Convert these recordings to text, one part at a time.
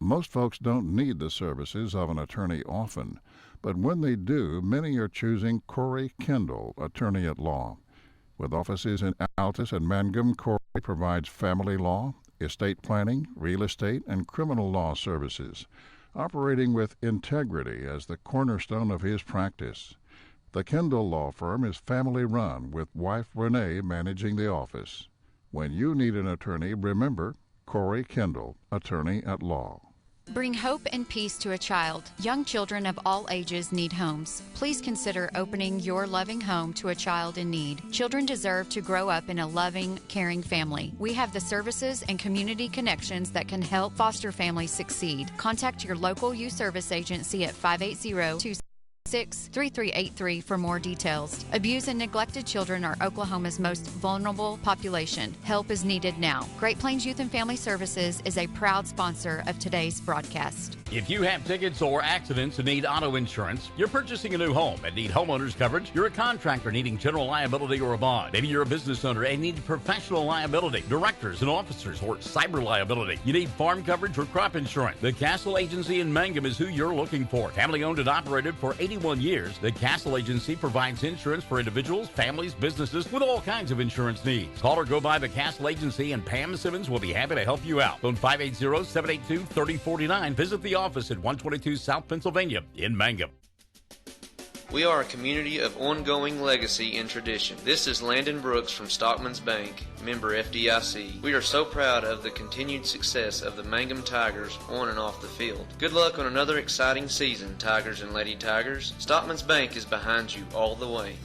Most folks don't need the services of an attorney often, but when they do, many are choosing Corey Kendall, attorney at law. With offices in Altus and Mangum, Corey provides family law, estate planning, real estate, and criminal law services, operating with integrity as the cornerstone of his practice. The Kendall Law Firm is family-run, with wife Renee managing the office. When you need an attorney, remember Corey Kendall, attorney at law. Bring hope and peace to a child. Young children of all ages need homes. Please consider opening your loving home to a child in need. Children deserve to grow up in a loving, caring family. We have the services and community connections that can help foster families succeed. Contact your local youth service agency at 580-266-3383 for more details. Abused and neglected children are Oklahoma's most vulnerable population. Help is needed now. Great Plains Youth and Family Services is a proud sponsor of today's broadcast. If you have tickets or accidents and need auto insurance, you're purchasing a new home and need homeowners coverage, you're a contractor needing general liability or a bond, maybe you're a business owner and need professional liability, directors and officers, or cyber liability, you need farm coverage or crop insurance, the Castle Agency in Mangum is who you're looking for. Family owned and operated for 81 years, the Castle Agency provides insurance for individuals, families, businesses with all kinds of insurance needs. Call or go by the Castle Agency and Pam Simmons will be happy to help you out. Phone 580-782-3049. Visit the office at 122 South Pennsylvania in Mangum. We are a community of ongoing legacy and tradition. This is Landon Brooks from Stockman's Bank, member FDIC. We are so proud of the continued success of the Mangum Tigers on and off the field. Good luck on another exciting season, Tigers and Lady Tigers. Stockman's Bank is behind you all the way.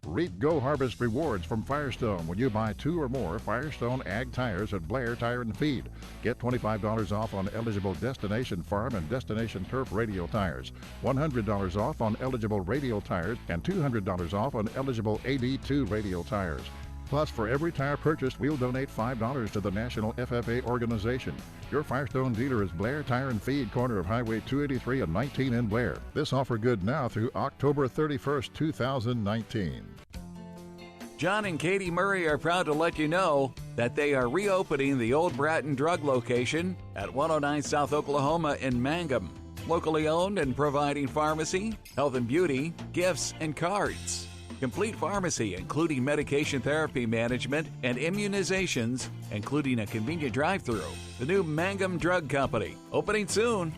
Reap Go Harvest rewards from Firestone when you buy 2 or more Firestone Ag tires at Blair Tire and Feed. Get $25 off on eligible Destination Farm and Destination Turf radial tires, $100 off on eligible radial tires, and $200 off on eligible AD2 radial tires. Plus, for every tire purchased, we'll donate $5 to the National FFA organization. Your Firestone dealer is Blair Tire and Feed, corner of Highway 283 and 19 in Blair. This offer good now through October 31st, 2019. John and Katie Murray are proud to let you know that they are reopening the old Bratton Drug location at 109 South Oklahoma in Mangum. Locally owned and providing pharmacy, health and beauty, gifts, and cards. Complete pharmacy, including medication therapy management and immunizations, including a convenient drive-thru. The new Mangum Drug Company, opening soon.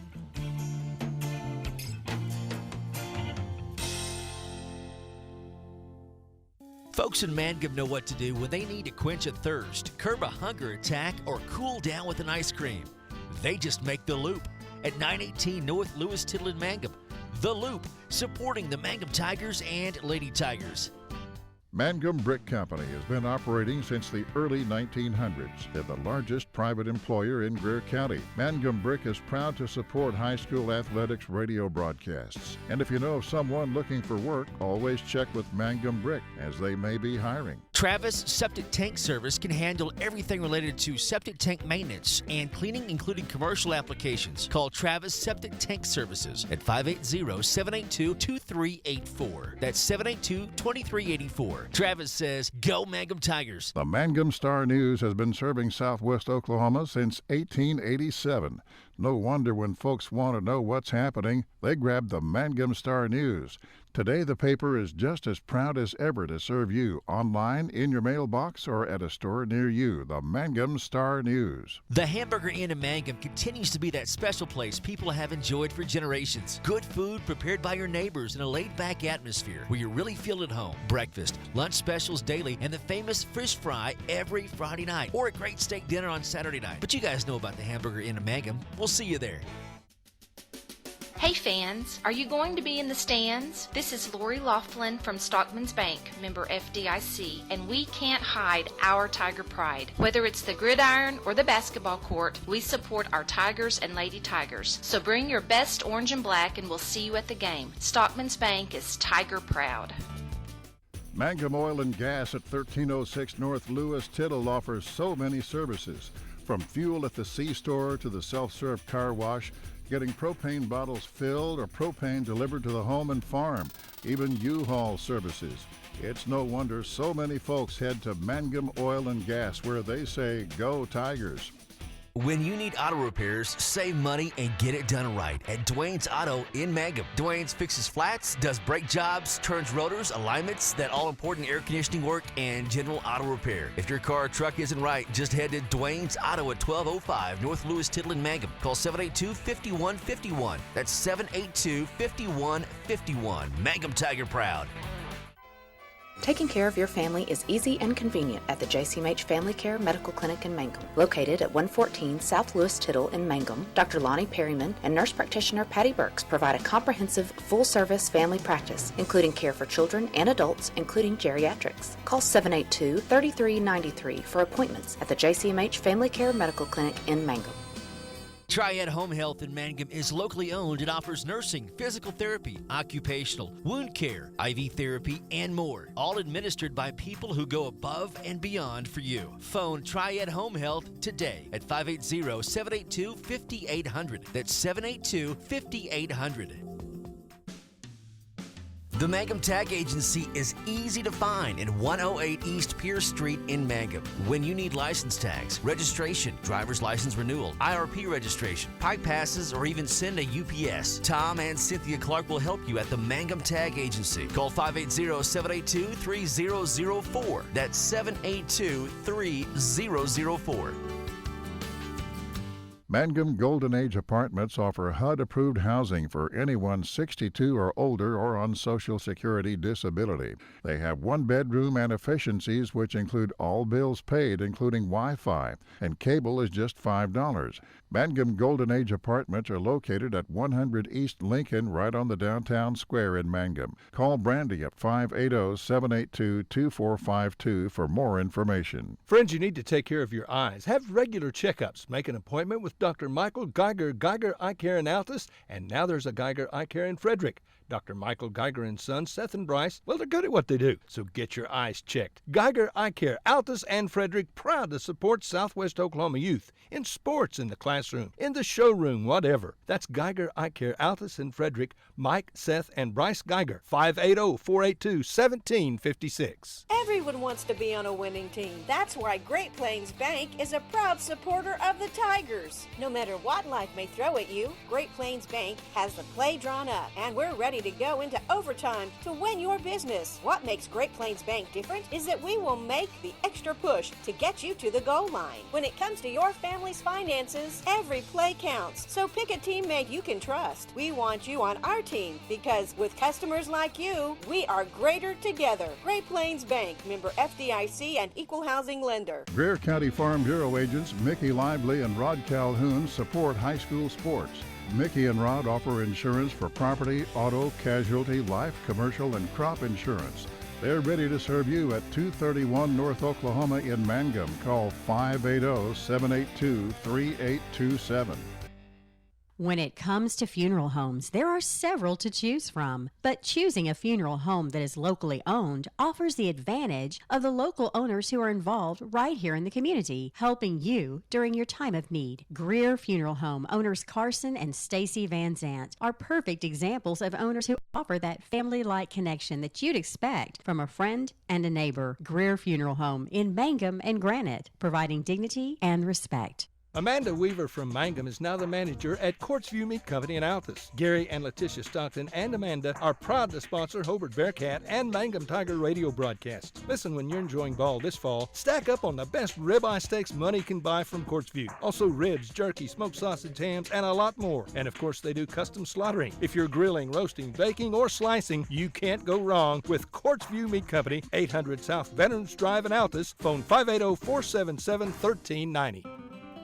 Folks in Mangum know what to do when they need to quench a thirst, curb a hunger attack, or cool down with an ice cream. They just make the Loop at 918 North Lewis Tittle in Mangum. The Loop, supporting the Mangum Tigers and Lady Tigers. Mangum Brick Company has been operating since the early 1900s. They're the largest private employer in Greer County. Mangum Brick is proud to support high school athletics radio broadcasts. And if you know of someone looking for work, always check with Mangum Brick, as they may be hiring. Travis Septic Tank Service can handle everything related to septic tank maintenance and cleaning, including commercial applications. Call Travis Septic Tank Services at 580-782-2384. That's 782-2384. Travis says, go Mangum Tigers. The Mangum Star News has been serving southwest Oklahoma since 1887. No wonder when folks want to know what's happening, they grab the Mangum Star News. Today, the paper is just as proud as ever to serve you online, in your mailbox, or at a store near you. The Mangum Star News. The Hamburger Inn in Mangum continues to be that special place people have enjoyed for generations. Good food prepared by your neighbors in a laid-back atmosphere where you really feel at home. Breakfast, lunch specials daily, and the famous fish fry every Friday night, or a great steak dinner on Saturday night. But you guys know about the Hamburger Inn in Mangum. We'll see you there. Hey fans, are you going to be in the stands? This is Lori Laughlin from Stockman's Bank, member FDIC, and we can't hide our Tiger pride. Whether it's the gridiron or the basketball court, we support our Tigers and Lady Tigers. So bring your best orange and black and we'll see you at the game. Stockman's Bank is Tiger proud. Mangum Oil and Gas at 1306 North Lewis Tittle offers so many services. From fuel at the C-store to the self-serve car wash, getting propane bottles filled or propane delivered to the home and farm, even U-Haul services. It's no wonder so many folks head to Mangum Oil and Gas, where they say, go Tigers. When you need auto repairs, save money and get it done right at Dwayne's Auto in Mangum. Dwayne's fixes flats, does brake jobs, turns rotors, alignments, that all-important air conditioning work, and general auto repair. If your car or truck isn't right, just head to Dwayne's Auto at 1205 North Lewis Tittle in Mangum. Call 782-5151. That's 782-5151. Mangum Tiger Proud. Taking care of your family is easy and convenient at the JCMH Family Care Medical Clinic in Mangum. Located at 114 South Lewis Tittle in Mangum, Dr. Lonnie Perryman and nurse practitioner Patty Burks provide a comprehensive, full-service family practice, including care for children and adults, including geriatrics. Call 782-3393 for appointments at the JCMH Family Care Medical Clinic in Mangum. Triad Home Health in Mangum is locally owned and offers nursing, physical therapy, occupational, wound care, IV therapy, and more. All administered by people who go above and beyond for you. Phone Triad Home Health today at 580-782-5800. That's 782-5800. The Mangum Tag Agency is easy to find in 108 East Pierce Street in Mangum. When you need license tags, registration, driver's license renewal, IRP registration, pipe passes, or even send a UPS, Tom and Cynthia Clark will help you at the Mangum Tag Agency. Call 580-782-3004. That's 782-3004. Mangum Golden Age Apartments offer HUD-approved housing for anyone 62 or older or on Social Security disability. They have one-bedroom and efficiencies which include all bills paid, including Wi-Fi, and cable is just $5. Mangum Golden Age Apartments are located at 100 East Lincoln, right on the downtown square in Mangum. Call Brandy at 580-782-2452 for more information. Friends, you need to take care of your eyes. Have regular checkups. Make an appointment with Dr. Michael Geiger, Geiger Eye Care in Altus, and now there's a Geiger Eye Care in Frederick. Dr. Michael Geiger and Sons, Seth and Bryce, well, they're good at what they do, so get your eyes checked. Geiger Eye Care, Altus and Frederick, proud to support Southwest Oklahoma youth in sports, in the classroom, in the showroom, whatever. That's Geiger Eye Care, Altus and Frederick, Mike, Seth, and Bryce Geiger, 580-482-1756. Everyone wants to be on a winning team. That's why Great Plains Bank is a proud supporter of the Tigers. No matter what life may throw at you, Great Plains Bank has the play drawn up, and we're ready to go into overtime to win your business. What makes Great Plains Bank different is that we will make the extra push to get you to the goal line. When it comes to your family's finances, every play counts. So pick a teammate you can trust. We want you on our team because with customers like you, we are greater together. Great Plains Bank, member FDIC and equal housing lender. Greer County Farm Bureau agents Mickey Lively and Rod Calhoun support high school sports. Mickey and Rod offer insurance for property, auto, casualty, life, commercial, and crop insurance. They're ready to serve you at 231 North Oklahoma in Mangum. Call 580-782-3827. When it comes to funeral homes, there are several to choose from. But choosing a funeral home that is locally owned offers the advantage of the local owners who are involved right here in the community, helping you during your time of need. Greer Funeral Home owners Carson and Stacy Van Zant are perfect examples of owners who offer that family-like connection that you'd expect from a friend and a neighbor. Greer Funeral Home in Mangum and Granite, providing dignity and respect. Amanda Weaver from Mangum is now the manager at Courtsview Meat Company in Altus. Gary and Letitia Stockton and Amanda are proud to sponsor Hobart Bearcat and Mangum Tiger radio broadcasts. Listen, when you're enjoying ball this fall, stack up on the best ribeye steaks money can buy from Courtsview. Also ribs, jerky, smoked sausage, hams, and a lot more. And of course, they do custom slaughtering. If you're grilling, roasting, baking, or slicing, you can't go wrong with Courtsview Meat Company, 800 South Veterans Drive in Altus. Phone 580-477-1390.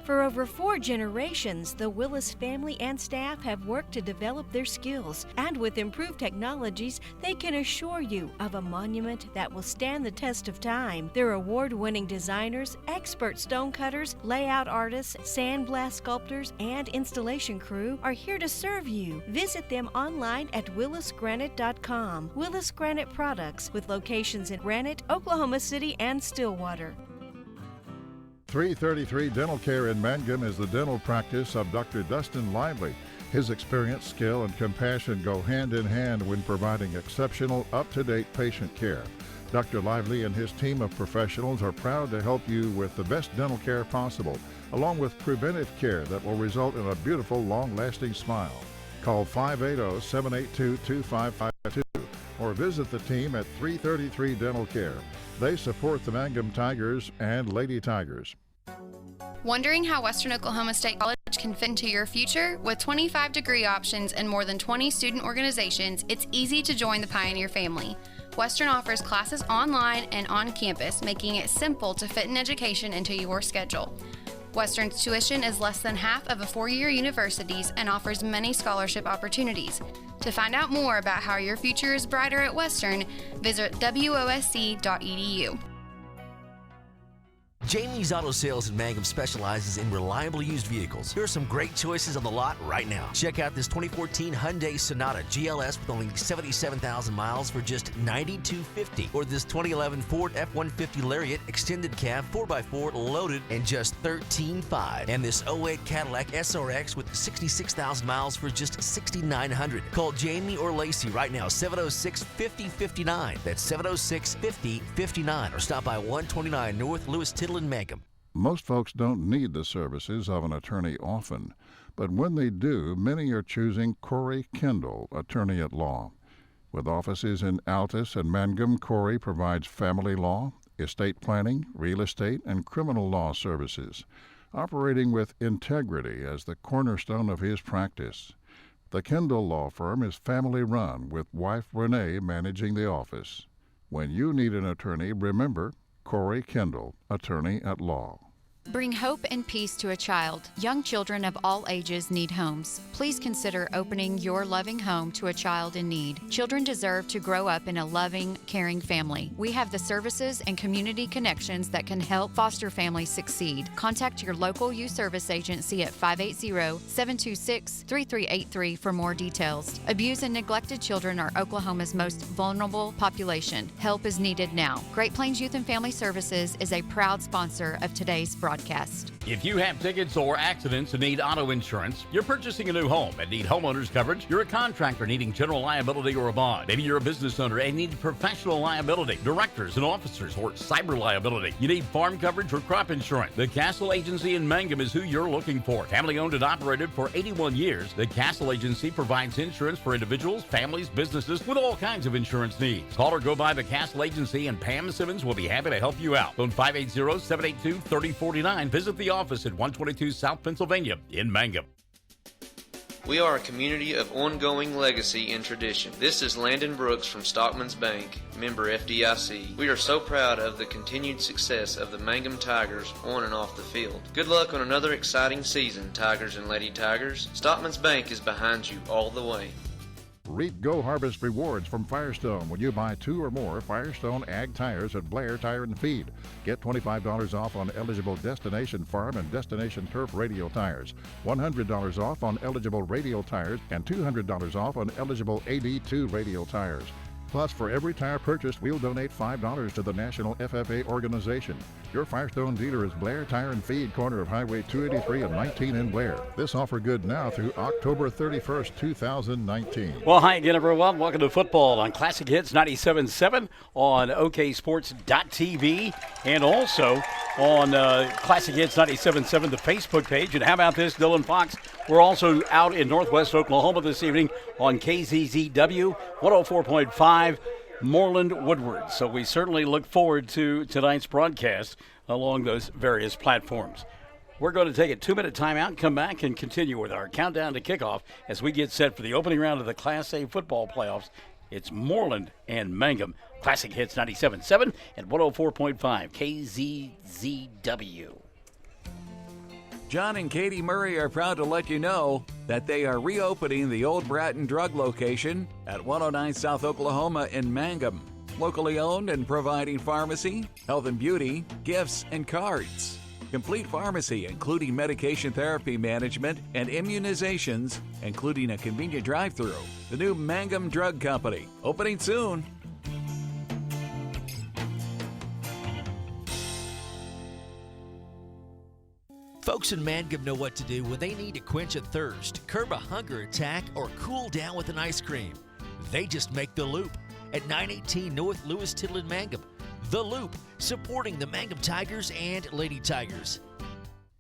For over 4 generations, the Willis family and staff have worked to develop their skills, and with improved technologies, they can assure you of a monument that will stand the test of time. Their award-winning designers, expert stonecutters, layout artists, sandblast sculptors, and installation crew are here to serve you. Visit them online at willisgranite.com. Willis Granite Products, with locations in Granite, Oklahoma City, and Stillwater. 333 Dental Care in Mangum is the dental practice of Dr. Dustin Lively. His experience, skill, and compassion go hand in hand when providing exceptional, up-to-date patient care. Dr. Lively and his team of professionals are proud to help you with the best dental care possible, along with preventive care that will result in a beautiful, long-lasting smile. Call 580-782-2552 or visit the team at 333 Dental Care. They support the Mangum Tigers and Lady Tigers. Wondering how Western Oklahoma State College can fit into your future? With 25 degree options and more than 20 student organizations, it's easy to join the Pioneer family. Western offers classes online and on campus, making it simple to fit an education into your schedule. Western's tuition is less than half of a four-year university's and offers many scholarship opportunities. To find out more about how your future is brighter at Western, visit wosc.edu. Jamie's Auto Sales in Mangum specializes in reliable used vehicles. Here are some great choices on the lot right now. Check out this 2014 Hyundai Sonata GLS with only 77,000 miles for just $92.50, or this 2011 Ford F-150 Lariat Extended Cab 4x4 loaded and just $13,500, and this 08 Cadillac SRX with 66,000 miles for just $6,900. Call Jamie or Lacey right now, 706-5059. That's 706-5059, or stop by 129 North Lewis Tittle in Mangum. Most folks don't need the services of an attorney often, but when they do, many are choosing Corey Kendall, attorney at law. With offices in Altus and Mangum, Corey provides family law, estate planning, real estate, and criminal law services, operating with integrity as the cornerstone of his practice. The Kendall Law Firm is family-run, with wife Renee managing the office. When you need an attorney, remember Corey Kendall, attorney at law. Bring hope and peace to a child. Young children of all ages need homes. Please consider opening your loving home to a child in need. Children deserve to grow up in a loving, caring family. We have the services and community connections that can help foster families succeed. Contact your local youth service agency at 580-726-3383 for more details. Abused and neglected children are Oklahoma's most vulnerable population. Help is needed now. Great Plains Youth and Family Services is a proud sponsor of today's broadcast. If you have tickets or accidents and need auto insurance, you're purchasing a new home and need homeowners coverage, you're a contractor needing general liability or a bond, maybe you're a business owner and need professional liability, directors and officers, or cyber liability, you need farm coverage or crop insurance, the Castle Agency in Mangum is who you're looking for. Family owned and operated for 81 years, the Castle Agency provides insurance for individuals, families, businesses with all kinds of insurance needs. Call or go by the Castle Agency and Pam Simmons will be happy to help you out. Phone 580-782-3049. Visit the office at 122 South Pennsylvania in Mangum. We are a community of ongoing legacy and tradition. This is Landon Brooks from Stockman's Bank, member FDIC. We are so proud of the continued success of the Mangum Tigers on and off the field. Good luck on another exciting season, Tigers and Lady Tigers. Stockman's Bank is behind you all the way. Reap Go Harvest rewards from Firestone when you buy two or more Firestone Ag tires at Blair Tire and Feed. Get $25 off on eligible Destination Farm and Destination Turf radial tires, $100 off on eligible radial tires, and $200 off on eligible AD2 radial tires. Plus, for every tire purchased, we'll donate $5 to the National FFA organization. Your Firestone dealer is Blair Tire and Feed, corner of Highway 283 and 19 in Blair. This offer good now through October 31st, 2019. Well, hi again, everyone. Welcome to football on Classic Hits 97.7 on oksports.tv and also on Classic Hits 97.7, the Facebook page. And how about this, Dylan Fox? We're also out in Northwest Oklahoma this evening on KZZW 104.5. Mooreland Woodward. So we certainly look forward to tonight's broadcast along those various platforms. We're going to take a 2-minute timeout, come back, and continue with our countdown to kickoff as we get set for the opening round of the Class A football playoffs. It's Mooreland and Mangum. Classic Hits 97.7 and 104.5 KZZW. John and Katie Murray are proud to let you know that they are reopening the old Bratton Drug location at 109 South Oklahoma in Mangum. Locally owned and providing pharmacy, health and beauty, gifts, and cards. Complete pharmacy, including medication therapy management and immunizations, including a convenient drive-thru. The new Mangum Drug Company, opening soon. Folks in Mangum know what to do when they need to quench a thirst, curb a hunger attack, or cool down with an ice cream. They just make the loop. at 918 North Lewis Tittle in Mangum. The Loop, supporting the Mangum Tigers and Lady Tigers.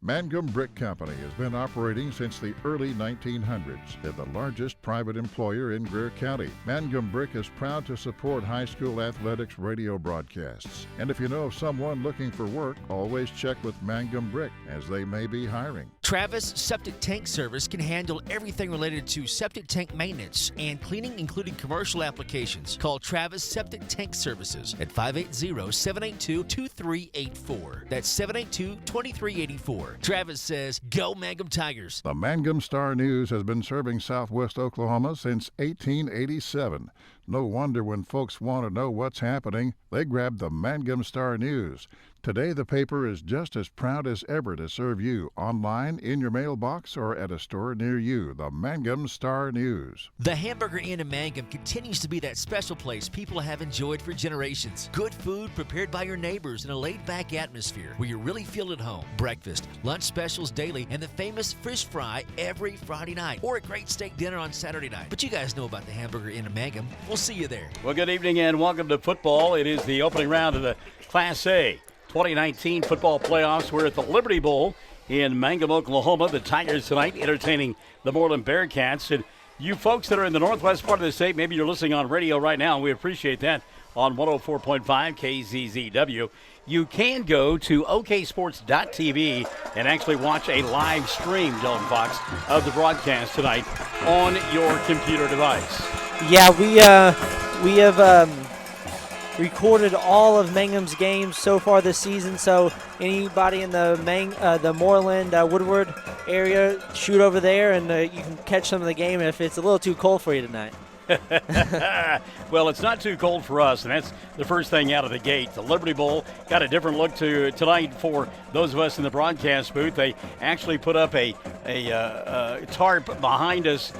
Mangum Brick Company has been operating since the early 1900s. They're the largest private employer in Greer County. Mangum Brick is proud to support high school athletics radio broadcasts. And if you know of someone looking for work, always check with Mangum Brick, as they may be hiring. Travis Septic Tank Service can handle everything related to septic tank maintenance and cleaning, including commercial applications. Call Travis Septic Tank Services at 580-782-2384. That's 782-2384. Travis says, go Mangum Tigers. The Mangum Star News has been serving southwest Oklahoma since 1887. No wonder when folks want to know what's happening, they grab the Mangum Star News. Today, the paper is just as proud as ever to serve you online, in your mailbox, or at a store near you. The Mangum Star News. The Hamburger Inn in Mangum continues to be that special place people have enjoyed for generations. Good food prepared by your neighbors in a laid-back atmosphere where you really feel at home. Breakfast, lunch specials daily, and the famous fish fry every Friday night, or a great steak dinner on Saturday night. But you guys know about the Hamburger Inn in Mangum. We'll see you there. Well, good evening and welcome to football. It is the opening round of the Class A 2019 football playoffs. We're at the Liberty Bowl in Mangum, Oklahoma. The Tigers tonight entertaining the Mooreland Bearcats. And you folks that are in the northwest part of the state, maybe you're listening on radio right now. We appreciate that on 104.5 KZZW. You can go to oksports.tv and actually watch a live stream, Dylan Fox, of the broadcast tonight on your computer device. Yeah, we have recorded all of Mangum's games so far this season, so anybody in the Mooreland, Woodward area, shoot over there and you can catch some of the game if it's a little too cold for you tonight. Well, it's not too cold for us, and that's the first thing out of the gate. The Liberty Bowl got a different look to tonight for those of us in the broadcast booth. They actually put up a tarp behind us.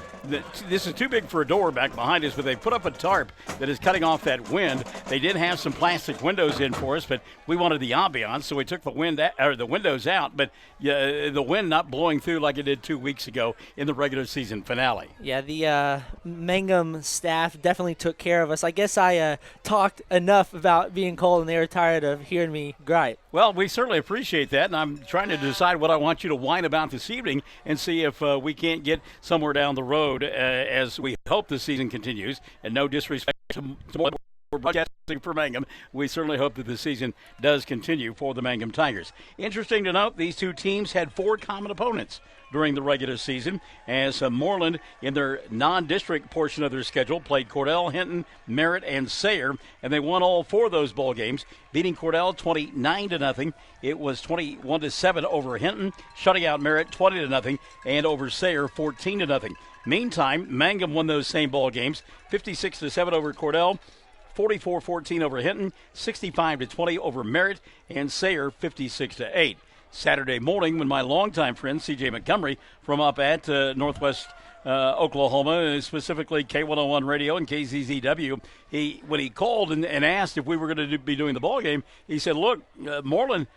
This is too big for a door back behind us, but they put up a tarp that is cutting off that wind. They did have some plastic windows in for us, but we wanted the ambiance, so we took the windows out. But the wind not blowing through like it did 2 weeks ago in the regular season finale. Yeah, the Mangum staff definitely took care of us. I guess I talked enough about being cold, and they were tired of hearing me gripe. Well, we certainly appreciate that, and I'm trying to decide what I want you to whine about this evening and see if we can't get somewhere down the road as we hope the season continues. And no disrespect to what we're broadcasting for Mangum, we certainly hope that the season does continue for the Mangum Tigers. Interesting to note, these two teams had 4 common opponents during the regular season, as Mooreland, in their non-district portion of their schedule, played Cordell, Hinton, Merritt, and Sayre, and they won all 4 of those ball games, beating Cordell 29-0. It was 21-7 over Hinton, shutting out Merritt 20-0, and over Sayre 14-0. Meantime, Mangum won those same ball games, 56-7 over Cordell, 44-14 over Hinton, 65-20 over Merritt, and Sayre 56-8. Saturday morning, when my longtime friend C.J. Montgomery from up at northwest Oklahoma, specifically K101 Radio and KZZW, when he called and asked if we were going to be doing the ball game, he said, look, Mooreland,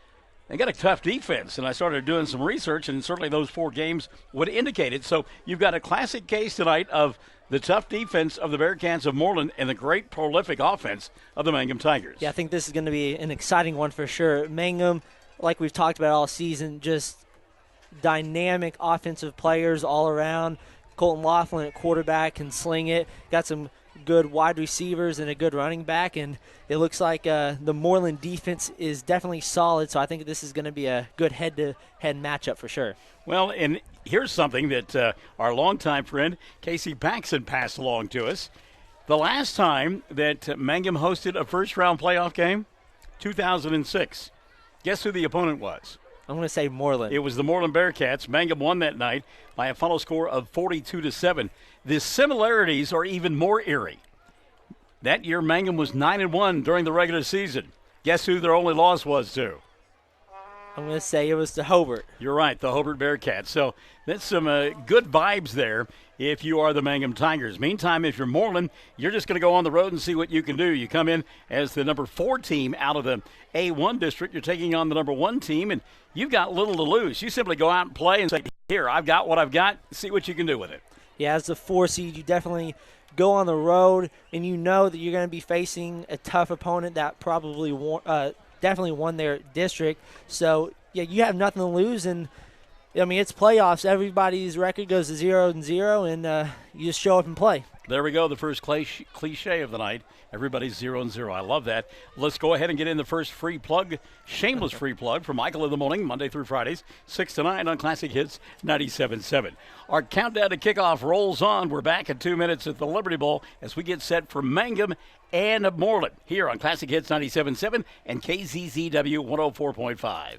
they got a tough defense. And I started doing some research, and certainly those 4 games would indicate it. So you've got a classic case tonight of the tough defense of the Bearcats of Mooreland and the great prolific offense of the Mangum Tigers. Yeah, I think this is going to be an exciting one for sure. Mangum, like we've talked about all season, just dynamic offensive players all around. Colton Laughlin at quarterback can sling it. Got some good wide receivers and a good running back, and it looks like the Mooreland defense is definitely solid, so I think this is going to be a good head-to-head matchup for sure. Well, and here's something that our longtime friend Casey Paxson passed along to us. The last time that Mangum hosted a first-round playoff game, 2006. Guess who the opponent was? I'm going to say Mooreland. It was the Mooreland Bearcats. Mangum won that night by a final score of 42-7. The similarities are even more eerie. That year, Mangum was 9-1 during the regular season. Guess who their only loss was to? I'm going to say it was to Hobart. You're right, the Hobart Bearcats. So that's some good vibes there if you are the Mangum Tigers. Meantime, if you're Mooreland, you're just going to go on the road and see what you can do. You come in as the number 4 team out of the A1 district. You're taking on the number 1 team, and you've got little to lose. You simply go out and play and say, here, I've got what I've got. See what you can do with it. Yeah, as the 4 seed, you definitely go on the road and you know that you're going to be facing a tough opponent that probably definitely won their district. So, yeah, you have nothing to lose. And, I mean, it's playoffs. Everybody's record goes to 0-0, and you just show up and play. There we go, the first cliche of the night. Everybody's 0-0. I love that. Let's go ahead and get in the first free plug, shameless free plug for Michael in the morning, Monday through Fridays, 6 to 9 on Classic Hits 97.7. Our countdown to kickoff rolls on. We're back in 2 minutes at the Liberty Bowl as we get set for Mangum and Mooreland here on Classic Hits 97.7 and KZZW 104.5.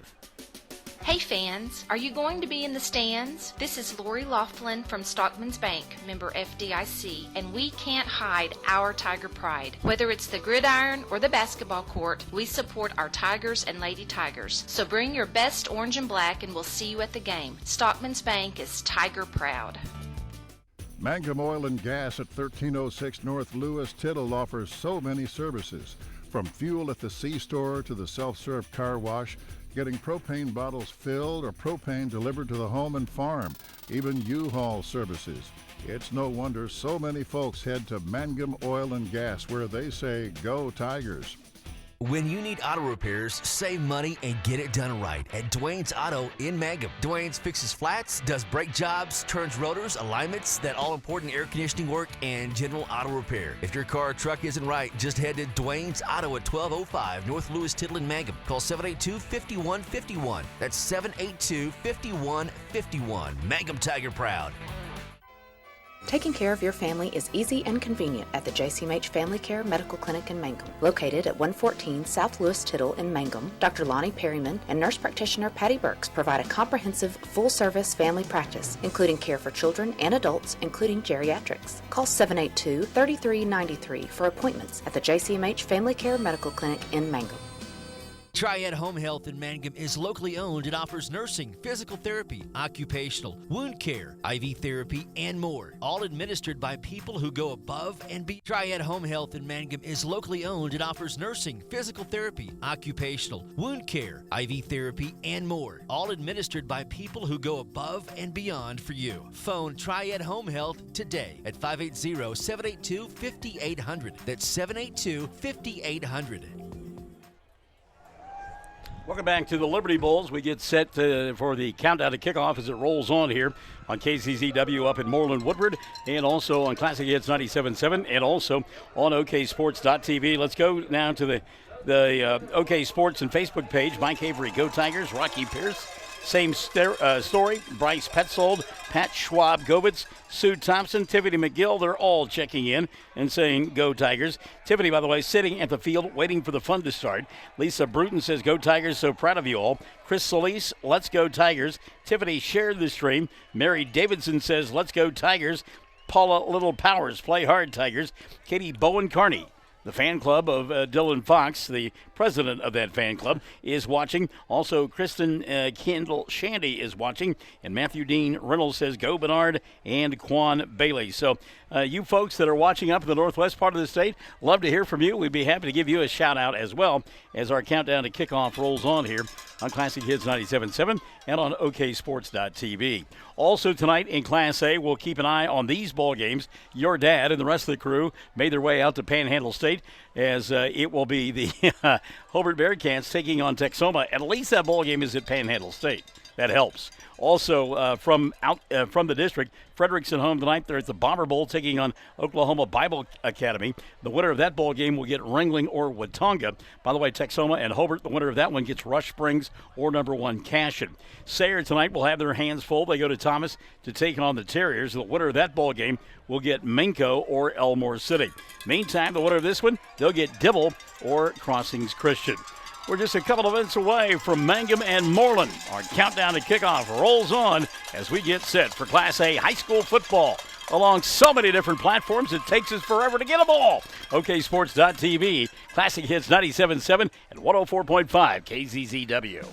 Hey fans, are you going to be in the stands? This is Lori Laughlin from Stockman's Bank, member FDIC, and we can't hide our Tiger pride. Whether it's the gridiron or the basketball court, we support our Tigers and Lady Tigers. So bring your best orange and black and we'll see you at the game. Stockman's Bank is Tiger proud. Mangum Oil and Gas at 1306 North Lewis Tittle offers so many services. From fuel at the C-store to the self-serve car wash, getting propane bottles filled or propane delivered to the home and farm, even U-Haul services. It's no wonder so many folks head to Mangum Oil and Gas, where they say, "Go Tigers." When you need auto repairs, save money and get it done right at Dwayne's Auto in Mangum. Dwayne's fixes flats, does brake jobs, turns rotors, alignments, that all-important air conditioning work, and general auto repair. If your car or truck isn't right, just head to Dwayne's Auto at 1205 North Lewis Tittle in Mangum. Call 782-5151. That's 782-5151. Mangum Tiger proud. Taking care of your family is easy and convenient at the JCMH Family Care Medical Clinic in Mangum. Located at 114 South Lewis Tittle in Mangum, Dr. Lonnie Perryman and nurse practitioner Patty Burks provide a comprehensive, full-service family practice, including care for children and adults, including geriatrics. Call 782-3393 for appointments at the JCMH Family Care Medical Clinic in Mangum. Triad Home Health in Mangum is locally owned and offers nursing, physical therapy, occupational, wound care, IV therapy, and more. All administered by people who go above and beyond. Triad Home Health in Mangum is locally owned and offers nursing, physical therapy, occupational, wound care, IV therapy, and more. All administered by people who go above and beyond for you. Phone Triad Home Health today at 580-782-5800. That's 782-5800. Welcome back to the Liberty Bowls. We get set for the countdown to kickoff as it rolls on here on KCZW up in Mooreland, Woodward, and also on Classic Hits 97.7 and also on OKSports.tv. Let's go now to the OK Sports and Facebook page. Mike Avery, Go Tigers. Rocky Pierce, same story. Bryce Petzold, Pat Schwab, Govitz, Sue Thompson, Tiffany McGill, they're all checking in and saying, "Go Tigers." Tiffany, by the way, sitting at the field waiting for the fun to start. Lisa Bruton says, "Go Tigers, so proud of you all." Chris Solis, "Let's go Tigers." Tiffany shared the stream. Mary Davidson says, "Let's go Tigers." Paula Little Powers, "Play hard, Tigers." Katie Bowen Carney, the fan club of Dylan Fox, the president of that fan club, is watching. Also, Kristen Kendall Shandy is watching. And Matthew Dean Reynolds says, "Go Bernard," and Quan Bailey. So you folks that are watching up in the northwest part of the state, love to hear from you. We'd be happy to give you a shout-out as well as our countdown to kickoff rolls on here on Classic Hits 97.7 and on OKSports.tv. Also tonight in Class A, we'll keep an eye on these ball games. Your dad and the rest of the crew made their way out to Panhandle State as it will be the Hobart Bearcats taking on Texoma. At least that ball game is at Panhandle State. That helps. Also, from the district, Frederickson home tonight. They're at the Bomber Bowl taking on Oklahoma Bible Academy. The winner of that ball game will get Ringling or Watonga. By the way, Texoma and Hobart, the winner of that one gets Rush Springs or number 1 Cashion. Sayre tonight will have their hands full. They go to Thomas to take on the Terriers. The winner of that ball game will get Minco or Elmore City. Meantime, the winner of this one, they'll get Dibble or Crossings Christian. We're just a couple of minutes away from Mangum and Mooreland. Our countdown to kickoff rolls on as we get set for Class A high school football. Along so many different platforms, it takes us forever to get them all. OKSports.tv, Classic Hits 97.7 and 104.5 KZZW.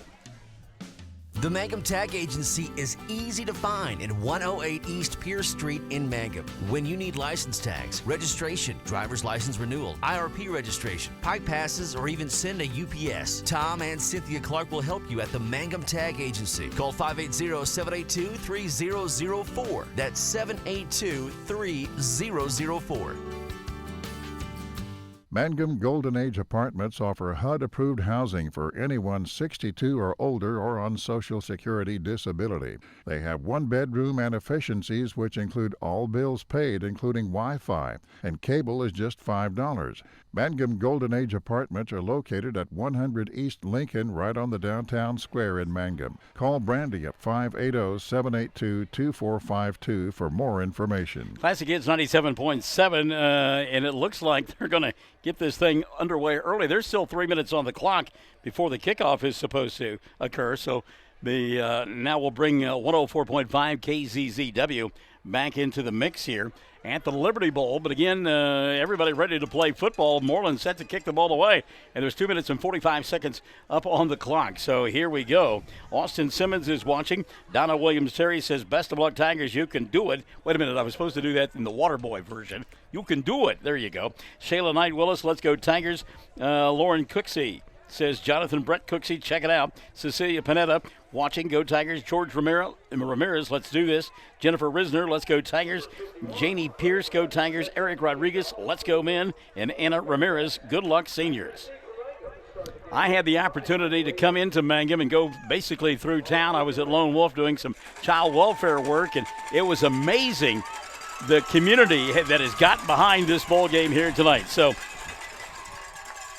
The Mangum Tag Agency is easy to find in 108 East Pierce Street in Mangum. When you need license tags, registration, driver's license renewal, IRP registration, pipe passes, or even send a UPS, Tom and Cynthia Clark will help you at the Mangum Tag Agency. Call 580-782-3004. That's 782-3004. Mangum Golden Age Apartments offer HUD-approved housing for anyone 62 or older or on Social Security disability. They have one bedroom and efficiencies which include all bills paid, including Wi-Fi, and cable is just $5. Mangum Golden Age Apartments are located at 100 East Lincoln, right on the downtown square in Mangum. Call Brandy at 580-782-2452 for more information. Classic Hits 97.7, and it looks like they're going to get this thing underway early. There's still 3 minutes on the clock before the kickoff is supposed to occur. So now we'll bring 104.5 KZZW back into the mix here at the Liberty Bowl. But again, everybody ready to play football. Mooreland set to kick the ball away, and there's 2 minutes and 45 seconds up on the clock. So here we go. Austin Simmons is watching. Donna Williams-Terry says, best of luck, Tigers. You can do it. Wait a minute. I was supposed to do that in the Waterboy version. You can do it. There you go. Shayla Knight-Willis, let's go Tigers. Lauren Cooksey says, Jonathan Brett Cooksey, check it out. Cecilia Panetta watching, go Tigers. George Ramirez, let's do this. Jennifer Risner, let's go Tigers. Janie Pierce, go Tigers. Eric Rodriguez, let's go men. And Anna Ramirez, good luck, seniors. I had the opportunity to come into Mangum and go basically through town. I was at Lone Wolf doing some child welfare work, and it was amazing the community that has gotten behind this ball game here tonight. So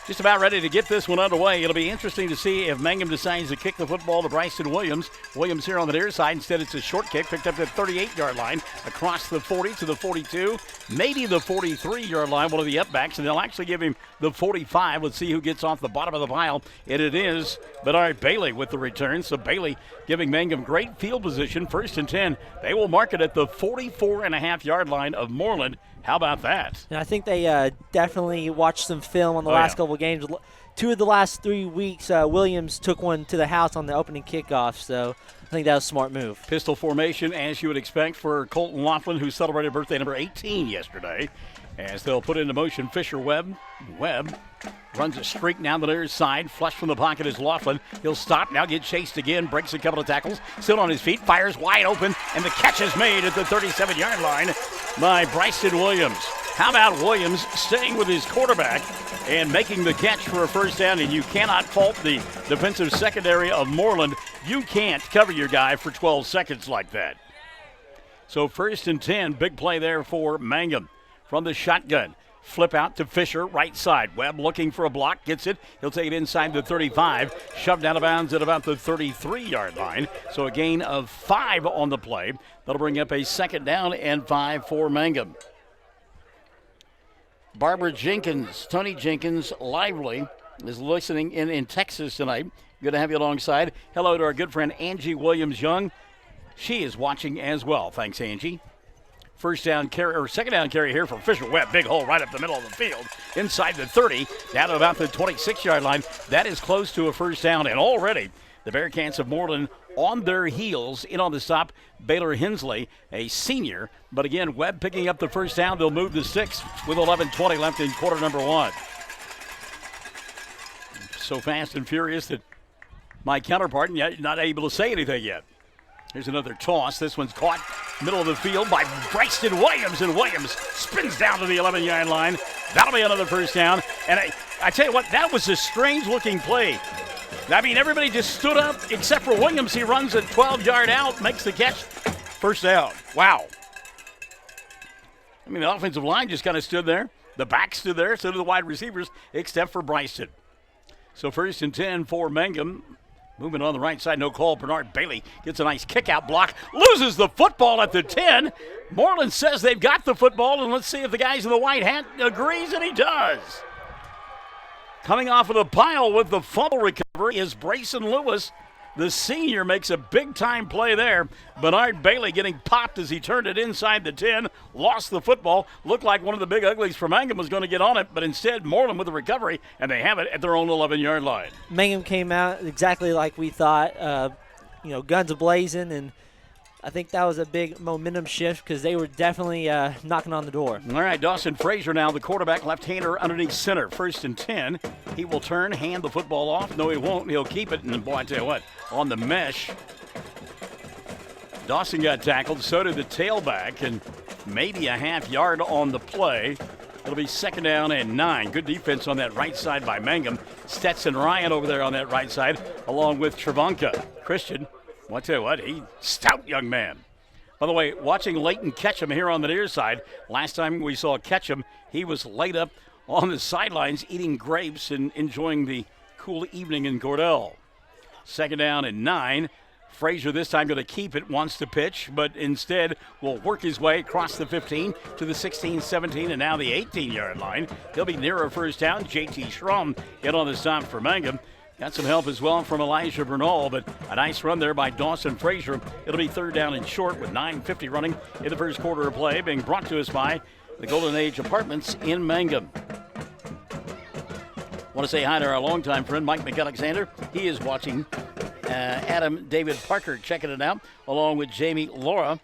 just about ready to get this one underway. It'll be interesting to see if Mangum decides to kick the football to Bryson Williams. Williams here on the near side. Instead, it's a short kick picked up at the 38-yard line, across the 40 to the 42, maybe the 43-yard line, one of the upbacks, and they'll actually give him the 45. Let's see who gets off the bottom of the pile. And it is Bernard Bailey with the return. So Bailey giving Mangum great field position. 1st and 10. They will mark it at the 44.5-yard line of Mooreland. How about that? And I think they definitely watched some film on the last couple of games. 2 of the last 3 weeks, Williams took one to the house on the opening kickoff, so I think that was a smart move. Pistol formation, as you would expect, for Colton Laughlin, who celebrated birthday number 18 yesterday, as they'll put into motion Fisher Webb. Webb runs a streak down the near side. Flush from the pocket is Laughlin. He'll stop, now get chased again, breaks a couple of tackles, still on his feet, fires wide open, and the catch is made at the 37-yard line by Bryson Williams. How about Williams staying with his quarterback and making the catch for a first down? And you cannot fault the defensive secondary of Mooreland. You can't cover your guy for 12 seconds like that. So 1st and 10, big play there for Mangum. From the shotgun, flip out to Fisher, right side. Webb looking for a block, gets it. He'll take it inside the 35, shoved out of bounds at about the 33-yard line. So a gain of 5 on the play. That'll bring up a 2nd down and 5 for Mangum. Barbara Jenkins, Tony Jenkins, Lively, is listening in Texas tonight. Good to have you alongside. Hello to our good friend Angie Williams-Young. She is watching as well. Thanks, Angie. 2nd down carry here for Fisher Webb. Big hole right up the middle of the field. Inside the 30, down to about the 26-yard line. That is close to a first down. And already the Bearcats of Mooreland on their heels. In on the stop, Baylor Hensley, a senior. But again, Webb picking up the first down. They'll move the 6 with 11:20 left in quarter number 1. So fast and furious that my counterpart not able to say anything yet. Here's another toss. This one's caught middle of the field by Bryson Williams, and Williams spins down to the 11-yard line. That'll be another first down. And I tell you what, that was a strange-looking play. I mean, everybody just stood up except for Williams. He runs a 12-yard out, makes the catch. First down. Wow. I mean, the offensive line just kind of stood there. The back stood there, so did the wide receivers, except for Bryson. So 1st and 10 for Mangum. Moving on the right side, no call. Bernard Bailey gets a nice kick-out block. Loses the football at the 10. Mooreland says they've got the football, and let's see if the guys in the white hat agrees, and he does. Coming off of the pile with the fumble recovery is Brayson Lewis. The senior makes a big-time play there. Bernard Bailey getting popped as he turned it inside the 10. Lost the football. Looked like one of the big uglies for Mangum was going to get on it, but instead Mooreland with the recovery, and they have it at their own 11-yard line. Mangum came out exactly like we thought. guns a-blazing, and I think that was a big momentum shift because they were definitely knocking on the door. All right, Dawson Frazier now, the quarterback, left-hander underneath center. 1st and 10. He will turn, hand the football off. No, he won't. He'll keep it. And boy, I tell you what, on the mesh, Dawson got tackled. So did the tailback, and maybe a half yard on the play. It'll be 2nd down and 9. Good defense on that right side by Mangum. Stetson Ryan over there on that right side, along with Travanka. Christian, well, I tell you what, he's stout young man. By the way, watching Leighton Ketchum here on the near side, last time we saw Ketchum, he was laid up on the sidelines eating grapes and enjoying the cool evening in Cordell. 2nd down and 9. Frazier this time going to keep it, wants to pitch, but instead will work his way across the 15 to the 16, 17, and now the 18-yard line. He'll be nearer 1st down. J.T. Schramm get on the stop for Mangum. Got some help as well from Elijah Bernal, but a nice run there by Dawson Frazier. It'll be 3rd down and short with 9:50 running in the first quarter of play, being brought to us by the Golden Age Apartments in Mangum. Want to say hi to our longtime friend Mike McAlexander. He is watching. Adam David Parker checking it out, along with Jamie Laura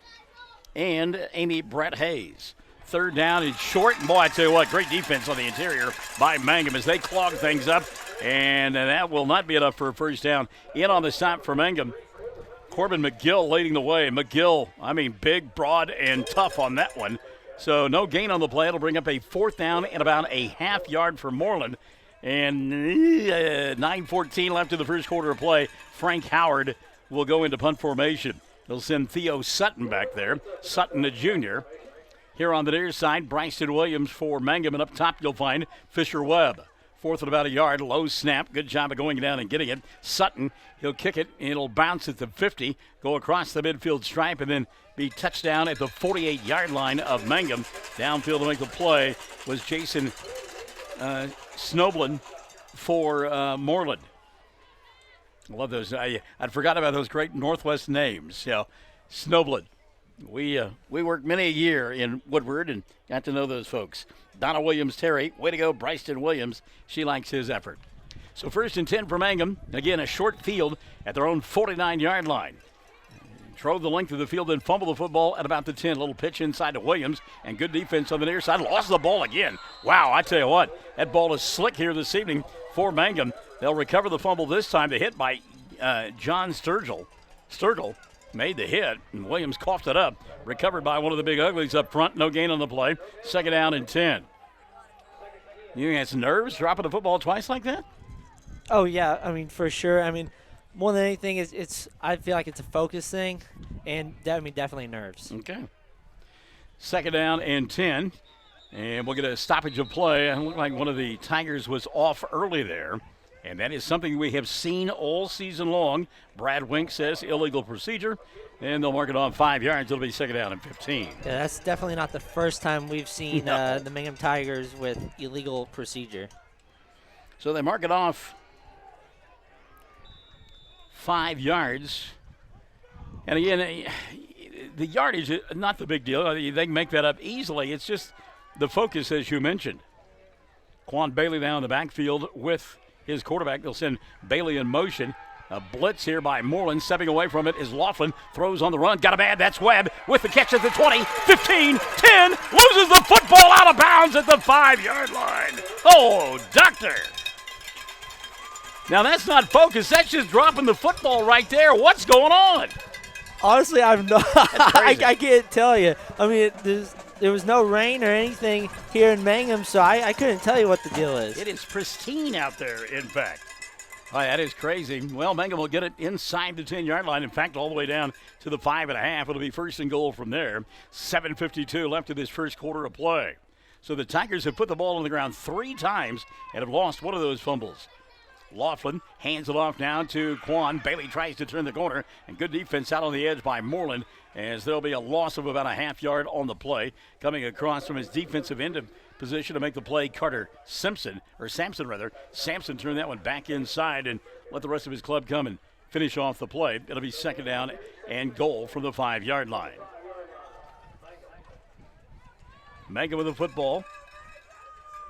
and Amy Brett Hayes. 3rd down and short. And boy, I tell you what, great defense on the interior by Mangum as they clog things up. And that will not be enough for a 1st down. In on the stop for Mangum. Corbin McGill leading the way. McGill, big, broad, and tough on that one. So no gain on the play. It'll bring up a 4th down and about a half yard for Mooreland. And 9:14 left in the first quarter of play. Frank Howard will go into punt formation. They'll send Theo Sutton back there. Sutton, a junior. Here on the near side, Bryson Williams for Mangum. And up top, you'll find Fisher Webb. 4th and about a yard. Low snap. Good job of going down and getting it. Sutton, he'll kick it. And it'll bounce at the 50, go across the midfield stripe, and then be touchdown at the 48-yard line of Mangum. Downfield to make the play was Jason Snoblen for Mooreland. I love those. I'd forgot about those great Northwest names. Snoblen. We worked many a year in Woodward and got to know those folks. Donna Williams-Terry, way to go, Bryson Williams. She likes his effort. So 1st and 10 for Mangum. Again, a short field at their own 49-yard line. Drove the length of the field and fumbled the football at about the 10. Little pitch inside to Williams, and good defense on the near side. Lost the ball again. Wow, I tell you what, that ball is slick here this evening for Mangum. They'll recover the fumble this time. The hit by John Sturgill. Sturgill made the hit, and Williams coughed it up. Recovered by one of the big uglies up front. No gain on the play. 2nd down and 10. You think that's nerves, dropping the football twice like that? Oh, yeah, for sure. More than anything, I feel like it's a focus thing, and definitely nerves. Okay. 2nd down and 10, and we'll get a stoppage of play. It looked like one of the Tigers was off early there, and that is something we have seen all season long. Brad Wink says illegal procedure, and they'll mark it on 5 yards. It'll be 2nd down and 15. Yeah, that's definitely not the first time we've seen the Mangum Tigers with illegal procedure. So they mark it off 5 yards. And again, the yardage is not the big deal. They can make that up easily. It's just the focus, as you mentioned. Quan Bailey down in the backfield with his quarterback. They'll send Bailey in motion. A blitz here by Mooreland. Stepping away from it is Laughlin. Throws on the run. Got a bad. That's Webb with the catch at the 20, 15, 10. Loses the football out of bounds at the 5-yard line. Oh, doctor. Now, that's not focus. That's just dropping the football right there. What's going on? Honestly, I can't tell you. There was no rain or anything here in Mangum, so I couldn't tell you what the deal is. It is pristine out there, in fact. Oh, that is crazy. Well, Mangum will get it inside the 10-yard line. In fact, all the way down to the 5.5. It'll be 1st and goal from there. 7:52 left of this first quarter of play. So the Tigers have put the ball on the ground 3 times and have lost one of those fumbles. Laughlin hands it off now to Quan. Bailey tries to turn the corner, and good defense out on the edge by Mooreland, as there'll be a loss of about a half yard on the play. Coming across from his defensive end of position to make the play, Sampson turned that one back inside and let the rest of his club come and finish off the play. It'll be 2nd down and goal from the 5-yard line. Mangum with the football.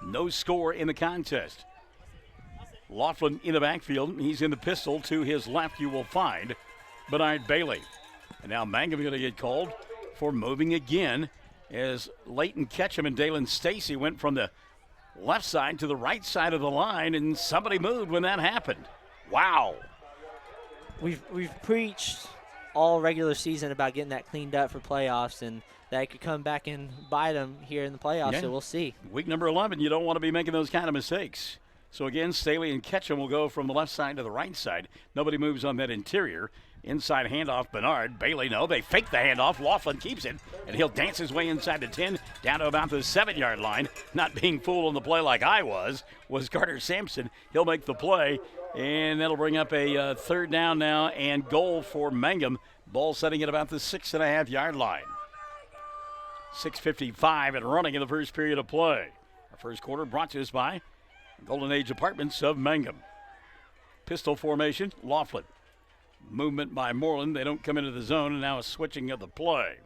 No score in the contest. Laughlin in the backfield. He's in the pistol. To his left, you will find Bernard Bailey. And now Mangum going to get called for moving again as Leighton Ketchum and Dalen Stacy went from the left side to the right side of the line, and somebody moved when that happened. Wow. We've preached all regular season about getting that cleaned up for playoffs, and that could come back and bite them here in the playoffs, Yeah. so we'll see. Week number 11, you don't want to be making those kind of mistakes. So again, Staley and Ketchum will go from the left side to the right side. Nobody moves on that interior. Inside handoff, Bernard. Bailey, no, they fake the handoff. Laughlin keeps it, and he'll dance his way inside the 10, down to about the 7-yard line. Not being fooled on the play like I was Carter Sampson. He'll make the play, and that'll bring up a third down now and goal for Mangum. Ball setting at about the 6.5-yard line. 6:55 and running in the first period of play. Our first quarter brought to us by Golden Age Apartments of Mangum. Pistol formation, Laughlin. Movement by Mooreland. They don't come into the zone, and now a switching of the play.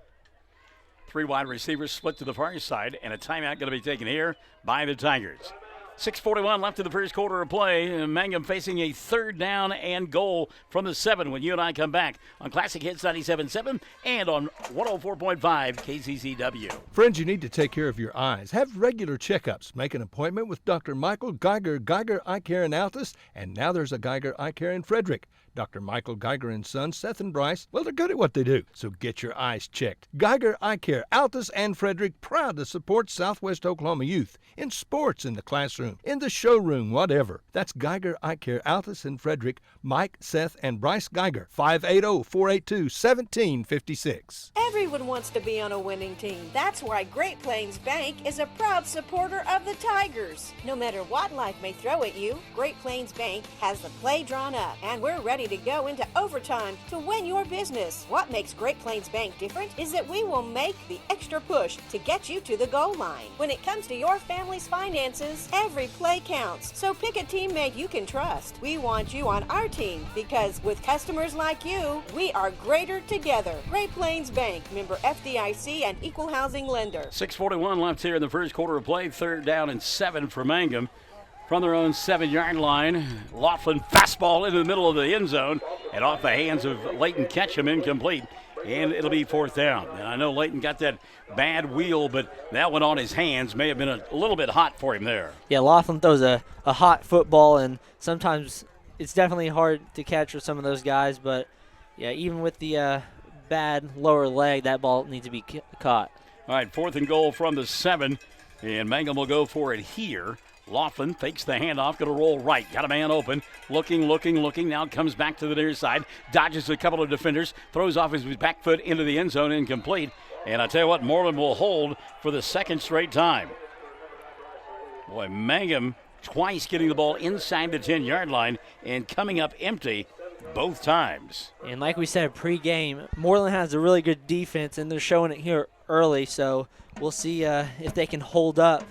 3 wide receivers split to the far side, and a timeout going to be taken here by the Tigers. 6:41 left in the first quarter of play. And Mangum facing a third down and goal from the 7 when you and I come back on Classic Hits 97.7 and on 104.5 KCCW. Friends, you need to take care of your eyes. Have regular checkups. Make an appointment with Dr. Michael Geiger, Geiger Eye Care in Altus, and now there's a Geiger Eye Care in Frederick. Dr. Michael Geiger and Sons, Seth and Bryce, well, they're good at what they do, so get your eyes checked. Geiger Eye Care, Altus and Frederick, proud to support Southwest Oklahoma youth in sports, in the classroom, in the showroom, whatever. That's Geiger Eye Care, Altus and Frederick, Mike, Seth, and Bryce Geiger, 580-482-1756. Everyone wants to be on a winning team. That's why Great Plains Bank is a proud supporter of the Tigers. No matter what life may throw at you, Great Plains Bank has the play drawn up, and we're ready to go into overtime to win your business. What makes Great Plains Bank different is that we will make the extra push to get you to the goal line. When it comes to your family's finances, every play counts. So pick a teammate you can trust. We want you on our team because with customers like you, we are greater together. Great Plains Bank, member FDIC and equal housing lender. 6:41 left here in the first quarter of play. Third down and 7 for Mangum. From their own 7-yard line, Laughlin fastball into the middle of the end zone and off the hands of Leighton Ketchum, incomplete. And it'll be fourth down. And I know Leighton got that bad wheel, but that one on his hands may have been a little bit hot for him there. Yeah, Laughlin throws a hot football, and sometimes it's definitely hard to catch for some of those guys. But, yeah, even with the bad lower leg, that ball needs to be caught. All right, 4th and goal from the 7, and Mangum will go for it here. Laughlin fakes the handoff, going to roll right. Got a man open, looking. Now comes back to the near side, dodges a couple of defenders, throws off his back foot into the end zone, incomplete. And I tell you what, Mooreland will hold for the second straight time. Boy, Mangum twice getting the ball inside the 10-yard line and coming up empty both times. And like we said pregame, Mooreland has a really good defense, and they're showing it here early. So we'll see if they can hold up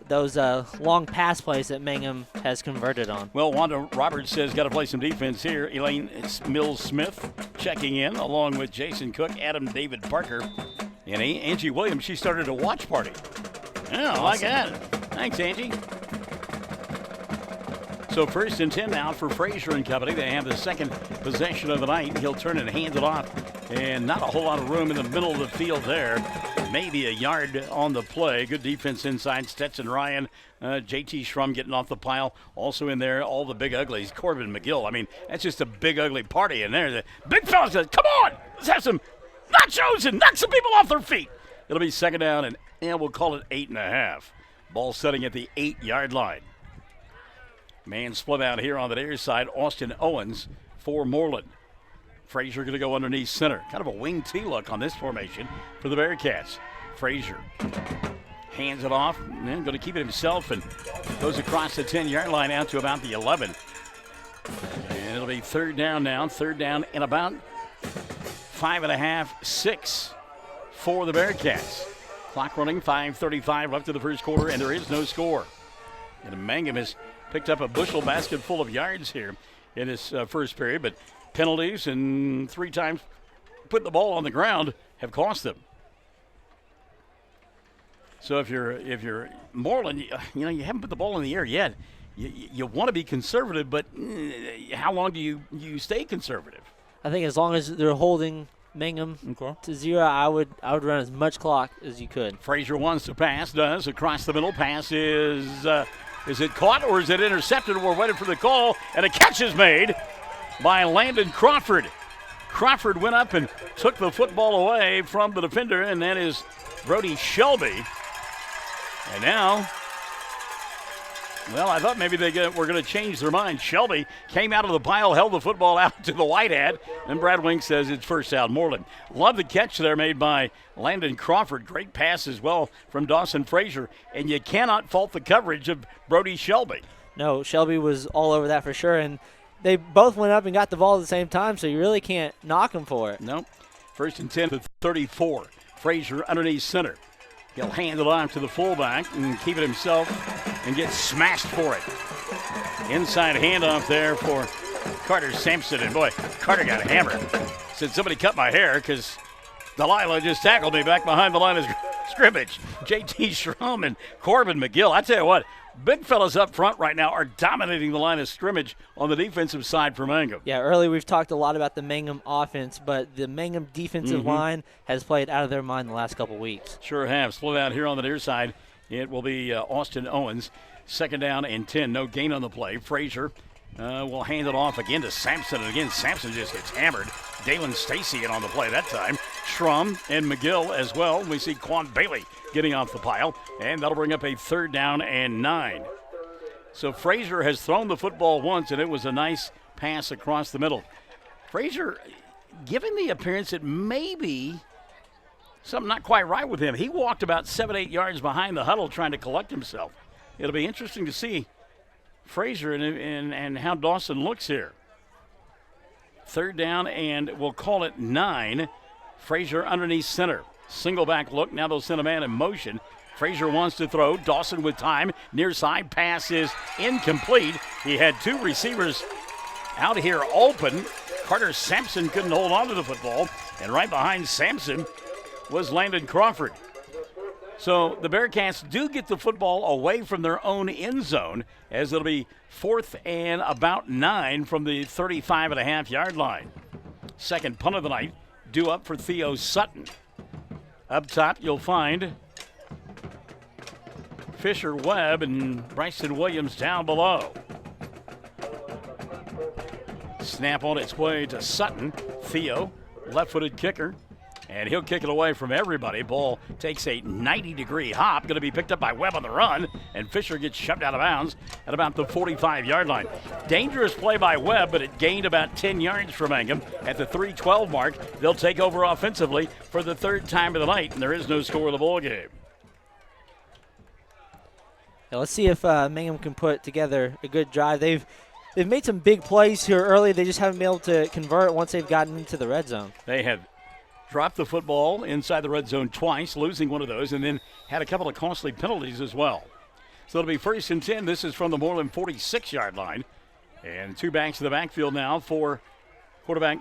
those long pass plays that Mangum has converted on. Well, Wanda Roberts says got to play some defense here. Elaine Mills-Smith checking in along with Jason Cook, Adam David Parker, and Angie Williams. She started a watch party. Yeah, I like that. Thanks, Angie. So 1st and 10 now for Frazier and company. They have the second possession of the night. He'll turn it and hand it off. And not a whole lot of room in the middle of the field there. Maybe a yard on the play. Good defense inside. Stetson Ryan, JT Schrum getting off the pile. Also in there, all the big uglies. Corbin McGill. I mean, that's just a big ugly party in there. The big fella says, come on, let's have some nachos and knock some people off their feet. It'll be second down, and we'll call it 8.5. Ball setting at the 8-yard line. Man split out here on the near side. Austin Owens for Mooreland. Frazier going to go underneath center. Kind of a wing T look on this formation for the Bearcats. Frazier hands it off, and then going to keep it himself and goes across the 10-yard line out to about the 11. And it'll be third down now. Third down in about 5.5, 6 for the Bearcats. Clock running, 5:35 left in the first quarter, and there is no score. And Mangum has picked up a bushel basket full of yards here in this first period, but penalties and 3 times putting the ball on the ground have cost them. So if you're Mooreland, you haven't put the ball in the air yet. You want to be conservative, but how long do you stay conservative? I think as long as they're holding Mangum to 0, I would run as much clock as you could. Frazier wants to pass, does. Across the middle, pass is it caught or is it intercepted? We're waiting for the call, and a catch is made by Landon Crawford. Crawford went up and took the football away from the defender, and that is Brody Shelby. And now, well, I thought maybe were going to change their mind. Shelby came out of the pile, held the football out to the white hat, and Brad Wink says it's first down. Mooreland. Love the catch there made by Landon Crawford. Great pass as well from Dawson Frazier, and you cannot fault the coverage of Brody Shelby. No, Shelby was all over that for sure, and they both went up and got the ball at the same time, so you really can't knock them for it. Nope. First and 10 to 34. Frazier underneath center. He'll hand it off to the fullback and keep it himself and get smashed for it. Inside handoff there for Carter Sampson. And boy, Carter got hammered. Said somebody cut my hair because Delilah just tackled me back behind the line of scrimmage. J.T. Schrum and Corbin McGill. I tell you what, big fellas up front right now are dominating the line of scrimmage on the defensive side for Mangum. Yeah, earlier we've talked a lot about the Mangum offense, but the Mangum defensive line has played out of their mind the last couple weeks. Sure have. Split out here on the near side. It will be Austin Owens. Second down and 10. No gain on the play. Frazier will hand it off again to Sampson. And again, Sampson just gets hammered. Dalen Stacy in on the play that time. Schrum and McGill as well. We see Quan Bailey getting off the pile, and that'll bring up a third down and 9. So Frazier has thrown the football once, and it was a nice pass across the middle. Frazier, given the appearance that maybe something not quite right with him, he walked about 7-8 yards behind the huddle trying to collect himself. It'll be interesting to see Frazier and how Dawson looks here. Third down, and we'll call it 9. Frazier underneath center. Single back look. Now they'll send a man in motion. Frazier wants to throw. Dawson with time. Near side pass is incomplete. He had two receivers out here open. Carter Sampson couldn't hold on to the football. And right behind Sampson was Landon Crawford. So the Bearcats do get the football away from their own end zone, as it'll be 4th and about 9 from the 35.5-yard line. Second punt of the night due up for Theo Sutton. Up top, you'll find Fisher Webb and Bryson Williams down below. Snap on its way to Sutton. Theo, left-footed kicker. And he'll kick it away from everybody. Ball takes a 90-degree hop. Going to be picked up by Webb on the run. And Fisher gets shoved out of bounds at about the 45-yard line. Dangerous play by Webb, but it gained about 10 yards from Mangum. At the 3:12 mark, they'll take over offensively for the third time of the night. And there is no score in the ball game. Now let's see if Mangum can put together a good drive. They've made some big plays here early. They just haven't been able to convert once they've gotten into the red zone. They have dropped the football inside the red zone twice, losing one of those, and then had a couple of costly penalties as well. So it'll be 1st and 10. This is from the Mooreland 46-yard line. And two backs to the backfield now for quarterback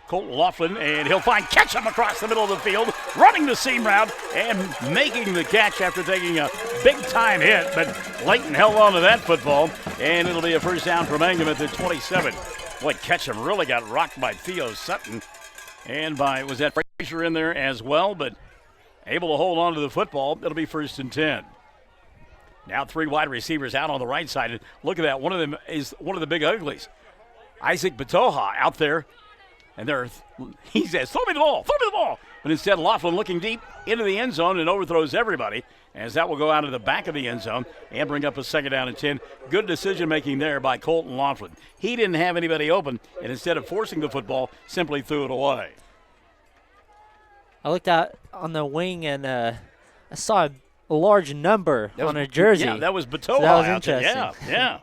Colton Laughlin, and he'll find Ketchum across the middle of the field, running the seam route and making the catch after taking a big-time hit. But Layton held on to that football, and it'll be a first down for Mangum at the 27. Boy, Ketchum really got rocked by Theo Sutton. And was that Frazier in there as well, but able to hold on to the football. It'll be 1st and 10. Now 3 wide receivers out on the right side. And look at that. One of them is one of the big uglies. Isaac Batoha out there. And he says, throw me the ball. But instead, Laughlin looking deep into the end zone and overthrows everybody, as that will go out of the back of the end zone and bring up a second down and 10. Good decision-making there by Colton Laughlin. He didn't have anybody open, and instead of forcing the football, simply threw it away. I looked out on the wing, and I saw a large number on a jersey. Yeah, that was Batoha. So that was interesting. Yeah.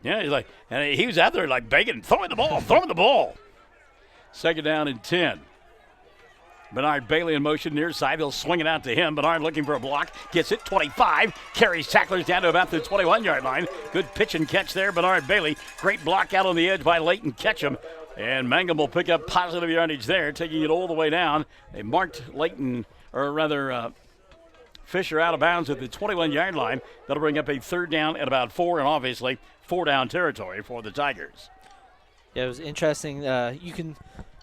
Yeah, he's like, and he was out there like begging, throw me the ball. Second down and 10. Bernard Bailey in motion near side. They'll swing it out to him. Bernard looking for a block. Gets it, 25. Carries tacklers down to about the 21-yard line. Good pitch and catch there, Bernard Bailey. Great block out on the edge by Layton Ketchum. And Mangum will pick up positive yardage there, taking it all the way down. They marked Fisher out of bounds at the 21-yard line. That'll bring up a third down at about 4, and obviously 4-down territory for the Tigers. Yeah, it was interesting. You can,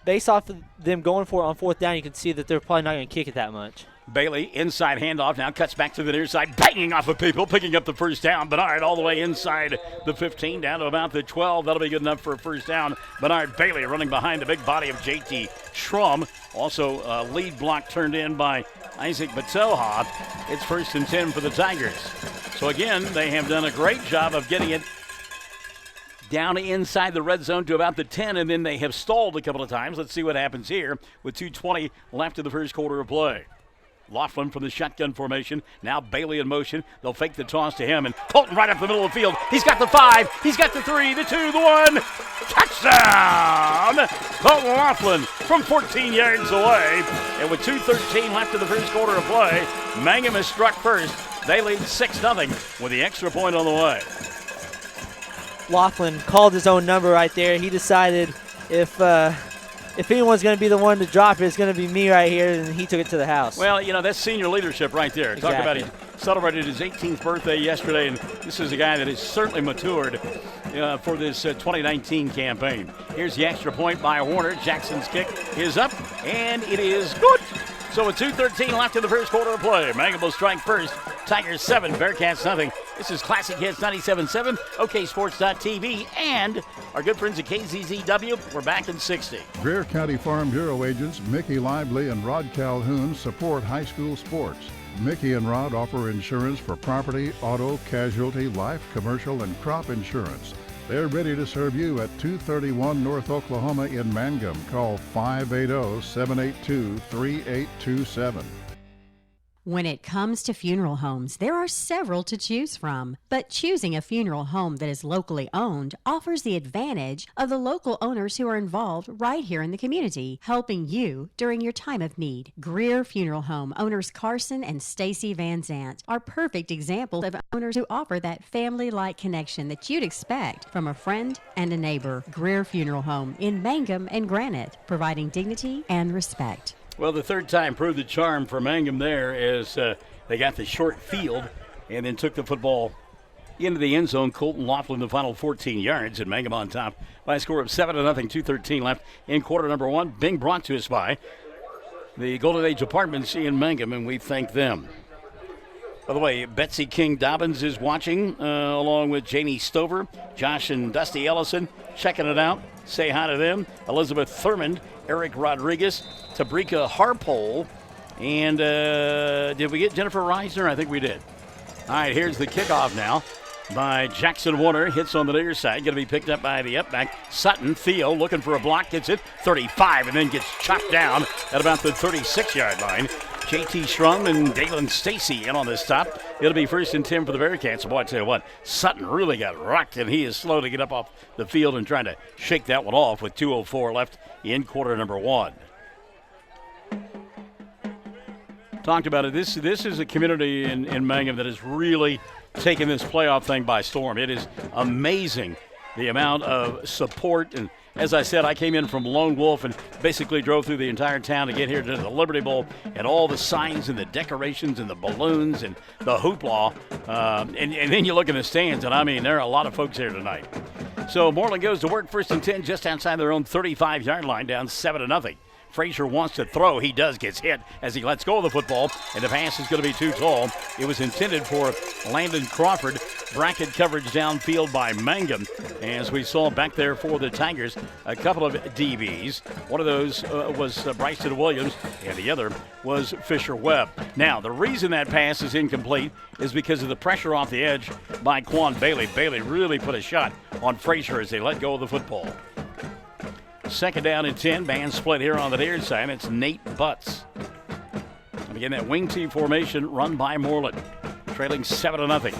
based off of them going for it on fourth down, you can see that they're probably not going to kick it that much. Bailey, inside handoff, now cuts back to the near side, banging off of people, picking up the first down. Bernard all the way inside the 15, down to about the 12. That'll be good enough for a first down. Bernard Bailey running behind the big body of J.T. Schrum. Also, lead block turned in by Isaac Batoha. It's 1st and 10 for the Tigers. So again, they have done a great job of getting it down inside the red zone to about the 10, and then they have stalled a couple of times. Let's see what happens here with 2:20 left in the first quarter of play. Laughlin from the shotgun formation. Now Bailey in motion. They'll fake the toss to him, and Colton right up the middle of the field. He's got the 5. He's got the 3, the 2, the 1. Touchdown! Colton Laughlin from 14 yards away. And with 2:13 left in the first quarter of play, Mangum has struck first. They lead 6-0 with the extra point on the way. Laughlin called his own number right there. He decided if anyone's going to be the one to drop it, it's going to be me right here, and he took it to the house. Well, that's senior leadership right there. Exactly. Talk about he celebrated his 18th birthday yesterday, and this is a guy that has certainly matured for this 2019 campaign. Here's the extra point by Warner. Jackson's kick is up, and it is good. So with 2:13 left in the first quarter of play, Mangum will strike first. Tigers 7, Bearcats nothing. This is Classic Hits 97.7, OKSports.tv, and our good friends at KZZW. We're back in 60. Greer County Farm Bureau agents Mickey Lively and Rod Calhoun support high school sports. Mickey and Rod offer insurance for property, auto, casualty, life, commercial, and crop insurance. They're ready to serve you at 231 North Oklahoma in Mangum. Call 580-782-3827. When it comes to funeral homes, there are several to choose from. But choosing a funeral home that is locally owned offers the advantage of the local owners who are involved right here in the community, helping you during your time of need. Greer Funeral Home owners Carson and Stacy Van Zant are perfect examples of owners who offer that family-like connection that you'd expect from a friend and a neighbor. Greer Funeral Home in Mangum and Granite, providing dignity and respect. Well, the third time proved the charm for Mangum there as they got the short field and then took the football into the end zone. Colton Laughlin the final 14 yards, and Mangum on top by a score of 7-0, 2:13 left in quarter number 1. Being brought to us by the Golden Age Apartments in Mangum, and we thank them. By the way, Betsy King Dobbins is watching along with Janie Stover, Josh and Dusty Ellison checking it out. Say hi to them. Elizabeth Thurmond, Eric Rodriguez, Tabrika Harpole, and did we get Jennifer Reisner? I think we did. All right, here's the kickoff now by Jackson Warner. Hits on the near side. Going to be picked up by the upback. Sutton. Theo looking for a block. Gets it. 35 and then gets chopped down at about the 36-yard line. J.T. Schrum and Dalen Stacy in on this stop. It'll be 1st and 10 for the Bearcats. Boy, I tell you what, Sutton really got rocked, and he is slow to get up off the field and trying to shake that one off with 2:04 left in quarter number 1. Talked about it. This is a community in Mangum that has really taken this playoff thing by storm. It is amazing the amount of support. And as I said, I came in from Lone Wolf and basically drove through the entire town to get here to the Liberty Bowl, and all the signs and the decorations and the balloons and the hoopla. And then you look in the stands, and I mean, there are a lot of folks here tonight. So Mooreland goes to work 1st and 10 just outside their own 35-yard line, down 7-0. Frazier wants to throw. He does, gets hit as he lets go of the football, and the pass is going to be too tall. It was intended for Landon Crawford. Bracket coverage downfield by Mangum. As we saw back there for the Tigers, a couple of DBs. One of those was Bryson Williams, and the other was Fisher Webb. Now, the reason that pass is incomplete is because of the pressure off the edge by Quan Bailey. Bailey really put a shot on Frazier as they let go of the football. 2nd down and 10. Band split here on the near side. It's Nate Butts. And again, that wing T formation run by Mooreland. Trailing 7-0.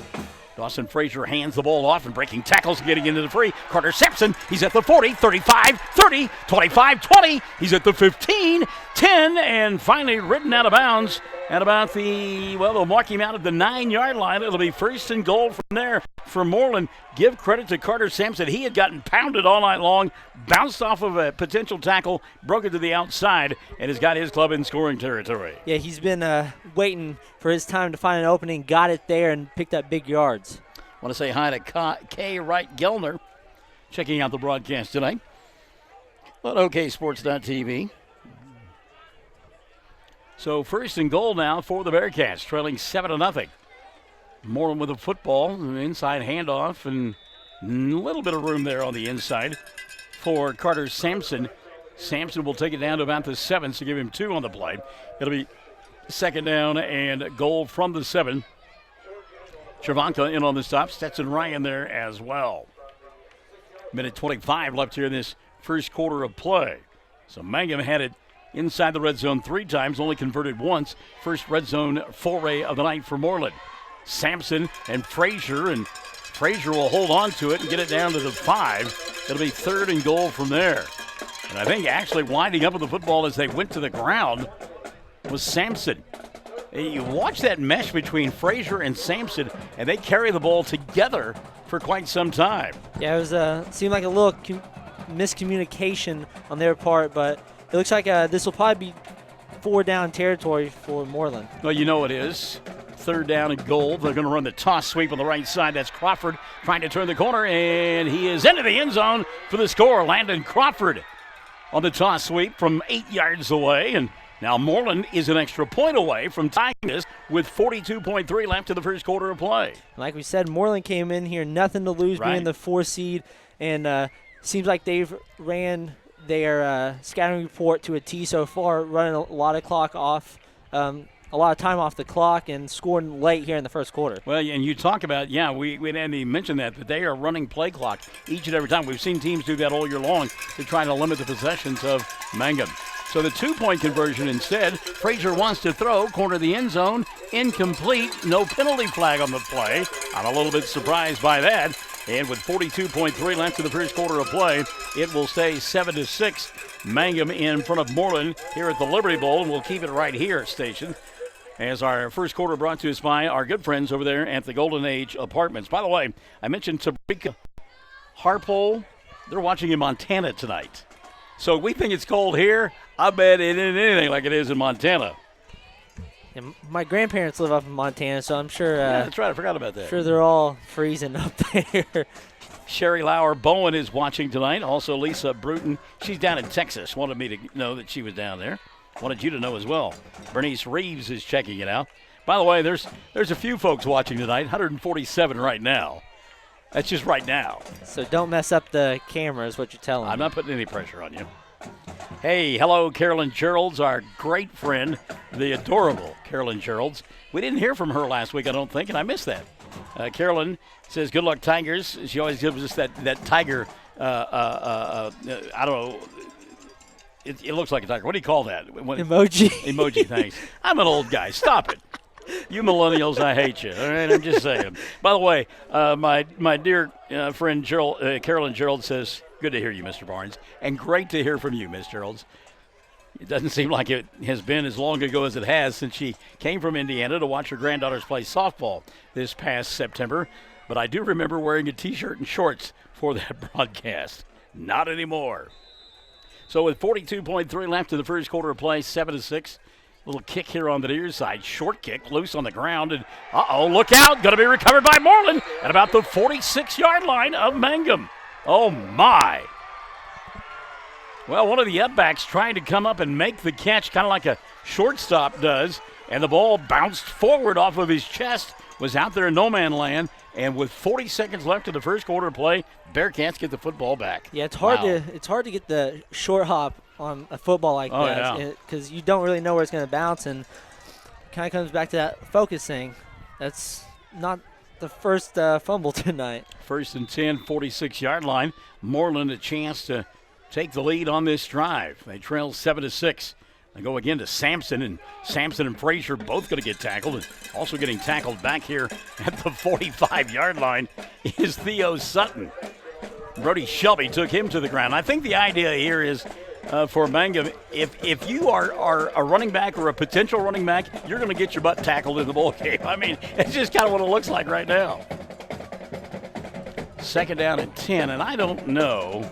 Dawson Frazier hands the ball off and breaking tackles, getting into the free. Carter Sampson, he's at the 40, 35, 30, 25, 20. He's at the 15, 10, and finally ridden out of bounds at about they'll mark him out at the 9-yard line. It'll be 1st and goal from there for Mooreland. Give credit to Carter Sampson. He had gotten pounded all night long, bounced off of a potential tackle, broke it to the outside, and has got his club in scoring territory. Yeah, he's been waiting for his time to find an opening, got it there, and picked up big yards. Want to say hi to Kay Wright Gellner, checking out the broadcast tonight. on OKSports.tv. So first and goal now for the Bearcats, trailing 7-0. Moreland with a football, an inside handoff, and a little bit of room there on the inside for Carter Sampson. Sampson will take it down to about the 7, so give him 2 on the play. It'll be second down and goal from the 7. Travanka in on the stop. Stetson Ryan there as well. Minute 25 left here in this first quarter of play. So Mangum had it inside the red zone 3 times, only converted once. First red zone foray of the night for Mooreland. Sampson and Frazier, and Frazier will hold on to it and get it down to the 5. It'll be third and goal from there. And I think actually winding up with the football as they went to the ground was Sampson. You watch that mesh between Frazier and Sampson, and they carry the ball together for quite some time. Yeah, it was seemed like a little miscommunication on their part, but it looks like this will probably be 4 down territory for Mooreland. Well, you know it is. Third down and goal. They're going to run the toss sweep on the right side. That's Crawford trying to turn the corner, and he is into the end zone for the score. Landon Crawford on the toss sweep from 8 yards away, and now Mooreland is an extra point away from tying this with 42.3 left in the first quarter of play. Like we said, Mooreland came in here, nothing to lose, being the 4 seed, and seems like they've ran their scouting report to a T so far, running a lot of clock off, a lot of time off the clock, and scoring late here in the first quarter. Well, and you talk about, we didn't even mention that they are running play clock each and every time. We've seen teams do that all year long to try to limit the possessions of Mangum. So the 2-point conversion instead. Frazier wants to throw, corner of the end zone, incomplete, no penalty flag on the play. I'm a little bit surprised by that. And with 42.3 left in the first quarter of play, it will stay 7-6. Mangum in front of Mooreland here at the Liberty Bowl, and we'll keep it right here at station as our first quarter brought to us by our good friends over there at the Golden Age Apartments. By the way, I mentioned Tabrika Harpole. They're watching in Montana tonight. So we think it's cold here. I bet it isn't anything like it is in Montana. And my grandparents live up in Montana, so I'm sure. Yeah, that's right. I forgot about that. Sure, they're all freezing up there. Sherry Lauer Bowen is watching tonight. Also, Lisa Bruton. She's down in Texas. Wanted me to know that she was down there. Wanted you to know as well. Bernice Reeves is checking it out. By the way, there's a few folks watching tonight. 147 right now. That's just right now. So don't mess up the camera is what you're telling me. I'm not putting any pressure on you. Hey, hello, Carolyn Geralds, our great friend, the adorable Carolyn Geralds. We didn't hear from her last week, I don't think, and I missed that. Carolyn says, good luck, Tigers. She always gives us that tiger, I don't know. It looks like a tiger. What do you call that? Emoji. Emoji, thanks. I'm an old guy. Stop it. You millennials, I hate you. All right, I'm just saying. By the way, my dear friend Carolyn Gerald says, good to hear you, Mr. Barnes, and great to hear from you, Miss Gerald. It doesn't seem like it has been as long ago as it has since she came from Indiana to watch her granddaughters play softball this past September, but I do remember wearing a T-shirt and shorts for that broadcast. Not anymore. So with 42.3 left in the first quarter of play, 7-6. Little kick here on the near side. Short kick, loose on the ground. And look out. Going to be recovered by Mooreland at about the 46-yard line of Mangum. Oh, my. Well, one of the up-backs trying to come up and make the catch, kind of like a shortstop does. And the ball bounced forward off of his chest, was out there in no-man land. And with 40 seconds left in the first quarter of play, Bearcats get the football back. Yeah, it's hard to get the short hop on a football like that because you don't really know where it's going to bounce, and it kind of comes back to that focus thing. That's not the first fumble tonight. First and 10, 46-yard line. Mooreland a chance to take the lead on this drive. They trail 7-6. They go again to Sampson and Frazier both going to get tackled. And also getting tackled back here at the 45-yard line is Theo Sutton. Brody Shelby took him to the ground. I think the idea here is for Mangum, if you are a running back or a potential running back, you're going to get your butt tackled in the ball game. I mean, it's just kind of what it looks like right now. Second down and 10, and I don't know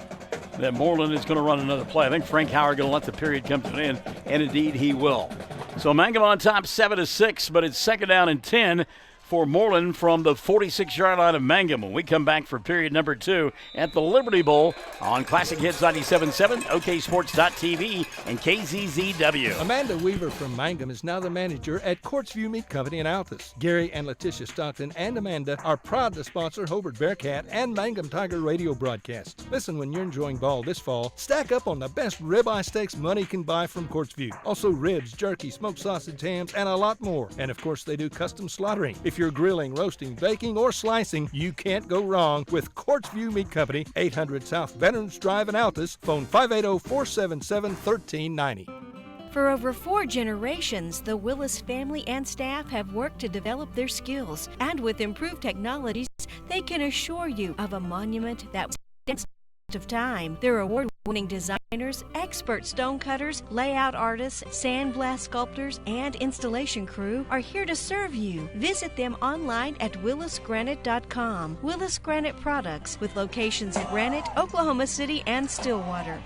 that Mooreland is going to run another play. I think Frank Howard going to let the period come to an end, and indeed he will. So Mangum on top 7-6, but it's second down and 10 for Mooreland from the 46-yard line of Mangum. When we come back for period number 2 at the Liberty Bowl on Classic Hits 97.7, OKSports.tv, and KZZW. Amanda Weaver from Mangum is now the manager at Courtsview Meat Company in Altus. Gary and Letitia Stockton and Amanda are proud to sponsor Hobart Bearcat and Mangum Tiger radio broadcast. Listen when you're enjoying ball this fall. Stack up on the best ribeye steaks money can buy from Courtsview. Also ribs, jerky, smoked sausage, hams, and a lot more. And of course, they do custom slaughtering. If you're grilling, roasting, baking, or slicing, you can't go wrong with Courtsview Meat Company, 800 South Veterans Drive in Altus. Phone 580-477-1390. For over 4 generations, the Willis family and staff have worked to develop their skills, and with improved technologies, they can assure you of a monument that stands the test of time. Their award-winning designers, expert stone cutters, layout artists, sandblast sculptors, and installation crew are here to serve you. Visit them online at willisgranite.com. Willis Granite Products, with locations in Granite, Oklahoma City, and Stillwater.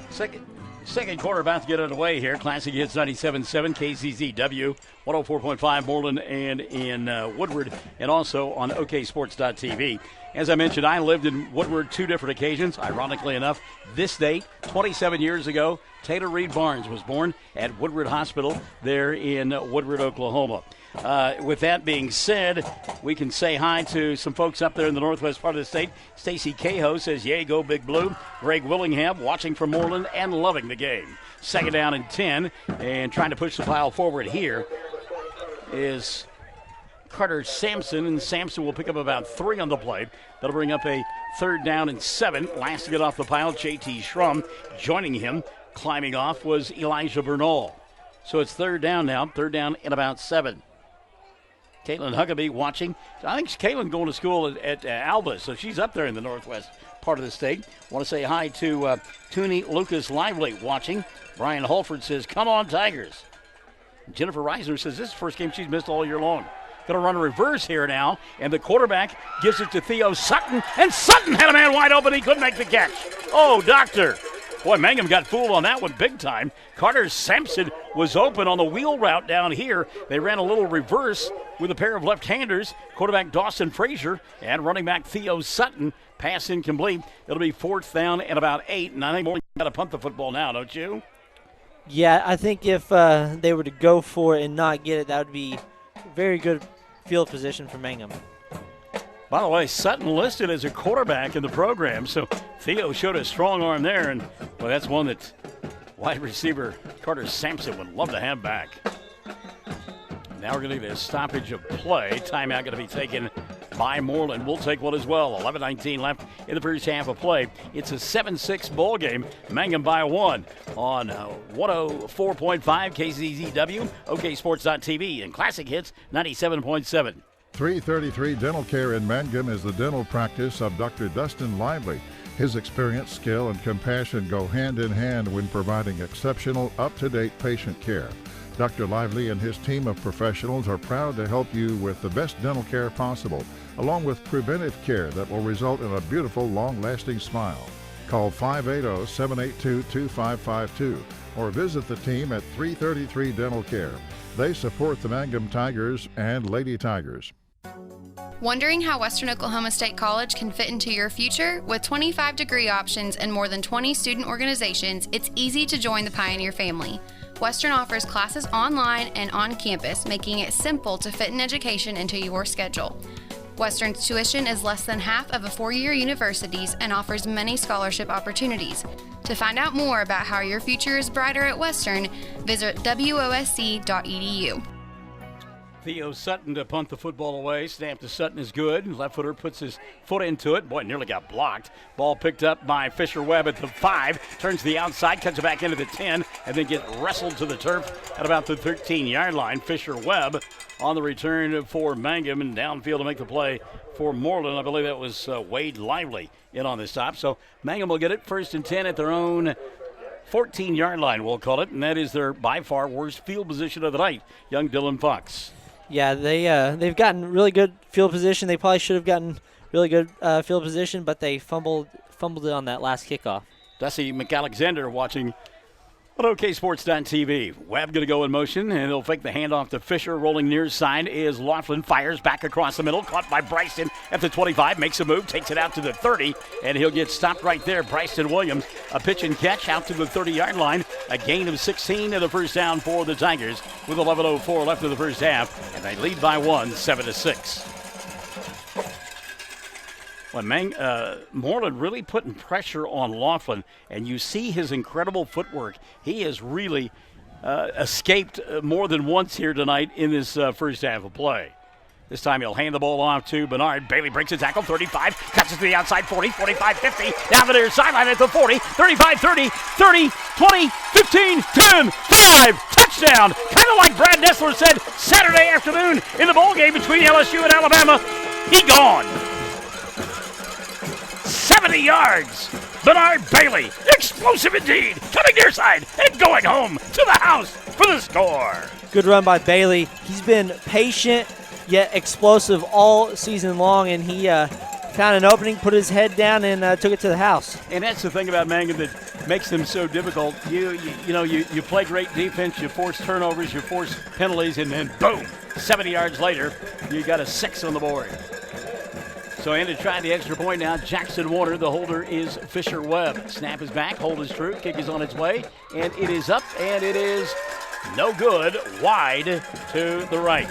Second quarter about to get underway here. Classic Hits 97.7, KZZW, 104.5 Mooreland and in Woodward, and also on OKSports.tv. As I mentioned, I lived in Woodward 2 different occasions. Ironically enough, this date, 27 years ago, Taylor Reed Barnes was born at Woodward Hospital there in Woodward, Oklahoma. With that being said, we can say hi to some folks up there in the northwest part of the state. Stacy Cahoe says, yay, go Big Blue. Greg Willingham watching from Mooreland and loving the game. Second down and 10, and trying to push the pile forward here is Carter Sampson, and Sampson will pick up about 3 on the play. That'll bring up a third down and 7. Last to get off the pile, J.T. Schrum. Joining him, climbing off, was Elijah Bernal. So it's third down now, third down and about 7. Caitlin Huckabee watching. I think Caitlin going to school at Alba, so she's up there in the northwest part of the state. Want to say hi to Toonie Lucas Lively watching. Brian Holford says, come on, Tigers. Jennifer Reisner says this is the first game she's missed all year long. Going to run a reverse here now, and the quarterback gives it to Theo Sutton, and Sutton had a man wide open. He couldn't make the catch. Oh, doctor. Boy, Mangum got fooled on that one big time. Carter Sampson was open on the wheel route down here. They ran a little reverse with a pair of left-handers, quarterback Dawson Frazier and running back Theo Sutton. Pass incomplete. It'll be fourth down and about 8, and I think more got to punt the football now, don't you? Yeah, I think if they were to go for it and not get it, that would be very good field position for Mangum. By the way, Sutton listed as a quarterback in the program, so Theo showed a strong arm there, and well, that's one that wide receiver Carter Sampson would love to have back. Now we're going to get a stoppage of play. Timeout going to be taken by Mooreland. We'll take one as well. 11:19 left in the first half of play. It's a 7-6 ball game. Mangum by 1 on 104.5 KZZW, OKSports.tv, and Classic Hits 97.7. 333 Dental Care in Mangum is the dental practice of Dr. Dustin Lively. His experience, skill, and compassion go hand in hand when providing exceptional, up-to-date patient care. Dr. Lively and his team of professionals are proud to help you with the best dental care possible, along with preventive care that will result in a beautiful, long-lasting smile. Call 580-782-2552 or visit the team at 333 Dental Care. They support the Mangum Tigers and Lady Tigers. Wondering how Western Oklahoma State College can fit into your future? With 25 degree options and more than 20 student organizations, it's easy to join the Pioneer family. Western offers classes online and on campus, making it simple to fit an education into your schedule. Western's tuition is less than half of a four-year university's and offers many scholarship opportunities. To find out more about how your future is brighter at Western, visit wosc.edu. Theo Sutton to punt the football away. Snap to Sutton is good. Left footer puts his foot into it. Boy, nearly got blocked. Ball picked up by Fisher Webb at the 5. Turns to the outside, cuts it back into the 10, and then gets wrestled to the turf at about the 13-yard line. Fisher Webb on the return for Mangum and downfield to make the play for Mooreland. I believe that was Wade Lively in on the stop. So Mangum will get it first and 10 at their own 14-yard line, we'll call it, and that is their by far worst field position of the night. Young Dylan Fox. Yeah, they've gotten really good field position. They probably should have gotten really good field position, but they fumbled it on that last kickoff. Dusty McAlexander watching On OKSports.tv, Webb going to go in motion, and he'll fake the handoff to Fisher. Rolling near side is Laughlin. Fires back across the middle. Caught by Bryson at the 25. Makes a move, takes it out to the 30, and he'll get stopped right there. Bryson Williams, a pitch and catch out to the 30-yard line. A gain of 16 and a first down for the Tigers with 11:04 left in the first half, and they lead by 1, 7-6. When Mooreland really putting pressure on Laughlin, and you see his incredible footwork. He has really escaped more than once here tonight in this first half of play. This time he'll hand the ball off to Bernard. Bailey breaks his tackle, 35, cuts it to the outside, 40, 45, 50, down the near sideline at the 40, 35, 30, 30, 20, 15, 10, 5, touchdown! Kind of like Brad Nessler said Saturday afternoon in the bowl game between LSU and Alabama. He gone. 70 yards. Bernard Bailey, explosive indeed, coming near side and going home to the house for the score. Good run by Bailey. He's been patient yet explosive all season long, and he found an opening, put his head down, and took it to the house. And that's the thing about Mangum that makes them so difficult. You play great defense, you force turnovers, you force penalties, and then boom, 70 yards later, you got a 6 on the board. So in to try the extra point now, Jackson Warner. The holder is Fisher Webb. Snap is back, hold is true, kick is on its way, and it is up, and it is no good, wide to the right.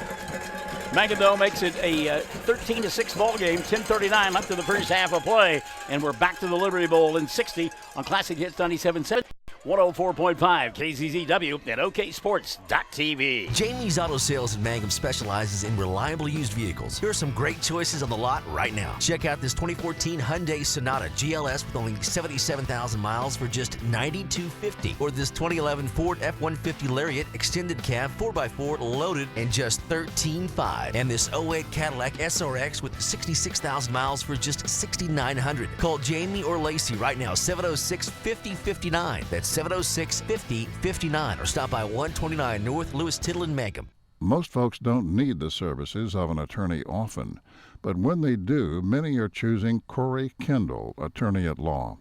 Mangum, though, makes it a 13-6 ball game, 10:39 left in the first half of play, and we're back to the Liberty Bowl in 60 on Classic Hits 97.7. 104.5 KZZW at OKSports.tv. Jamie's Auto Sales in Mangum specializes in reliable used vehicles. Here are some great choices on the lot right now. Check out this 2014 Hyundai Sonata GLS with only 77,000 miles for just $92.50, or this 2011 Ford F-150 Lariat extended cab 4x4 loaded and just $13,500, and this 08 Cadillac SRX with 66,000 miles for just $6,900. Call Jamie or Lacey right now, 706-5059. That's 706-5059, or stop by 129 North Lewis Tittle in Mangum. Most folks don't need the services of an attorney often, but when they do, many are choosing Corey Kendall, attorney at law.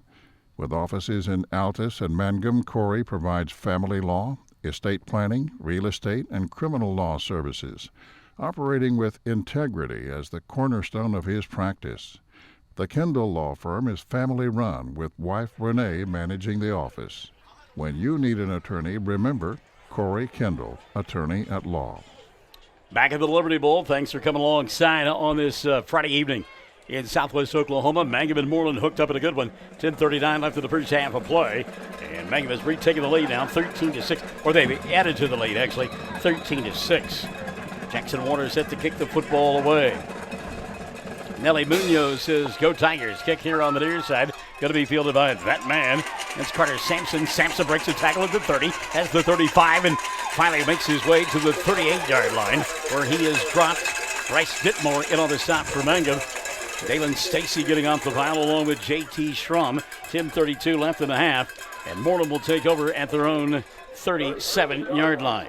With offices in Altus and Mangum, Corey provides family law, estate planning, real estate, and criminal law services, operating with integrity as the cornerstone of his practice. The Kendall Law Firm is family-run, with wife Renee managing the office. When you need an attorney, remember Corey Kendall, attorney at law. Back at the Liberty Bowl, thanks for coming alongside on this Friday evening in Southwest Oklahoma. Mangum and Mooreland hooked up in a good one. 10:39 left in the first half of play, and Mangum has retaken the lead now, 13-6, or they've added to the lead actually, 13-6. Jackson Warner set to kick the football away. Nelly Munoz says, go Tigers. Kick here on the near side. Going to be fielded by that man. That's Carter Sampson. Sampson breaks the tackle at the 30. Has the 35 and finally makes his way to the 38-yard line where he is dropped. Bryce Dittmore in on the stop for Mangum. Dalen Stacy getting off the pile along with J.T. Schrum. 10:32 left in the half. And Moreland will take over at their own 37-yard line.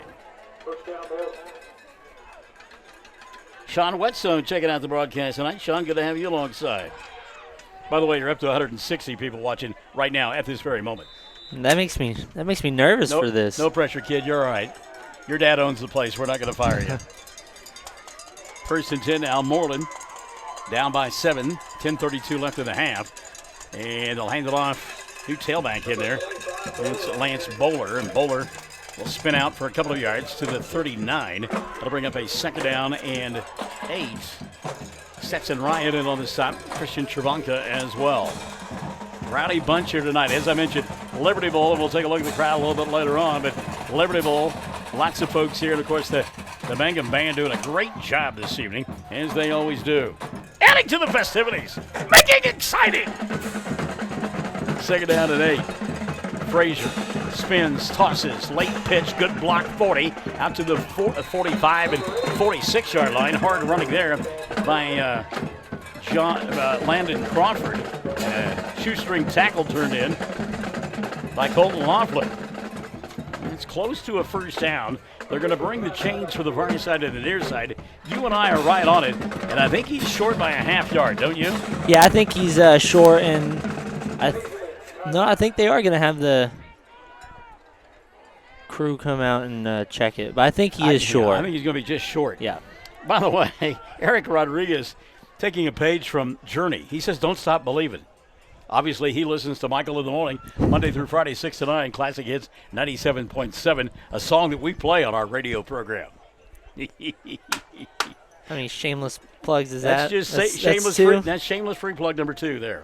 Sean Whetstone checking out the broadcast tonight. Sean, good to have you alongside. By the way, you're up to 160 people watching right now at this very moment. That makes me nervous for this. No pressure, kid. You're all right. Your dad owns the place. We're not going to fire you. First and 10 now. Mooreland down by 7. 10:32 left in the half. And they'll hand it off. New tailback in there. It's Lance Bowler. And Bowler will spin out for a couple of yards to the 39. That'll bring up a second down and 8. Stetson Ryan in on the stop. Christian Travanka as well. Rowdy bunch here tonight. As I mentioned, Liberty Bowl, and we'll take a look at the crowd a little bit later on, but Liberty Bowl, lots of folks here, and of course the Mangum Band doing a great job this evening, as they always do. Adding to the festivities, making it exciting. Second down and 8. Frazier spins, tosses, late pitch, good block 40, out to the 45 and 46-yard line. Hard running there by Landon Crawford. Shoestring tackle turned in by Colton Laughlin. It's close to a first down. They're going to bring the chains for the far side to the near side. You and I are right on it, and I think he's short by a half yard, don't you? Yeah, I think he's short, and I think they are going to have the crew come out and check it. But I think he is short. I think he's going to be just short. Yeah. By the way, Eric Rodriguez taking a page from Journey. He says, don't stop believing. Obviously, he listens to Michael in the Morning, Monday through Friday, 6 to 9, Classic Hits 97.7, a song that we play on our radio program. How many shameless plugs is that's that? Just shameless free, that's shameless free plug number 2 there.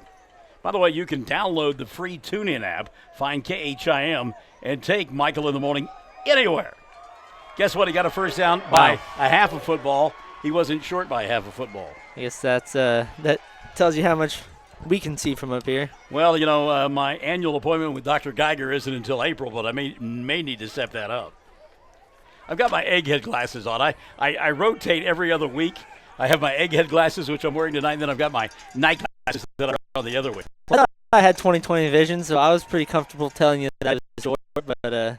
By the way, you can download the free TuneIn app, find KHIM, and take Michael in the Morning anywhere. Guess what? He got a first down by a half a football. He wasn't short by half a football. I guess that's that tells you how much we can see from up here. Well, you know, my annual appointment with Dr. Geiger isn't until April, but I may need to step that up. I've got my egghead glasses on. I rotate every other week. I have my egghead glasses, which I'm wearing tonight, and then I've got my night glasses that are on the other week. I thought I had 20/20 vision, so I was pretty comfortable telling you that I was short, but I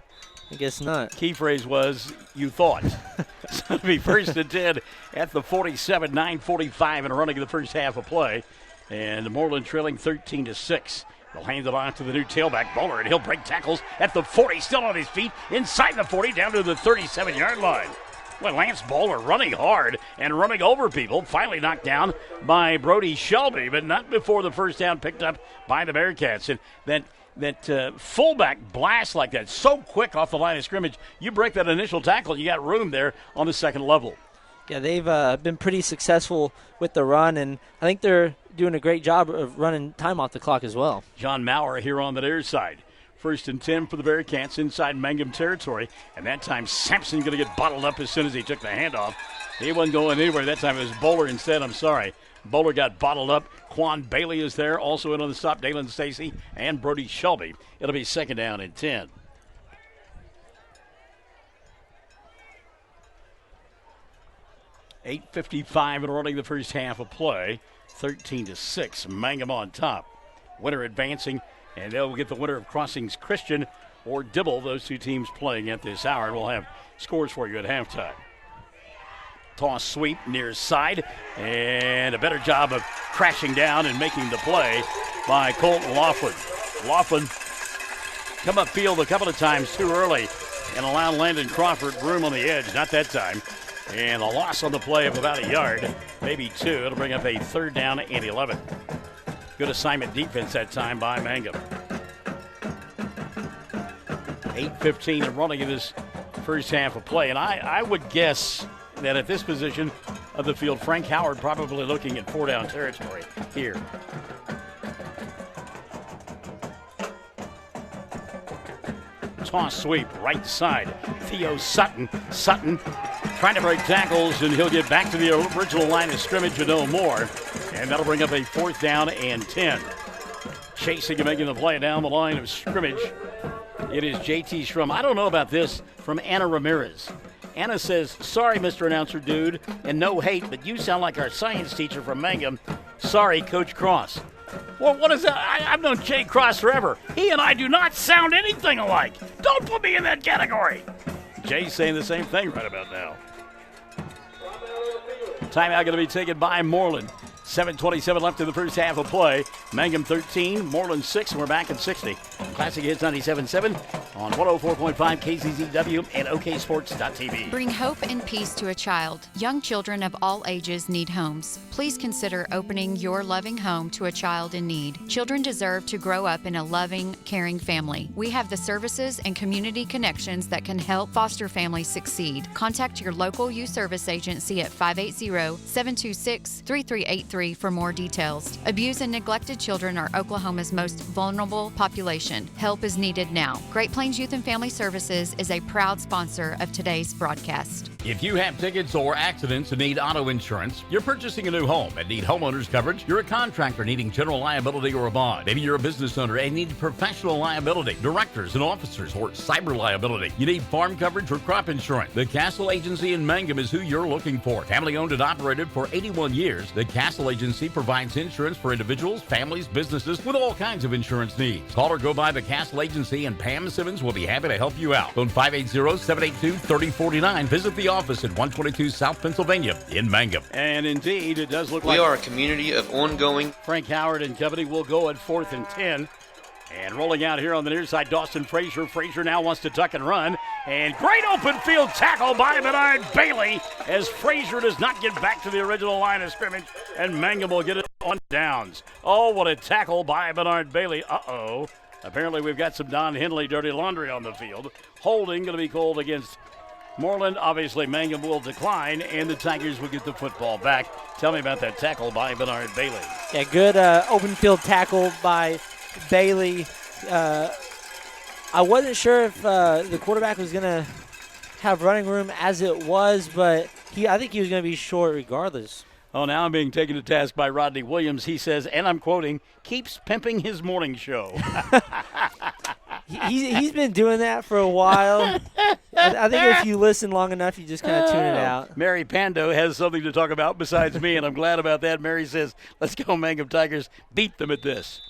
guess not. Key phrase was, you thought. So it'll be first and 10 at the 47, 9:45 and running in the first half of play. And Mooreland trailing 13-6. They'll hand it on to the new tailback, Bowler, and he'll break tackles at the 40, still on his feet, inside the 40, down to the 37-yard line. Well, Lance Bowler running hard and running over people, finally knocked down by Brody Shelby, but not before the first down picked up by the Bearcats. And that fullback blast like that, so quick off the line of scrimmage, you break that initial tackle, you got room there on the second level. Yeah, they've been pretty successful with the run, and I think they're doing a great job of running time off the clock as well. John Maurer here on the near side. First and 10 for the Bearcats inside Mangum territory, and that time Sampson going to get bottled up as soon as he took the handoff. He wasn't going anywhere that time. It was Bowler instead. I'm sorry. Bowler got bottled up. Quan Bailey is there, also in on the stop. Dalen Stacy and Brody Shelby. It'll be second down and 10. $8:55 and running the first half of play. 13-6. Mangum on top. Winner advancing, and they'll get the winner of Crossings Christian or Dibble. Those two teams playing at this hour, and we'll have scores for you at halftime. Toss sweep near side, and a better job of crashing down and making the play by Colton Laughlin. Laughlin come upfield a couple of times too early and allowed Landon Crawford room on the edge. Not that time. And a loss on the play of about a yard, maybe 2. It'll bring up a third down and 11. Good assignment defense that time by Mangum. 8:15 and running in this first half of play. And I would guess that at this position of the field, Frank Howard probably looking at 4-down territory here. Toss sweep, right side. Theo Sutton. Sutton trying to break tackles, and he'll get back to the original line of scrimmage and no more. And that'll bring up a 4th down and 10. Chasing and making the play down the line of scrimmage. It is J.T. Strum. I don't know about this from Anna Ramirez. Anna says, sorry, Mr. Announcer Dude, and no hate, but you sound like our science teacher from Mangum. Sorry, Coach Cross. Well, what is that? I've known Jay Cross forever. He and I do not sound anything alike. Don't put me in that category. Jay's saying the same thing right about now. Timeout going to be taken by Mooreland. 7:27 left in the first half of play. Mangum 13, Mooreland 6, and we're back at 60. Classic Hits 97.7 on 104.5 KZZW and OKSports.tv. Bring hope and peace to a child. Young children of all ages need homes. Please consider opening your loving home to a child in need. Children deserve to grow up in a loving, caring family. We have the services and community connections that can help foster families succeed. Contact your local youth service agency at 580-726-3383 for more details. Abused and neglected children are Oklahoma's most vulnerable population. Help is needed now. Great Plains Youth and Family Services is a proud sponsor of today's broadcast. If you have tickets or accidents and need auto insurance, you're purchasing a new home and need homeowners coverage, you're a contractor needing general liability or a bond, maybe you're a business owner and need professional liability, directors and officers, or cyber liability, you need farm coverage or crop insurance, the Castle Agency in Mangum is who you're looking for. Family owned and operated for 81 years, the Castle Agency provides insurance for individuals, families, businesses with all kinds of insurance needs. Call or go by the Castle Agency and Pam Simmons will be happy to help you out. Phone 580-782-3049. Visit the office at 122 South Pennsylvania in Mangum. And indeed, it does look like we are a community of ongoing. Frank Howard and company will go at 4th and 10. And rolling out here on the near side, Dawson Frazier. Frazier now wants to tuck and run. And great open field tackle by Bernard Bailey as Frazier does not get back to the original line of scrimmage, and Mangum will get it on downs. Oh, what a tackle by Bernard Bailey. Uh-oh. Apparently we've got some Don Henley dirty laundry on the field. Holding going to be called against Mooreland. Obviously, Mangum will decline, and the Tigers will get the football back. Tell me about that tackle by Bernard Bailey. Yeah, good open field tackle by Bailey. I wasn't sure if the quarterback was going to have running room as it was, but I think he was going to be short regardless. Oh, now I'm being taken to task by Rodney Williams. He says, and I'm quoting, keeps pimping his morning show. He's been doing that for a while. I think if you listen long enough, you just kind of tune it out. Mary Pando has something to talk about besides me, and I'm glad about that. Mary says, let's go Mangum Tigers. Beat them at this.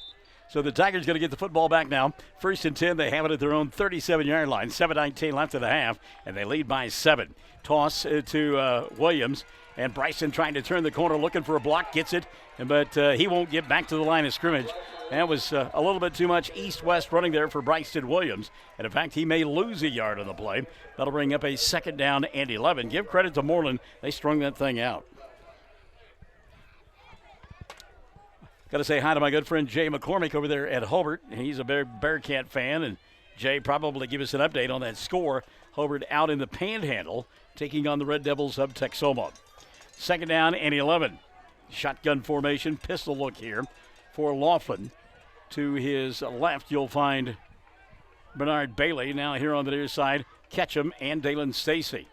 So the Tigers going to get the football back now. 1st and 10. They have it at their own 37-yard line. 7:19 left in the half, and they lead by 7. Toss to Williams, and Bryson trying to turn the corner, looking for a block, gets it, but he won't get back to the line of scrimmage. That was a little bit too much east-west running there for Bryson Williams, and in fact, he may lose a yard on the play. That'll bring up a 2nd down and 11. Give credit to Mooreland. They strung that thing out. Got to say hi to my good friend Jay McCormick over there at Hobart. He's a Bearcat fan, and Jay probably give us an update on that score. Hobart out in the Panhandle, taking on the Red Devils of Texoma. 2nd down and 11. Shotgun formation, pistol look here for Laughlin. To his left, you'll find Bernard Bailey. Now here on the near side, Ketchum and Dalen Stacy.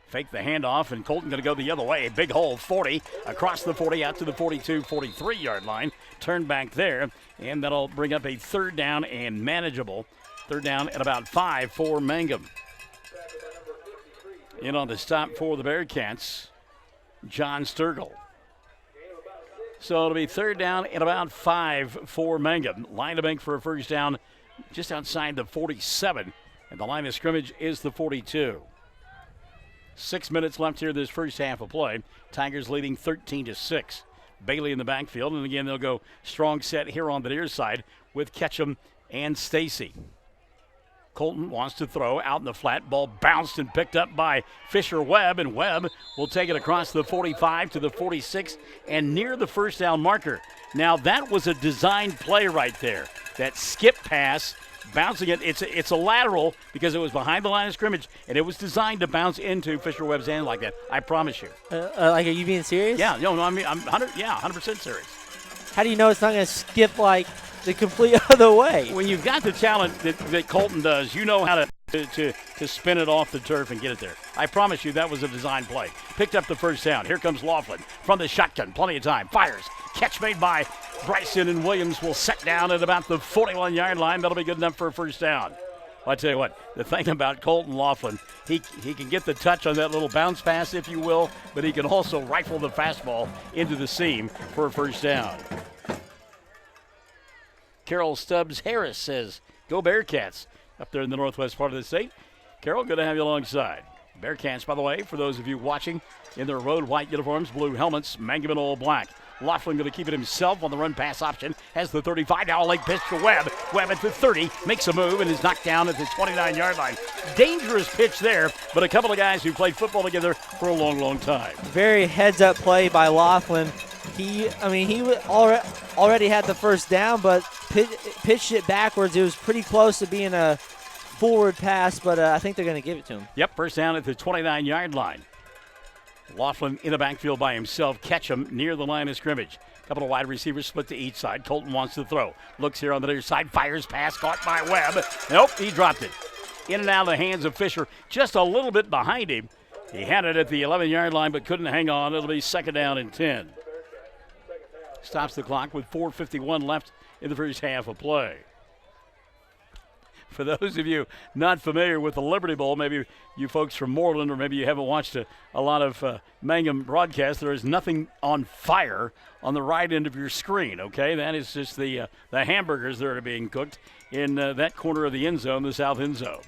Fake the handoff, and Colton going to go the other way. Big hole, 40, across the 40, out to the 42, 43-yard line. Turn back there, and that'll bring up a 3rd down and manageable. 3rd down at about 5 for Mangum. In on the stop for the Bearcats, John Sturgill. So it'll be 3rd down and about 5 for Mangum. Line to bank for a 1st down just outside the 47, and the line of scrimmage is the 42. 6 minutes left here this first half of play. Tigers leading 13-6. Bailey in the backfield, and again they'll go strong set here on the near side with Ketchum and Stacy. Colton wants to throw out in the flat. Ball bounced and picked up by Fisher Webb, and Webb will take it across the 45 to the 46 and near the 1st down marker. Now that was a designed play right there. That skip pass, bouncing it. It's a lateral because it was behind the line of scrimmage, and it was designed to bounce into Fisher Webb's hand like that. I promise you. Like, are you being serious? Yeah, no, I mean, I'm 100% serious. How do you know it's not going to skip like the complete other way? When you've got the talent that Colton does, you know how to spin it off the turf and get it there. I promise you that was a design play. Picked up the 1st down. Here comes Laughlin from the shotgun. Plenty of time. Fires. Catch made by Bryson, and Williams will set down at about the 41-yard line. That'll be good enough for a 1st down. Well, I tell you what, the thing about Colton Laughlin, he can get the touch on that little bounce pass, if you will, but he can also rifle the fastball into the seam for a 1st down. Carol Stubbs Harris says, go Bearcats, up there in the northwest part of the state. Carol, good to have you alongside. Bearcats, by the way, for those of you watching, in their road white uniforms, blue helmets, Mangum in all black. Laughlin going to keep it himself on the run pass option. Has the 35. Now a late pitch to Webb. Webb at the 30. Makes a move and is knocked down at the 29-yard line. Dangerous pitch there, but a couple of guys who played football together for a long, long time. Very heads-up play by Laughlin. He already had the 1st down, but pitched it backwards. It was pretty close to being a forward pass, but I think they're going to give it to him. Yep, 1st down at the 29-yard line. Laughlin in the backfield by himself. Ketchum near the line of scrimmage. A couple of wide receivers split to each side. Colton wants to throw. Looks here on the other side. Fires pass caught by Webb. Nope, he dropped it. In and out of the hands of Fisher. Just a little bit behind him. He had it at the 11-yard line but couldn't hang on. It'll be 2nd down and 10. Stops the clock with 4:51 left in the first half of play. For those of you not familiar with the Liberty Bowl, maybe you folks from Mooreland, or maybe you haven't watched a lot of Mangum broadcasts, there is nothing on fire on the right end of your screen, okay? That is just the hamburgers that are being cooked in that corner of the end zone, the south end zone.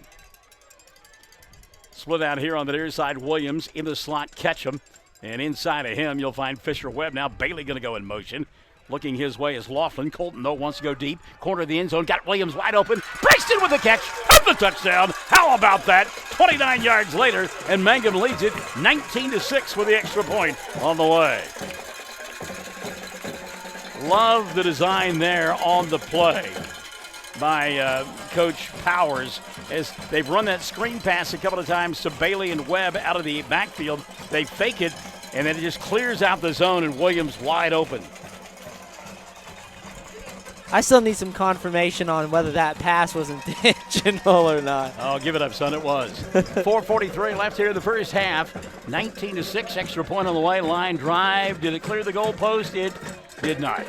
Split out here on the near side, Williams in the slot, Ketchum. And inside of him, you'll find Fisher Webb. Now Bailey going to go in motion. looking his way is Laughlin. Colton, though, wants to go deep. Corner of the end zone. Got Williams wide open. Braxton with the catch of the touchdown. How about that? 29 yards later, and Mangum leads it 19-6 with the extra point on the way. Love the design there on the play by Coach Powers as they've run that screen pass a couple of times to Bailey and Webb out of the backfield. They fake it, and then it just clears out the zone, and Williams wide open. I still need some confirmation on whether that pass was intentional or not. Oh, give it up, son. It was. 4:43 left here in the first half. 19-6, extra point on the way. Line drive. Did it clear the goalpost? It did not.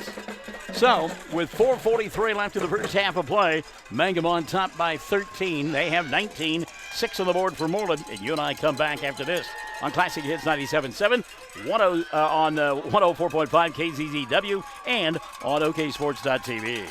So, with 4:43 left in the first half of play, Mangum on top by 13. They have 19, 6 on the board for Mooreland. And you and I come back after this on Classic Hits 97.7, on 104.5 KZZW, and on OKSports.tv.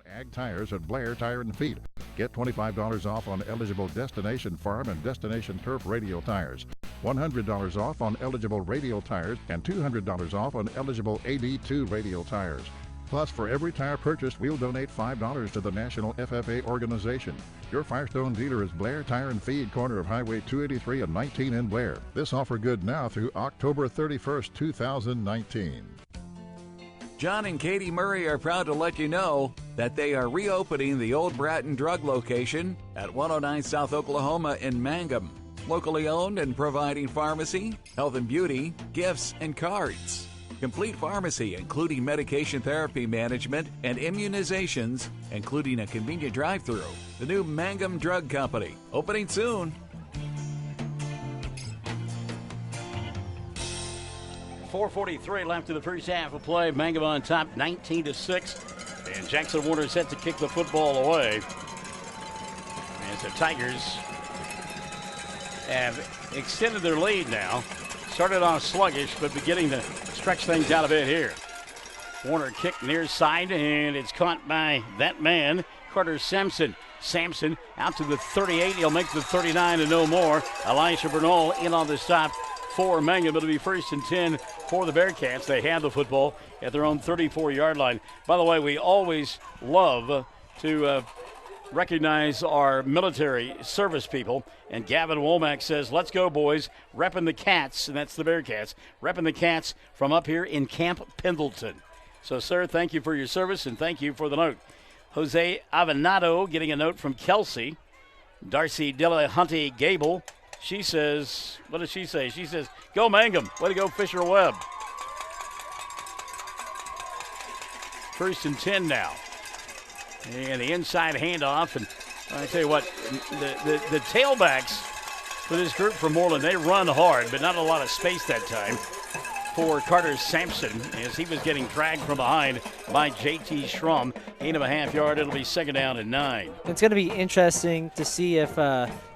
Ag Tires at Blair Tire and Feed. Get $25 off on eligible Destination Farm and Destination Turf radial tires, $100 off on eligible radial tires, and $200 off on eligible AD2 radial tires. Plus, for every tire purchased, we'll donate $5 to the National FFA organization. Your Firestone dealer is Blair Tire and Feed, corner of Highway 283 and 19 in Blair. This offer good now through October 31st, 2019. John and Katie Murray are proud to let you know that they are reopening the old Bratton Drug location at 109 South Oklahoma in Mangum. Locally owned and providing pharmacy, health and beauty, gifts, and cards. Complete pharmacy, including medication therapy management and immunizations, including a convenient drive-thru. The new Mangum Drug Company, opening soon. 4:43 left in the first half of play. Mangum on top, 19-6. And Jackson Warner set to kick the football away. As the Tigers have extended their lead now. Started off sluggish, but beginning to stretch things out a bit here. Warner kicked near side, and it's caught by that man, Carter Sampson. Sampson out to the 38. He'll make the 39 and no more. Elisha Bernal in on the stop for Mangum. It'll be 1st and 10 for the Bearcats. They have the football at their own 34-yard line. By the way, we always love to recognize our military service people. And Gavin Womack says, let's go, boys. Repping the Cats, and that's the Bearcats. Repping the Cats from up here in Camp Pendleton. So, sir, thank you for your service, and thank you for the note. Jose Avenado getting a note from Kelsey. Darcy Dillahunty Gable. She says, what does she say? She says, go Mangum. Way to go, Fisher Webb. 1st and 10 now. And the inside handoff. And I tell you what, the tailbacks for this group from Mooreland, they run hard, but not a lot of space that time for Carter Sampson as he was getting dragged from behind by J.T. Schrum. 8.5 yard. It'll be 2nd down and 9. It's going to be interesting to see if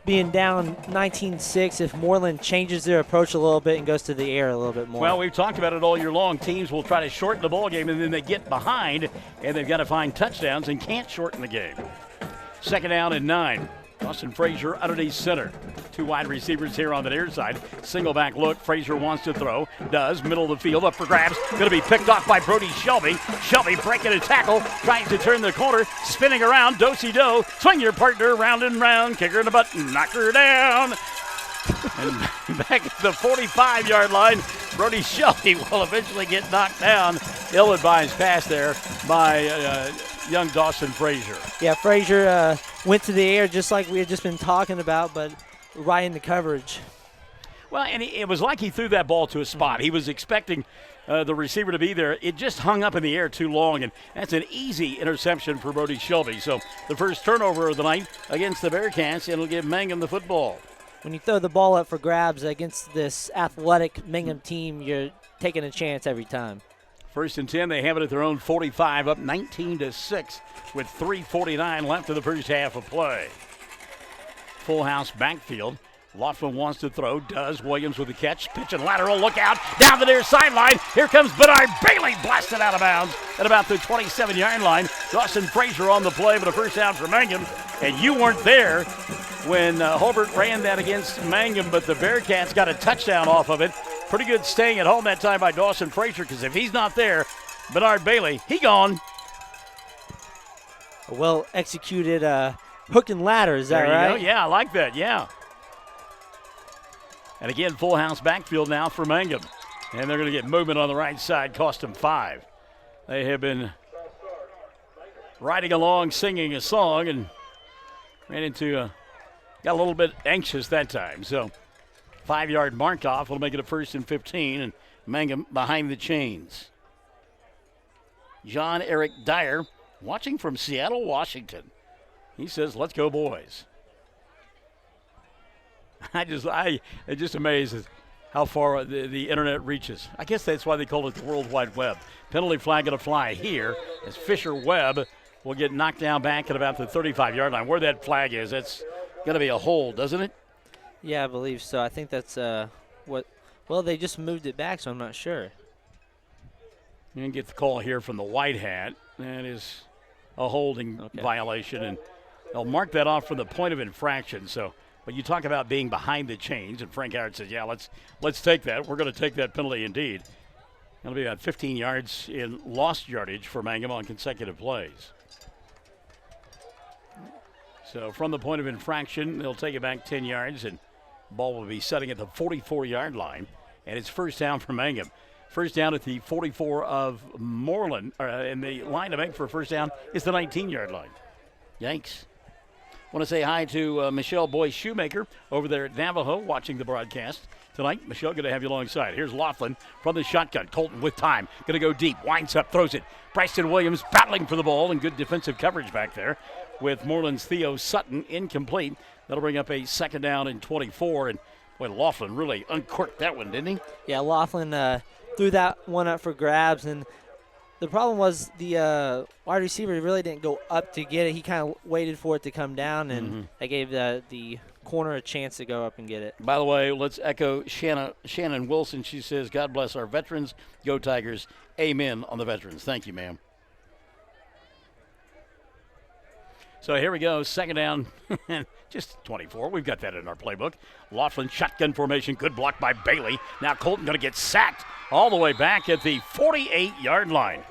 being down 19-6, if Mooreland changes their approach a little bit and goes to the air a little bit more. Well, we've talked about it all year long. Teams will try to shorten the ball game, and then they get behind, and they've got to find touchdowns and can't shorten the game. 2nd down and 9. Dawson Frazier underneath center. 2 wide receivers here on the near side. Single back look. Frazier wants to throw. Does. Middle of the field. Up for grabs. Going to be picked off by Brody Shelby. Shelby breaking a tackle. Trying to turn the corner. Spinning around. Do-si-do. Swing your partner round and round. Kick her in the butt. Knock her down. And back at the 45-yard line, Brody Shelby will eventually get knocked down. Ill-advised pass there by young Dawson Frazier. Yeah, Frazier went to the air just like we had just been talking about, but right in the coverage. Well, and it was like he threw that ball to a spot. He was expecting the receiver to be there. It just hung up in the air too long, and that's an easy interception for Brody Shelby. So the first turnover of the night against the Bearcats, it'll give Mangum the football. When you throw the ball up for grabs against this athletic Mangum team, you're taking a chance every time. 1st and 10, they have it at their own 45, up 19-6 with 3:49 left in the first half of play. Full house backfield. Laughlin wants to throw, does. Williams with the catch, pitch and lateral, look out, down the near sideline. Here comes Bernard Bailey, blasted out of bounds at about the 27-yard line. Dawson Frazier on the play, but a first down for Mangum, and you weren't there when Hobart ran that against Mangum, but the Bearcats got a touchdown off of it. Pretty good staying at home that time by Dawson Frazier, because if he's not there, Bernard Bailey, he gone. A well-executed hook and ladder, is that right? Go. Yeah, I like that, yeah. And again, full house backfield now for Mangum. And they're going to get movement on the right side, cost them 5. They have been riding along, singing a song, and ran into got a little bit anxious that time. So 5-yard mark off will make it a 1st and 15, and Mangum behind the chains. John Eric Dyer watching from Seattle, Washington. He says, let's go, boys. I'm just amazed at how far the internet reaches. I guess that's why they call it the World Wide Web. Penalty flag going to fly here as Fisher Webb will get knocked down back at about the 35-yard line. Where that flag is, that's going to be a hold, doesn't it? Yeah, I believe so. I think that's well, they just moved it back, so I'm not sure. You can get the call here from the white hat. That is a holding violation, and they'll mark that off from the point of infraction. So, but you talk about being behind the chains, and Frank Howard says, yeah, let's take that. We're going to take that penalty indeed. That'll be about 15 yards in lost yardage for Mangum on consecutive plays. So from the point of infraction, they'll take it back 10 yards, and ball will be setting at the 44-yard line, and it's first down for Mangum. First down at the 44 of Mooreland, and the line to make for a first down is the 19-yard line. Yikes. Want to say hi to Michelle Boyce-Shoemaker over there at Navajo watching the broadcast tonight. Michelle, good to have you alongside. Here's Laughlin from the shotgun. Colton with time. Going to go deep. Winds up, throws it. Bryson Williams battling for the ball, and good defensive coverage back there with Mooreland's Theo Sutton incomplete. That'll bring up a 2nd down and 24. And, boy, Laughlin really uncorked that one, didn't he? Yeah, Laughlin threw that one up for grabs, and the problem was the wide receiver really didn't go up to get it. He kind of waited for it to come down, and that gave the corner a chance to go up and get it. By the way, let's echo Shannon Wilson. She says, God bless our veterans. Go Tigers. Amen on the veterans. Thank you, ma'am. So here we go, 2nd down, just 24. We've got that in our playbook. Laughlin shotgun formation, good block by Bailey. Now Colton going to get sacked all the way back at the 48-yard line.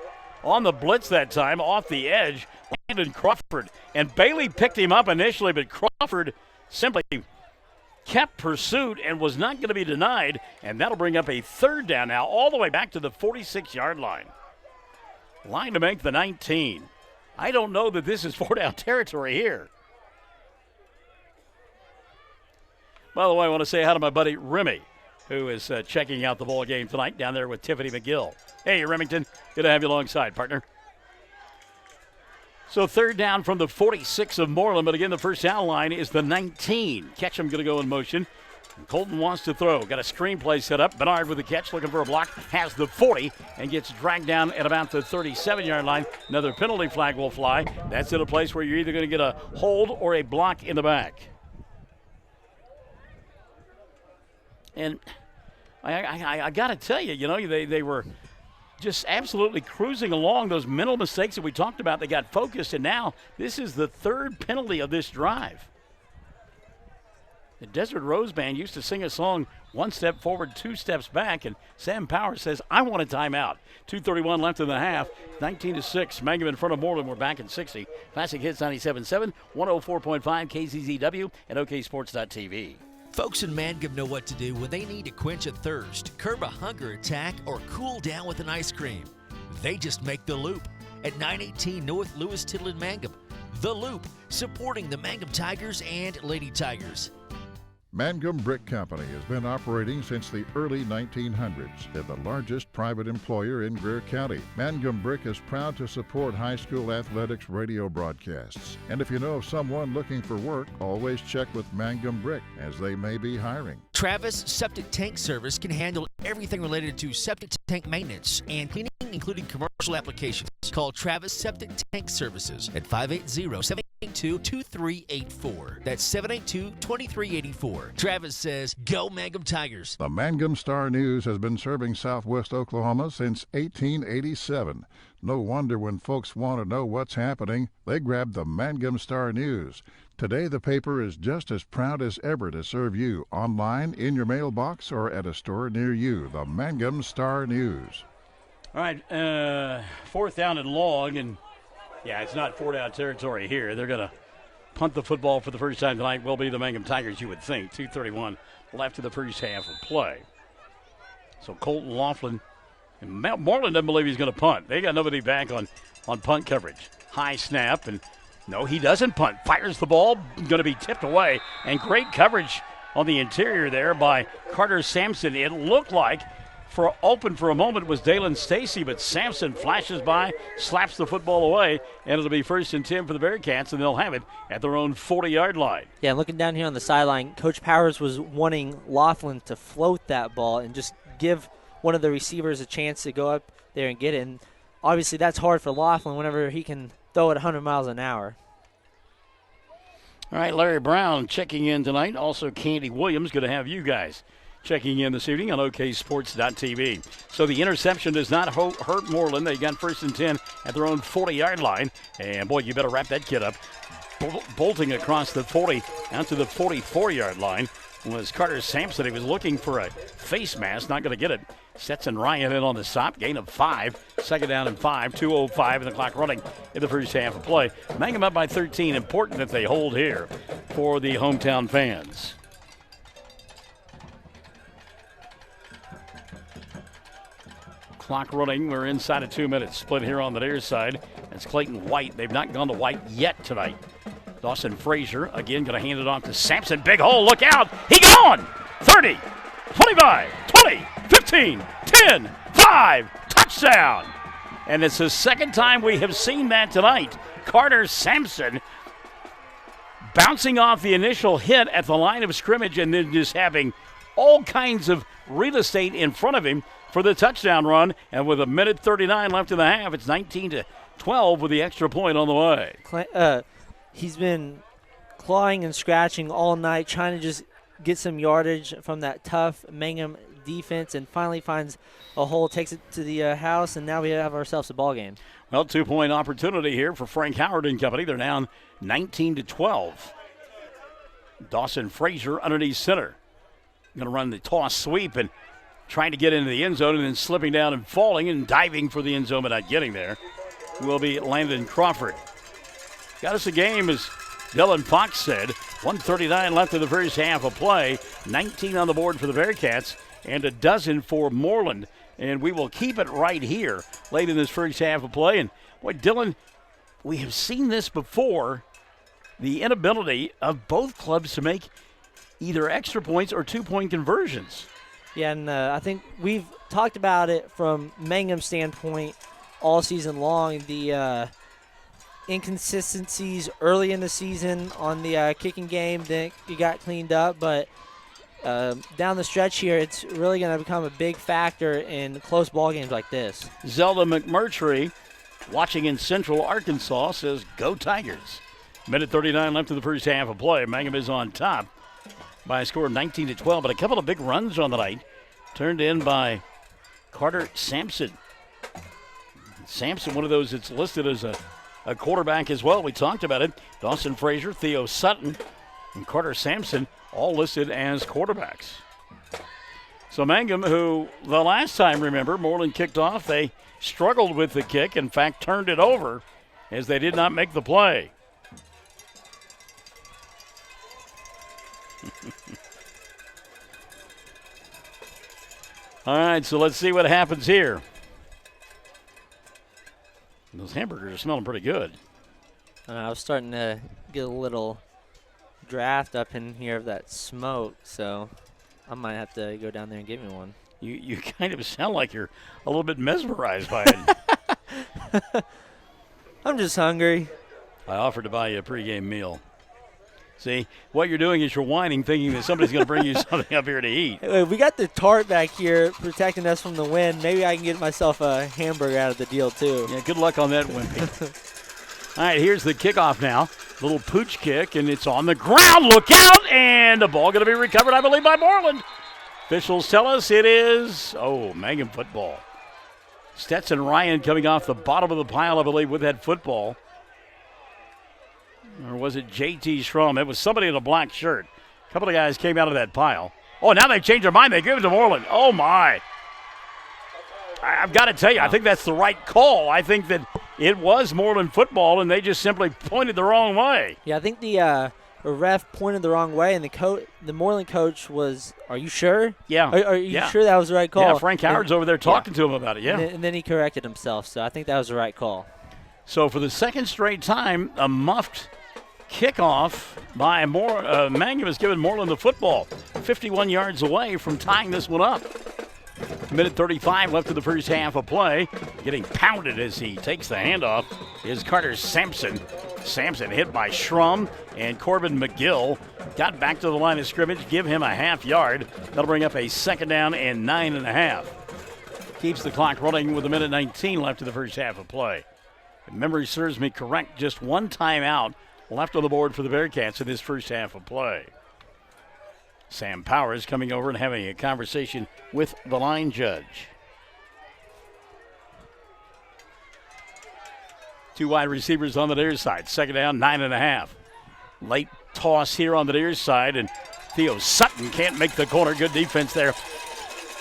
On the blitz that time, off the edge, Landon Crawford. And Bailey picked him up initially, but Crawford simply kept pursuit and was not going to be denied. And that'll bring up a 3rd down now, all the way back to the 46-yard line. Line to make the 19. I don't know that this is 4-down territory here. By the way, I want to say hi to my buddy Remy, who is checking out the ball game tonight down there with Tiffany McGill. Hey, Remington, good to have you alongside, partner. So 3rd down from the 46 of Mooreland, but again, the first down line is the 19. Ketchum going to go in motion. Colton wants to throw. Got a screenplay set up. Bernard with the catch, looking for a block. Has the 40 and gets dragged down at about the 37-yard line. Another penalty flag will fly. That's at a place where you're either going to get a hold or a block in the back. And I got to tell you, they were just absolutely cruising along. Those mental mistakes that we talked about, they got focused, and now this is the 3rd penalty of this drive. The Desert Rose Band used to sing a song, 1 step forward, 2 steps back, and Sam Powers says, I want a timeout. 2:31 left in the half, 19-6. Mangum in front of Mooreland. We're back in 60. Classic Hits 97.7, 104.5 KZZW, and OKSports.tv. Folks in Mangum know what to do when they need to quench a thirst, curb a hunger attack, or cool down with an ice cream. They just make The Loop at 918 North Lewis Tittle in Mangum. The Loop, supporting the Mangum Tigers and Lady Tigers. Mangum Brick Company has been operating since the early 1900s and the largest private employer in Greer County. Mangum Brick is proud to support high school athletics radio broadcasts. And if you know of someone looking for work, always check with Mangum Brick, as they may be hiring. Travis Septic Tank Service can handle everything related to septic tank maintenance and cleaning, including commercial applications. Call Travis Septic Tank Services at 580-7 782-2384. That's 782-2384. Travis says, go Mangum Tigers. The Mangum Star News has been serving southwest Oklahoma since 1887. No wonder when folks want to know what's happening, they grab the Mangum Star News. Today, the paper is just as proud as ever to serve you online, in your mailbox, or at a store near you. The Mangum Star News. All right, fourth down and long, and yeah, it's not four-down territory here. They're going to punt the football for the first time tonight. Will be the Mangum Tigers, you would think. 2:31 left in the first half of play. So Colton Laughlin, and Mooreland doesn't believe he's going to punt. They got nobody back on punt coverage. High snap, and no, he doesn't punt. Fires the ball, going to be tipped away, and great coverage on the interior there by Carter Sampson. It looked like open for a moment was Dalen Stacy, but Sampson flashes by, slaps the football away, and it'll be 1st and 10 for the Bearcats, and they'll have it at their own 40-yard line. Yeah, looking down here on the sideline, Coach Powers was wanting Laughlin to float that ball and just give one of the receivers a chance to go up there and get it. And obviously that's hard for Laughlin whenever he can throw it 100 miles an hour. All right, Larry Brown checking in tonight. Also, Candy Williams going to have you guys checking in this evening on OKSports.tv. So the interception does not hurt Mooreland. They got 1st and 10 at their own 40-yard line. And, boy, you better wrap that kid up. Bolting across the 40 out to the 44-yard line was Carter Sampson. He was looking for a face mask, not going to get it. Stetson Ryan in on the stop, gain of 5. 2nd down and 5, 2:05 and the clock running in the first half of play. Mangum up by 13. Important that they hold here for the hometown fans. Clock running. We're inside of 2 minutes. Split here on the near side. It's Clayton White. They've not gone to White yet tonight. Dawson Frazier again going to hand it off to Sampson. Big hole. Look out. He gone. 30, 25, 20, 15, 10, 5. Touchdown. And it's the second time we have seen that tonight. Carter Sampson bouncing off the initial hit at the line of scrimmage and then just having all kinds of real estate in front of him for the touchdown run. And with 1:39 left in the half, it's 19-12 with the extra point on the way. He's been clawing and scratching all night, trying to just get some yardage from that tough Mangum defense, and finally finds a hole, takes it to the house, and now we have ourselves a ball game. Well, 2-point opportunity here for Frank Howard and company. They're down 19-12. Dawson Frazier underneath center. Going to run the toss sweep and trying to get into the end zone, and then slipping down and falling and diving for the end zone but not getting there will be Landon Crawford. Got us a game, as Dylan Fox said. 1:39 left in the first half of play. 19 on the board for the Bearcats and a dozen for Mooreland. And we will keep it right here late in this first half of play. And, boy, Dylan, we have seen this before, the inability of both clubs to make either extra points or 2-point conversions. Yeah, and I think we've talked about it from Mangum's standpoint all season long. The inconsistencies early in the season on the kicking game, then it got cleaned up. But down the stretch here, it's really going to become a big factor in close ball games like this. Zelda McMurtry, watching in Central Arkansas, says, go Tigers. 1:39 left in the first half of play. Mangum is on top by a score of 19-12, but a couple of big runs on the night turned in by Carter Sampson. Sampson, one of those that's listed as a quarterback as well. We talked about it. Dawson Frazier, Theo Sutton, and Carter Sampson all listed as quarterbacks. So Mangum, who the last time, remember, Mooreland kicked off, they struggled with the kick, in fact turned it over as they did not make the play. All right, so let's see what happens here. Those hamburgers are smelling pretty good. I was starting to get a little draft up in here of that smoke, so I might have to go down there and get me one. You kind of sound like you're a little bit mesmerized by it. I'm just hungry. I offered to buy you a pregame meal. See, what you're doing is you're whining, thinking that somebody's going to bring you something up here to eat. We got the tarp back here protecting us from the wind. Maybe I can get myself a hamburger out of the deal, too. Yeah, good luck on that, Wimpy. All right, here's the kickoff now. Little pooch kick, and it's on the ground. Look out! And the ball going to be recovered, I believe, by Mooreland. Officials tell us it is, Mangum football. Stetson Ryan coming off the bottom of the pile, I believe, with that football. Or was it J.T. Schrum? It was somebody in a black shirt. A couple of guys came out of that pile. Oh, now they've changed their mind. They give it to Mooreland. Oh, my. I've got to tell you, I think that's the right call. I think that it was Mooreland football, and they just simply pointed the wrong way. Yeah, I think the ref pointed the wrong way, and the Mooreland coach was, are you sure? Yeah. Are you sure that was the right call? Yeah, Frank Howard's over there talking to him about it, yeah. And then he corrected himself, so I think that was the right call. So for the second straight time, a muffed kickoff by Mangum has given Mooreland the football, 51 yards away from tying this one up. Minute 35 left in the first half of play. Getting pounded as he takes the handoff is Carter Sampson. Sampson hit by Schrum, and Corbin McGill got back to the line of scrimmage. Give him a half yard. That'll bring up a second down and 9.5. Keeps the clock running with a minute 19 left in the first half of play. If memory serves me correct, just one timeout left on the board for the Bearcats in this first half of play. Sam Powers coming over and having a conversation with the line judge. Two wide receivers on the near side. Second down, 9.5. Late toss here on the near side, and Theo Sutton can't make the corner. Good defense there.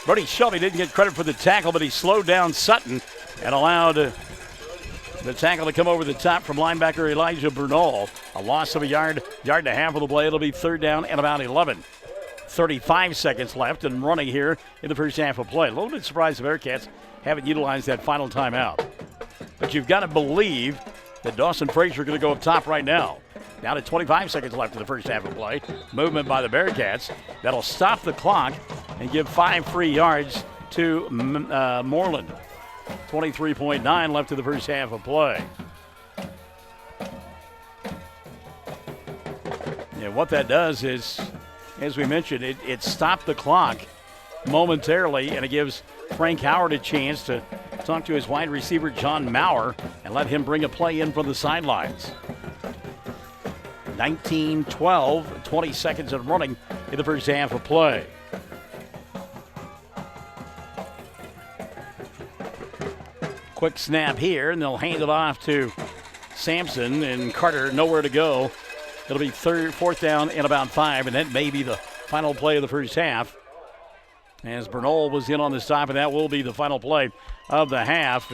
Brody Shelby didn't get credit for the tackle, but he slowed down Sutton and allowed the tackle to come over the top from linebacker Elijah Bernal. A loss of a yard and a half of the play. It'll be third down and about 11. 35 seconds left and running here in the first half of play. A little bit surprised the Bearcats haven't utilized that final timeout. But you've got to believe that Dawson Frazier going to go up top right now. Down to 25 seconds left in the first half of play. Movement by the Bearcats. That'll stop the clock and give 5 free yards to Mooreland. 23.9 left in the first half of play. And what that does is, as we mentioned, it stopped the clock momentarily, and it gives Frank Howard a chance to talk to his wide receiver, John Maurer, and let him bring a play in from the sidelines. 19-12, 20 seconds of running in the first half of play. Quick snap here, and they'll hand it off to Sampson, and Carter nowhere to go. It'll be fourth down and about 5, and that may be the final play of the first half. As Bernal was in on the stop, and that will be the final play of the half.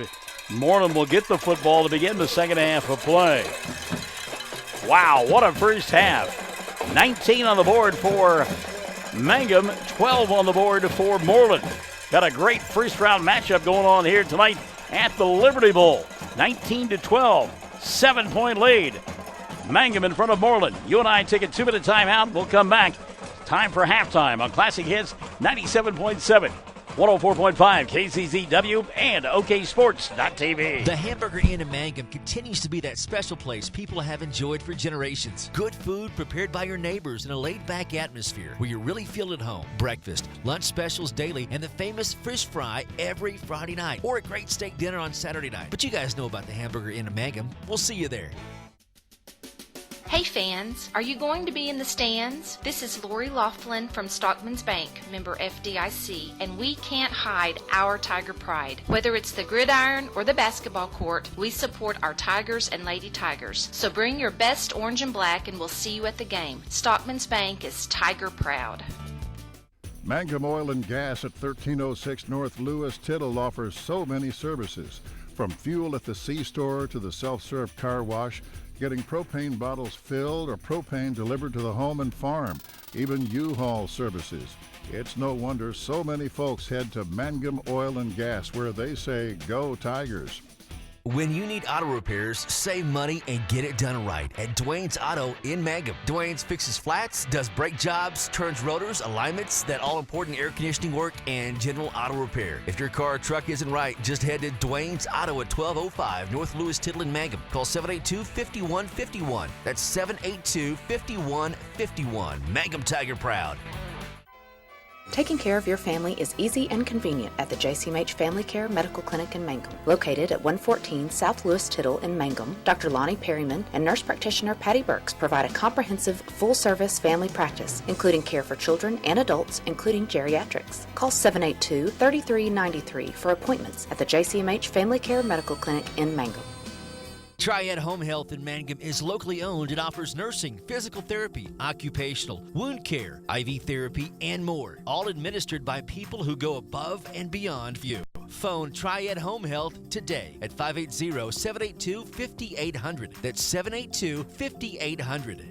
Mooreland will get the football to begin the second half of play. Wow, what a first half. 19 on the board for Mangum, 12 on the board for Mooreland. Got a great first round matchup going on here tonight at the Liberty Bowl. 19-12, 7-point lead. Mangum in front of Mooreland. You and I take a 2-minute timeout. We'll come back. Time for halftime on Classic Hits 97.7. 104.5 KCZW and OKSports.tv. The Hamburger Inn in Mangum continues to be that special place people have enjoyed for generations. Good food prepared by your neighbors in a laid-back atmosphere where you really feel at home. Breakfast, lunch specials daily, and the famous fish fry every Friday night, or a great steak dinner on Saturday night. But you guys know about the Hamburger Inn in Mangum. We'll see you there. Hey fans, are you going to be in the stands? This is Lori Laughlin from Stockman's Bank, member FDIC, and we can't hide our Tiger pride. Whether it's the gridiron or the basketball court, we support our Tigers and Lady Tigers. So bring your best orange and black and we'll see you at the game. Stockman's Bank is Tiger proud. Mangum Oil and Gas at 1306 North Lewis Tittle offers so many services. From fuel at the C-store to the self-serve car wash, getting propane bottles filled or propane delivered to the home and farm, even U-Haul services. It's no wonder so many folks head to Mangum Oil and Gas, where they say, "Go Tigers." When you need auto repairs, save money and get it done right at Dwayne's Auto in Mangum. Dwayne's fixes flats, does brake jobs, turns rotors, alignments, that all-important air conditioning work, and general auto repair. If your car or truck isn't right, just head to Dwayne's Auto at 1205 North Lewis Tittle in Mangum. Call 782-5151. That's 782-5151. Mangum Tiger proud. Taking care of your family is easy and convenient at the JCMH Family Care Medical Clinic in Mangum. Located at 114 South Lewis Tittle in Mangum, Dr. Lonnie Perryman and nurse practitioner Patty Burks provide a comprehensive, full-service family practice, including care for children and adults, including geriatrics. Call 782-3393 for appointments at the JCMH Family Care Medical Clinic in Mangum. Triad Home Health in Mangum is locally owned and offers nursing, physical therapy, occupational, wound care, IV therapy, and more. All administered by people who go above and beyond for you. Phone Triad Home Health today at 580-782-5800. That's 782-5800.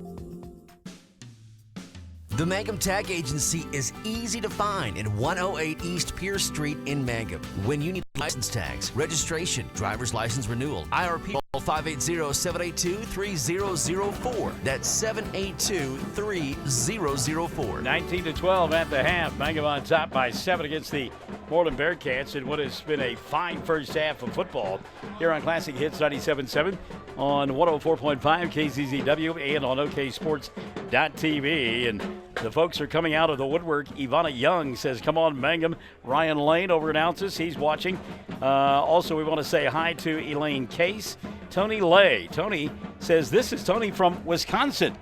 The Mangum Tag Agency is easy to find in 108 East Pierce Street in Mangum. When you need license tags, registration, driver's license renewal, IRP, call 580-782-3004. That's 782-3004. 19-12 at the half. Mangum on top by 7 against the Mooreland Bearcats in what has been a fine first half of football here on Classic Hits 97.7 on 104.5 KZZW and on OKSports.tv. And the folks are coming out of the woodwork. Ivana Young says, come on, Mangum. Ryan Lane over in Ounces. He's watching. Also, we want to say hi to Elaine Case. Tony Lay. Tony says, this is Tony from Wisconsin.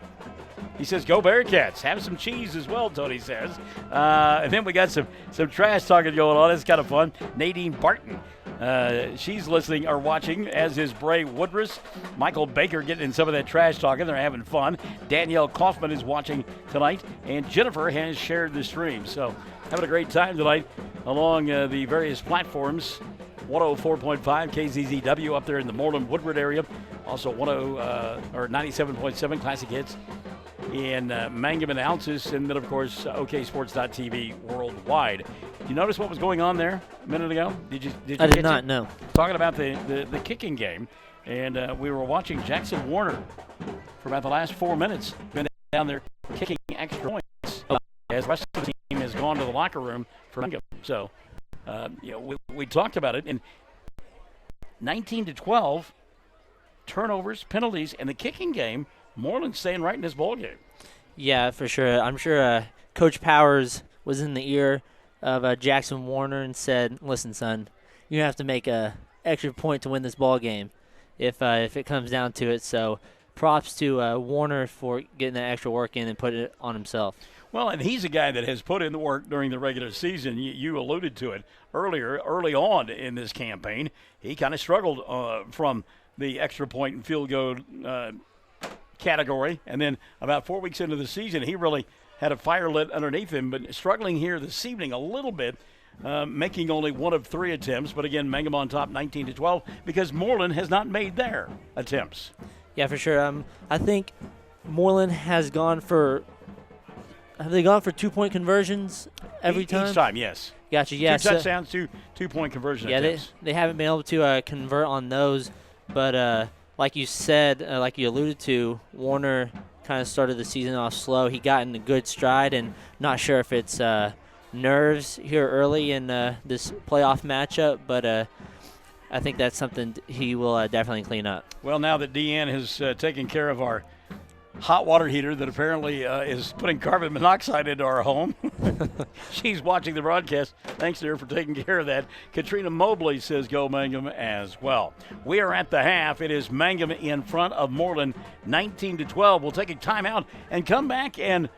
He says, go Bearcats. Have some cheese as well, Tony says. And then we got some trash talking going on. It's kind of fun. Nadine Barton. She's listening or watching, as is Bray Woodruss. Michael Baker getting in some of that trash talking. They're having fun. Danielle Kaufman is watching tonight. And Jennifer has shared the stream. So having a great time tonight along the various platforms. 104.5 KZZW up there in the Mooreland Woodward area. Also 97.7 Classic Hits in Mangum and Ounces. And then, of course, OKSports.tv worldwide. Did you notice what was going on there a minute ago? I did not know. Talking about the kicking game. And we were watching Jackson Warner for about the last 4 minutes. Been down there kicking extra points as the rest of the team has gone to the locker room for Mangum. So, we talked about it. And 19-12, turnovers, penalties, and the kicking game, Mooreland staying right in this ball game. Yeah, for sure. I'm sure Coach Powers was in the ear of Jackson Warner and said, listen, son, you have to make a extra point to win this ball game if it comes down to it. So props to Warner for getting that extra work in and putting it on himself. Well, and he's a guy that has put in the work during the regular season. You alluded to it early on in this campaign. He kind of struggled from the extra point and field goal category. And then about 4 weeks into the season, he really had a fire lit underneath him, but struggling here this evening a little bit, making only 1 of 3 attempts. But again, Mangum on top 19-12 because Mooreland has not made their attempts. Yeah, for sure. I think Mooreland has gone for – have they gone for 2-point conversions every time? Each time, yes. Gotcha, yeah. 2 touchdowns, 2-point conversion attempts. Yeah, they haven't been able to convert on those. But like you said, like you alluded to, Warner kind of started the season off slow. He got in a good stride, and not sure if it's nerves here early in this playoff matchup, but I think that's something he will definitely clean up. Well, now that Deanne has taken care of our hot water heater that apparently is putting carbon monoxide into our home. She's watching the broadcast. Thanks to her for taking care of that. Katrina Mobley says go Mangum as well. We are at the half. It is Mangum in front of Mooreland 19-12. We'll take a timeout and come back and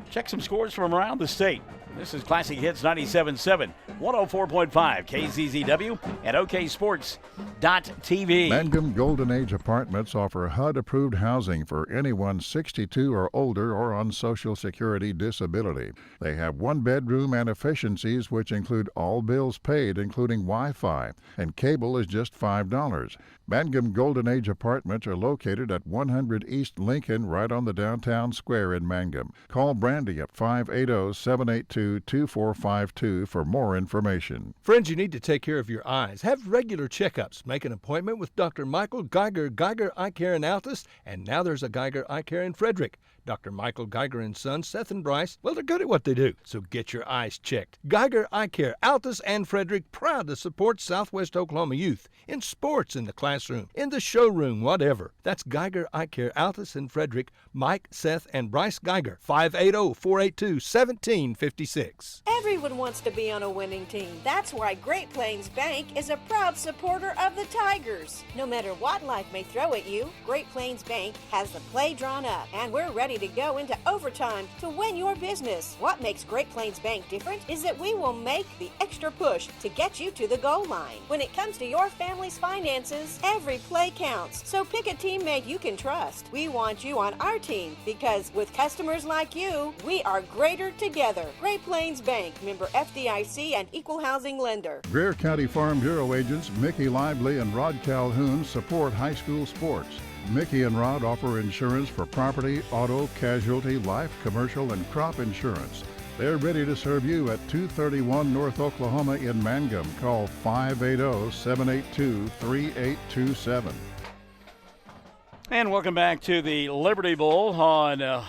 check some scores from around the state. This is Classic Hits 97.7, 104.5 KZZW and OKSports.tv. Mangum Golden Age Apartments offer HUD-approved housing for anyone 62 or older or on Social Security disability. They have 1-bedroom and efficiencies which include all bills paid, including Wi-Fi, and cable is just $5. Mangum Golden Age Apartments are located at 100 East Lincoln, right on the downtown square in Mangum. Call Brandy at 580-782-2452 for more information. Friends, you need to take care of your eyes. Have regular checkups. Make an appointment with Dr. Michael Geiger, Geiger Eye Care in Altus, and now there's a Geiger Eye Care in Frederick. Dr. Michael Geiger and Sons, Seth and Bryce, well, they're good at what they do, so get your eyes checked. Geiger Eye Care, Altus and Frederick, proud to support Southwest Oklahoma youth in sports, in the classroom, in the showroom, whatever. That's Geiger Eye Care, Altus and Frederick, Mike, Seth, and Bryce Geiger, 580-482-1756. Everyone wants to be on a winning team. That's why Great Plains Bank is a proud supporter of the Tigers. No matter what life may throw at you, Great Plains Bank has the play drawn up, and we're ready to go into overtime to win your business. What makes Great Plains Bank different is that we will make the extra push to get you to the goal line. When it comes to your family's finances, every play counts. So pick a teammate you can trust. We want you on our team because with customers like you, we are greater together. Great Plains Bank, member FDIC and equal housing lender. Greer County Farm Bureau agents Mickey Lively and Rod Calhoun support high school sports. Mickey and Rod offer insurance for property, auto, casualty, life, commercial, and crop insurance. They're ready to serve you at 231 North Oklahoma in Mangum. Call 580-782-3827. And welcome back to the Liberty Bowl on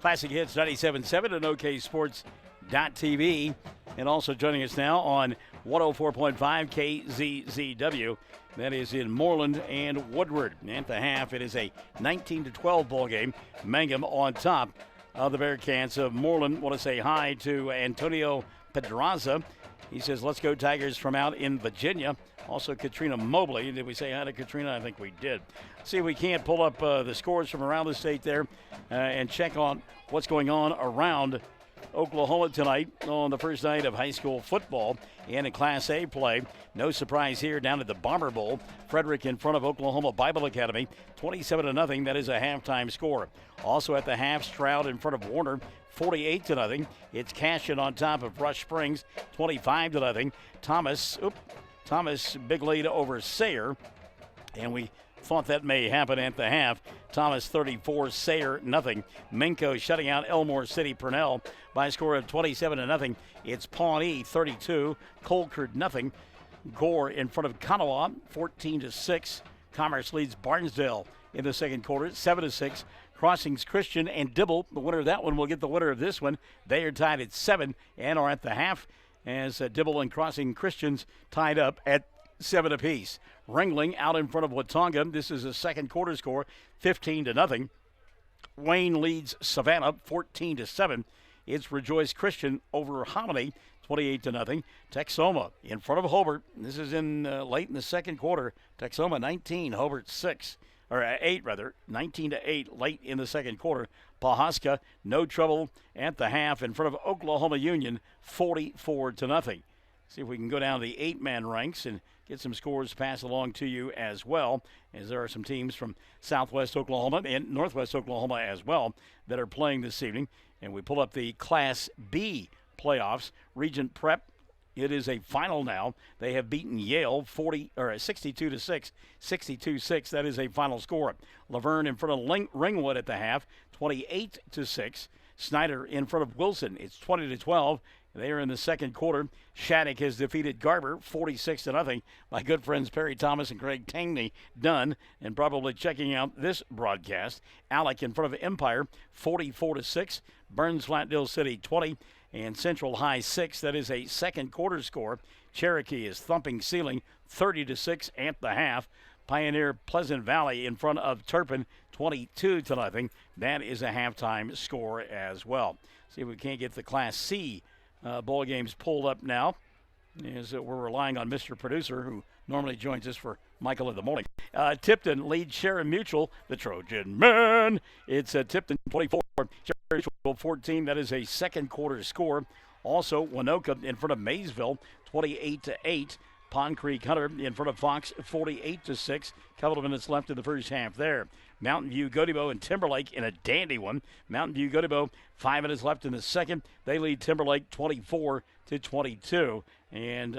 Classic Hits 97.7 and OKSports.tv. And also joining us now on 104.5 KZZW. That is in Mooreland and Woodward. At the half, it is a 19-12 ball game. Mangum on top of the Bearcats of Mooreland. Want to say hi to Antonio Pedraza. He says, let's go Tigers from out in Virginia. Also, Katrina Mobley. Did we say hi to Katrina? I think we did. See if we can't pull up the scores from around the state there and check on what's going on around Oklahoma tonight on the first night of high school football and in Class A play. No surprise here down at the Bomber Bowl. Frederick in front of Oklahoma Bible Academy, 27-0. That is a halftime score. Also at the half, Stroud in front of Warner, 48-0. It's Cashin on top of Rush Springs, 25-0. Thomas, big lead over Sayre. And we thought that may happen at the half. Thomas 34, Sayre nothing. Minko shutting out Elmore City Purnell by a score of 27-0. It's Pawnee 32, Colcord nothing. Gore in front of Kanawha 14-6. Commerce leads Barnesdale in the second quarter 7-6. Crossings Christian and Dibble, the winner of that one will get the winner of this one. They are tied at 7 and are at the half as Dibble and Crossing Christians tied up at 7 apiece. Ringling out in front of Watonga. This is a second quarter score, 15-0. Wayne leads Savannah 14-7. It's Rejoice Christian over Hominy, 28-0. Texoma in front of Hobart. This is in late in the second quarter. Texoma 19, Hobart 6. Or 8 rather, 19-8 late in the second quarter. Pawhuska, no trouble at the half in front of Oklahoma Union, 44-0. See if we can go down to the 8-man ranks and get some scores passed along to you as well, as there are some teams from Southwest Oklahoma and Northwest Oklahoma as well that are playing this evening. And we pull up the Class B playoffs. Regent Prep, it is a final now. They have beaten Yale 62-6, 62-6. That is a final score. Laverne in front of Ringwood at the half, 28-6. Snyder in front of Wilson. It's 20-12. They are in the second quarter. Shattuck has defeated Garber 46-0. My good friends Perry Thomas and Craig Tangney done and probably checking out this broadcast. Alec in front of Empire 44-6. Burns Flatdale City 20 and Central High 6. That is a second quarter score. Cherokee is thumping Ceiling 30-6 at the half. Pioneer Pleasant Valley in front of Turpin 22-0. That is a halftime score as well. See if we can't get the Class C ball games pulled up now, as we're relying on Mr. Producer, who normally joins us for Michael in the morning. Tipton leads Sharon Mutual, the Trojan Man. It's Tipton 24, Sharon Mutual 14. That is a second quarter score. Also, Winoka in front of Maysville, 28-8. Pond Creek Hunter in front of Fox, 48-6. Couple of minutes left in the first half there. Mountain View, Godibo, and Timberlake in a dandy one. Mountain View, Godibo, 5 minutes left in the second. They lead Timberlake 24-22. And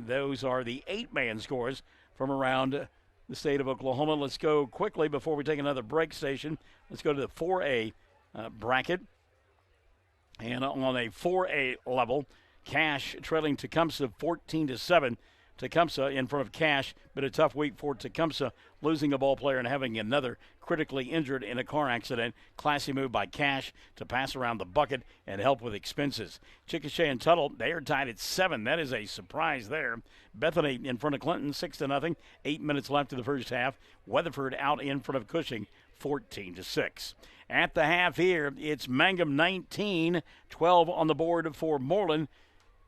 those are the 8-man scores from around the state of Oklahoma. Let's go quickly before we take another break station. Let's go to the 4A bracket. And on a 4A level, Cash trailing Tecumseh 14-7. Tecumseh in front of Cash, but a tough week for Tecumseh, losing a ball player and having another critically injured in a car accident. Classy move by Cash to pass around the bucket and help with expenses. Chickasha and Tuttle, they are tied at 7. That is a surprise there. Bethany in front of Clinton, 6-0. 8 minutes left in the first half. Weatherford out in front of Cushing, 14-6. At the half here, it's Mangum 19, 12 on the board for Mooreland.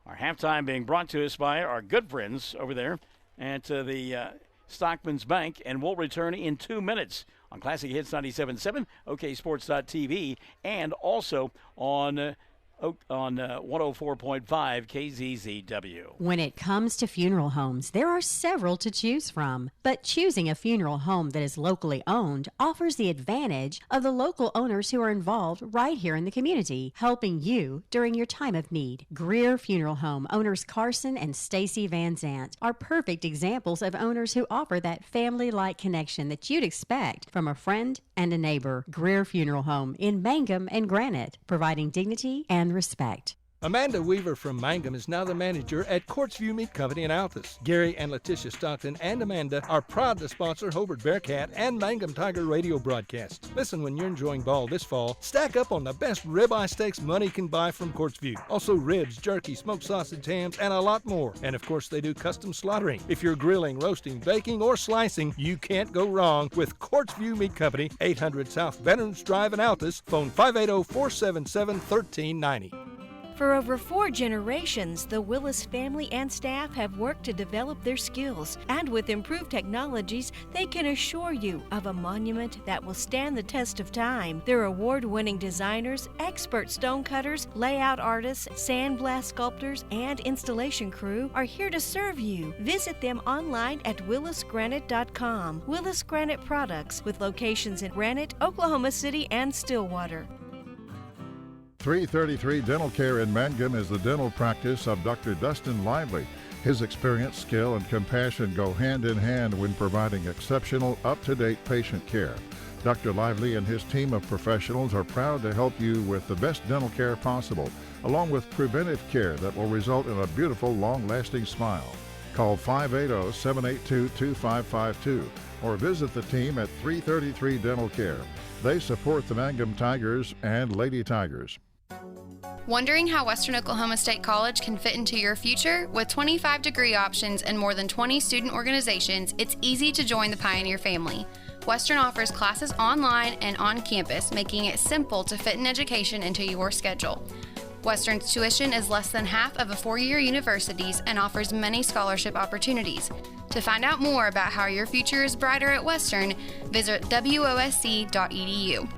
Our halftime being brought to us by our good friends over there at the Stockman's Bank, and we'll return in 2 minutes on Classic Hits 97.7, OKSports.tv, and also on 104.5 KZZW. When it comes to funeral homes, there are several to choose from, but choosing a funeral home that is locally owned offers the advantage of the local owners who are involved right here in the community, helping you during your time of need. Greer Funeral Home owners Carson and Stacy Van Zant are perfect examples of owners who offer that family-like connection that you'd expect from a friend and a neighbor. Greer Funeral Home in Mangum and Granite, providing dignity and respect. Amanda Weaver from Mangum is now the manager at Courtsview Meat Company in Altus. Gary and Letitia Stockton and Amanda are proud to sponsor Hobart Bearcat and Mangum Tiger radio broadcasts. Listen when you're enjoying ball this fall. Stack up on the best ribeye steaks money can buy from Courtsview. Also ribs, jerky, smoked sausage, hams, and a lot more. And of course they do custom slaughtering. If you're grilling, roasting, baking, or slicing, you can't go wrong with Courtsview Meat Company, 800 South Veterans Drive in Altus. Phone 580-477-1390. For over 4 generations, the Willis family and staff have worked to develop their skills, and with improved technologies, they can assure you of a monument that will stand the test of time. Their award-winning designers, expert stone cutters, layout artists, sandblast sculptors, and installation crew are here to serve you. Visit them online at willisgranite.com. Willis Granite Products, with locations in Granite, Oklahoma City, and Stillwater. 333 Dental Care in Mangum is the dental practice of Dr. Dustin Lively. His experience, skill, and compassion go hand in hand when providing exceptional, up-to-date patient care. Dr. Lively and his team of professionals are proud to help you with the best dental care possible, along with preventive care that will result in a beautiful, long-lasting smile. Call 580-782-2552 or visit the team at 333 Dental Care. They support the Mangum Tigers and Lady Tigers. Wondering how Western Oklahoma State College can fit into your future? With 25 degree options and more than 20 student organizations, it's easy to join the Pioneer family. Western offers classes online and on campus, making it simple to fit an education into your schedule. Western's tuition is less than half of a four-year university's and offers many scholarship opportunities. To find out more about how your future is brighter at Western, visit wosc.edu.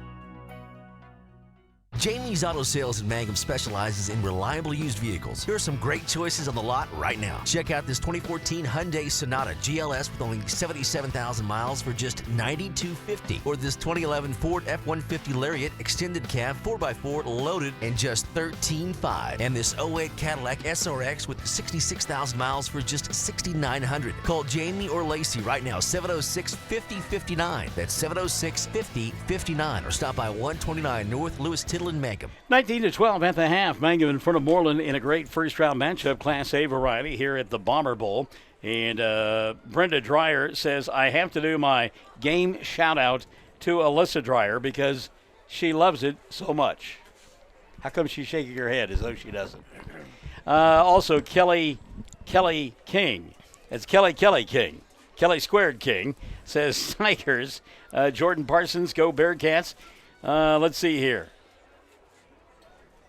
Jamie's Auto Sales in Mangum specializes in reliable used vehicles. Here are some great choices on the lot right now. Check out this 2014 Hyundai Sonata GLS with only 77,000 miles for just $92.50, or this 2011 Ford F-150 Lariat Extended Cab 4x4 loaded and just $13,500, and this 08 Cadillac SRX with 66,000 miles for just $6,900. Call Jamie or Lacey right now, 706-5059. That's 706-5059, or stop by 129 North Lewis Tittle in Mangum. 19-12 at the half. Mangum in front of Mooreland in a great first-round matchup, Class A variety here at the Bomber Bowl. And Brenda Dreyer says, I have to do my game shout-out to Alyssa Dreyer because she loves it so much. How come she's shaking her head as though she doesn't? Also, Kelly King. It's Kelly King. Kelly Squared King says, Tigers. Jordan Parsons, go Bearcats. Let's see here.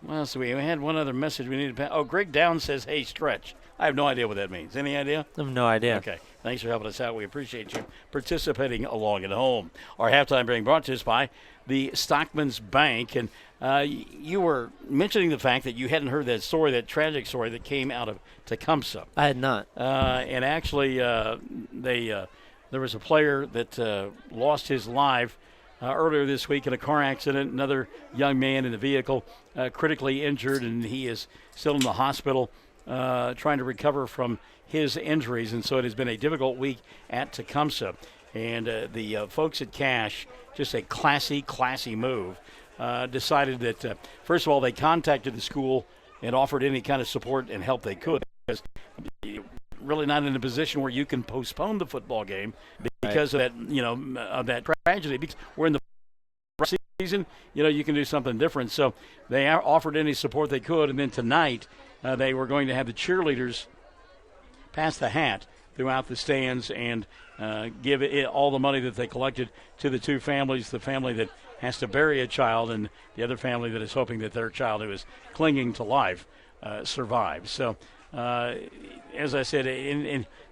Well, so we had one other message we needed to pass. Oh, Greg Downs says, hey, stretch. I have no idea what that means. Any idea? I have no idea. Okay. Thanks for helping us out. We appreciate you participating along at home. Our halftime being brought to us by the Stockman's Bank. And you were mentioning the fact that you hadn't heard that story, that tragic story that came out of Tecumseh. I had not. And actually, there was a player that lost his life earlier this week in a car accident. Another young man in the vehicle critically injured, and he is still in the hospital trying to recover from his injuries. And so it has been a difficult week at Tecumseh. And the folks at Cash, just a classy move, decided that, first of all, they contacted the school and offered any kind of support and help they could. Because really not in a position where you can postpone the football game because of that, of that tragedy. Because we're in the season, you can do something different. So they offered any support they could, and then tonight they were going to have the cheerleaders pass the hat throughout the stands and give all the money that they collected to the two families, the family that has to bury a child and the other family that is hoping that their child who is clinging to life survives. So as I said,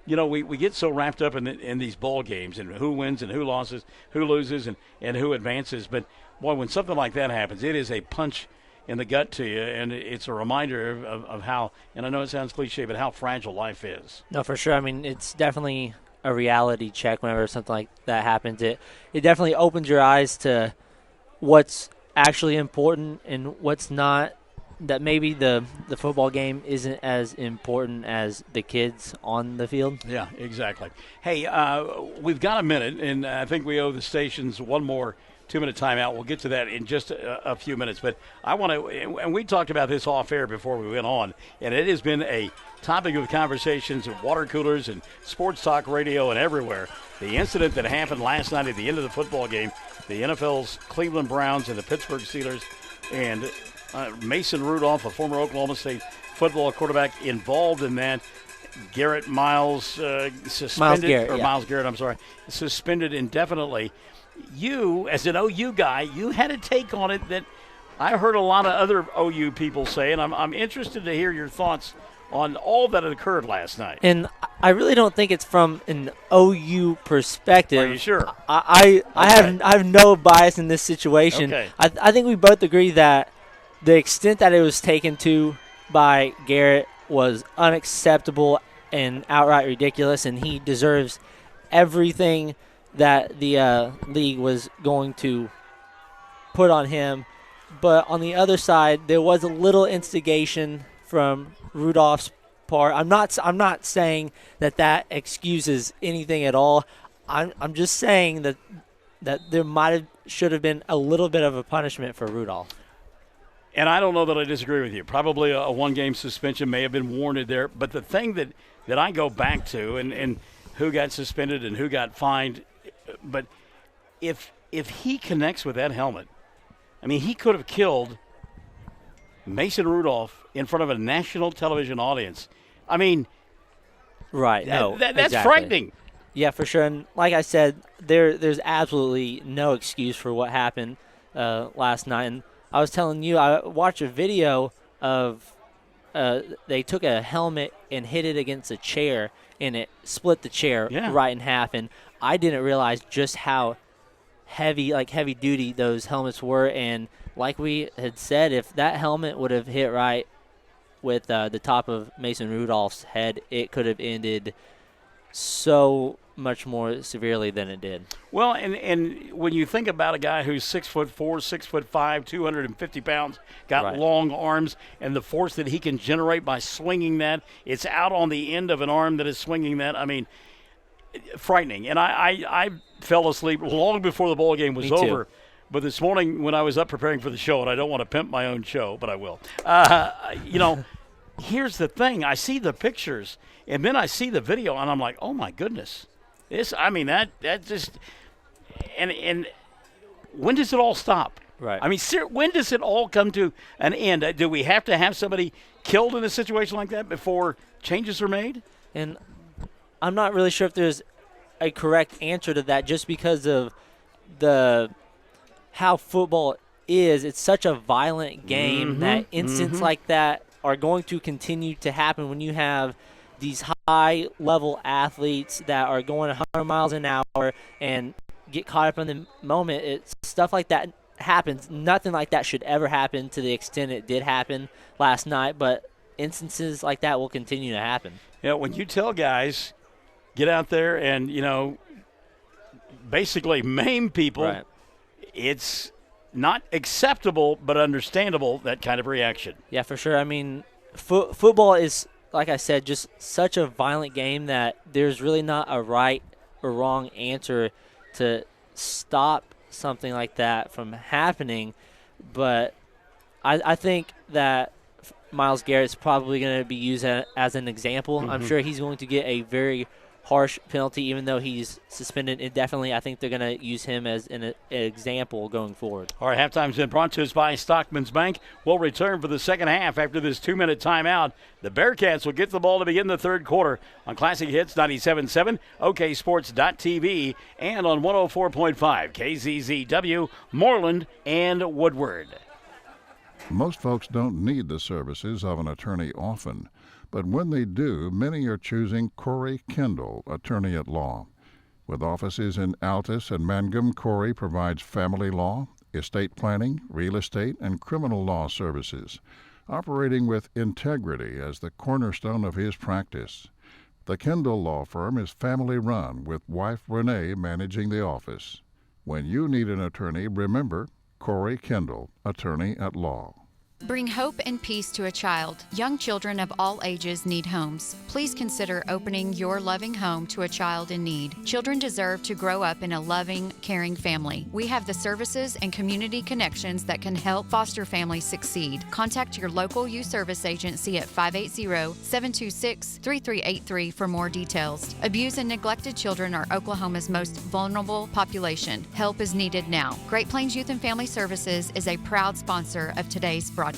we get so wrapped up in these ball games and who wins and who loses, who loses and who advances. But, boy, when something like that happens, it is a punch in the gut to you, and it's a reminder of how, and I know it sounds cliche, but how fragile life is. No, for sure. I mean, it's definitely a reality check whenever something like that happens. It definitely opens your eyes to what's actually important and what's not, that maybe the football game isn't as important as the kids on the field. Yeah, exactly. Hey, we've got a minute, and I think we owe the stations one more 2-minute timeout. We'll get to that in just a few minutes. But I want to, and we talked about this off air before we went on, and it has been a topic of conversations at water coolers and sports talk radio and everywhere. The incident that happened last night at the end of the football game, the NFL's Cleveland Browns and the Pittsburgh Steelers, and Mason Rudolph, a former Oklahoma State football quarterback, involved in that. Miles Garrett, I'm sorry, suspended indefinitely. You, as an OU guy, you had a take on it that I heard a lot of other OU people say, and I'm interested to hear your thoughts on all that occurred last night. And I really don't think it's from an OU perspective. Are you sure? I have no bias in this situation. Okay. I think we both agree that the extent that it was taken to by Garrett was unacceptable and outright ridiculous, and he deserves everything that the league was going to put on him. But on the other side, there was a little instigation from Rudolph's part. I'm not saying that excuses anything at all. I'm just saying that there should have been a little bit of a punishment for Rudolph. And I don't know that I disagree with you. Probably a one-game suspension may have been warranted there. But the thing that I go back to, and who got suspended and who got fined, but if he connects with that helmet, I mean, he could have killed Mason Rudolph in front of a national television audience. I mean, right? That's exactly. frightening. Yeah, for sure. And like I said, there's absolutely no excuse for what happened last night. And I was telling you, I watched a video of they took a helmet and hit it against a chair, and it split the chair right in half. And I didn't realize just how heavy duty those helmets were. And like we had said, if that helmet would have hit right with the top of Mason Rudolph's head, it could have ended so much more severely than it did. Well, and when you think about a guy who's 6'4", 6'5", 250 pounds, got long arms, and the force that he can generate by swinging that, it's out on the end of an arm that is swinging that. I mean, frightening. And I fell asleep long before the ball game was over. But this morning when I was up preparing for the show, and I don't want to pimp my own show, but I will. Here's the thing. I see the pictures, and then I see the video, and I'm like, oh, my goodness. That just – and when does it all stop? Right. I mean, when does it all come to an end? Do we have to have somebody killed in a situation like that before changes are made? And I'm not really sure if there's a correct answer to that, just because of how football is. It's such a violent game that incidents like that are going to continue to happen when you have these high-level athletes that are going 100 miles an hour and get caught up in the moment. Stuff like that happens. Nothing like that should ever happen to the extent it did happen last night, but instances like that will continue to happen. When you tell guys, get out there and, basically maim people, it's not acceptable but understandable, that kind of reaction. Yeah, for sure. I mean, football is, like I said, just such a violent game that there's really not a right or wrong answer to stop something like that from happening. But I think that Miles Garrett's probably going to be used as an example. Mm-hmm. I'm sure he's going to get a very harsh penalty, even though he's suspended indefinitely. I think they're going to use him as an example going forward. All right, halftime's been brought to us by Stockman's Bank. We'll return for the second half after this 2-minute timeout. The Bearcats will get the ball to begin the third quarter on Classic Hits 97.7, OKSports.tv, and on 104.5 KZZW, Mooreland and Woodward. Most folks don't need the services of an attorney often, but when they do, many are choosing Corey Kendall, attorney at law. With offices in Altus and Mangum, Corey provides family law, estate planning, real estate, and criminal law services, operating with integrity as the cornerstone of his practice. The Kendall Law Firm is family-run, with wife Renee managing the office. When you need an attorney, remember Corey Kendall, attorney at law. Bring hope and peace to a child. Young children of all ages need homes. Please consider opening your loving home to a child in need. Children deserve to grow up in a loving, caring family. We have the services and community connections that can help foster families succeed. Contact your local youth service agency at 580-726-3383 for more details. Abused and neglected children are Oklahoma's most vulnerable population. Help is needed now. Great Plains Youth and Family Services is a proud sponsor of today's broadcast.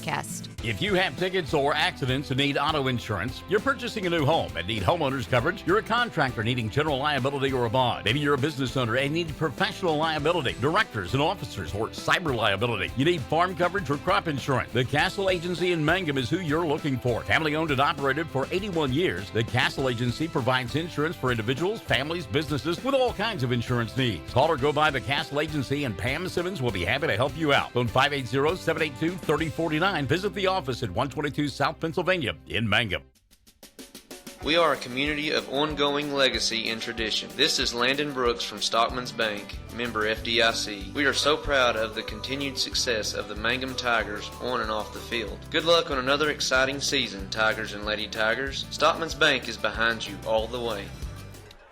If you have tickets or accidents and need auto insurance, you're purchasing a new home and need homeowners coverage, you're a contractor needing general liability or a bond, maybe you're a business owner and need professional liability, directors and officers, or cyber liability, you need farm coverage or crop insurance, the Castle Agency in Mangum is who you're looking for. Family owned and operated for 81 years, the Castle Agency provides insurance for individuals, families, businesses with all kinds of insurance needs. Call or go by the Castle Agency and Pam Simmons will be happy to help you out. Phone 580-782-3049. Visit the office at 122 South Pennsylvania in Mangum. We are a community of ongoing legacy and tradition. This is Landon Brooks from Stockman's Bank, member FDIC. We are so proud of the continued success of the Mangum Tigers on and off the field. Good luck on another exciting season, Tigers and Lady Tigers. Stockman's Bank is behind you all the way.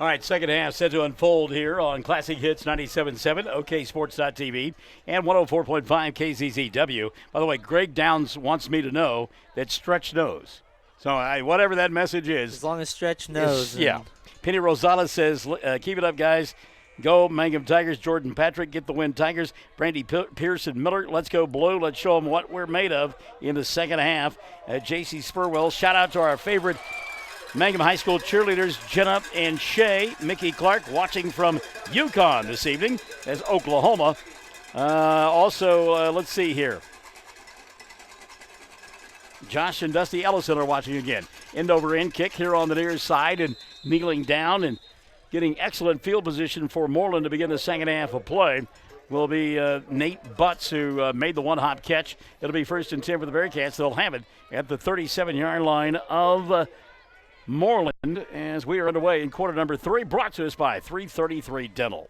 All right, second half set to unfold here on Classic Hits 97.7, OKSports.tv, and 104.5 KZZW. By the way, Greg Downs wants me to know that Stretch knows. So whatever that message is. As long as Stretch knows. Yeah. Penny Rosales says, keep it up, guys. Go, Mangum Tigers. Jordan Patrick, get the win, Tigers. Brandy Pearson Miller, let's go blue. Let's show them what we're made of in the second half. J.C. Spurwell, shout out to our favorite Mangum High School cheerleaders, Jenna and Shay. Mickey Clark watching from Yukon this evening as Oklahoma. Let's see here. Josh and Dusty Ellison are watching again. End over end kick here on the near side and kneeling down and getting excellent field position for Mooreland to begin the second half of play will be Nate Butts, who made the one-hop catch. It'll be 1st and 10 for the Bearcats. They'll have it at the 37-yard line of Mooreland as we are underway in quarter number 3, brought to us by 333 Dental.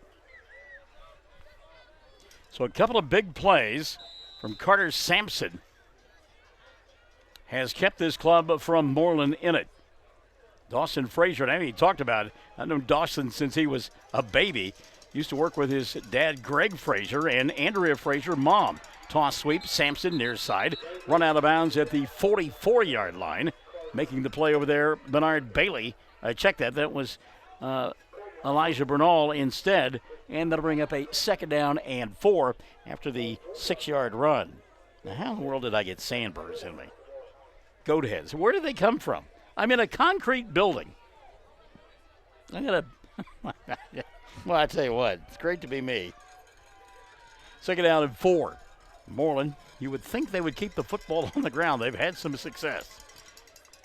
So a couple of big plays from Carter Sampson has kept this club from Mooreland in it. Dawson Frazier, I mean, he talked about it. I've known Dawson since he was a baby. Used to work with his dad, Greg Frazier, and Andrea Frazier, mom. Toss sweep, Sampson near side. Run out of bounds at the 44-yard line. Making the play over there, Bernard Bailey. Check that. That was Elijah Bernal instead. And that'll bring up a 2nd down and 4 after the 6-yard run. Now, how in the world did I get sandburrs in me? Goat heads. Where did they come from? I'm in a concrete building. I got to. Well, I tell you what, it's great to be me. 2nd down and 4. Mooreland, you would think they would keep the football on the ground. They've had some success.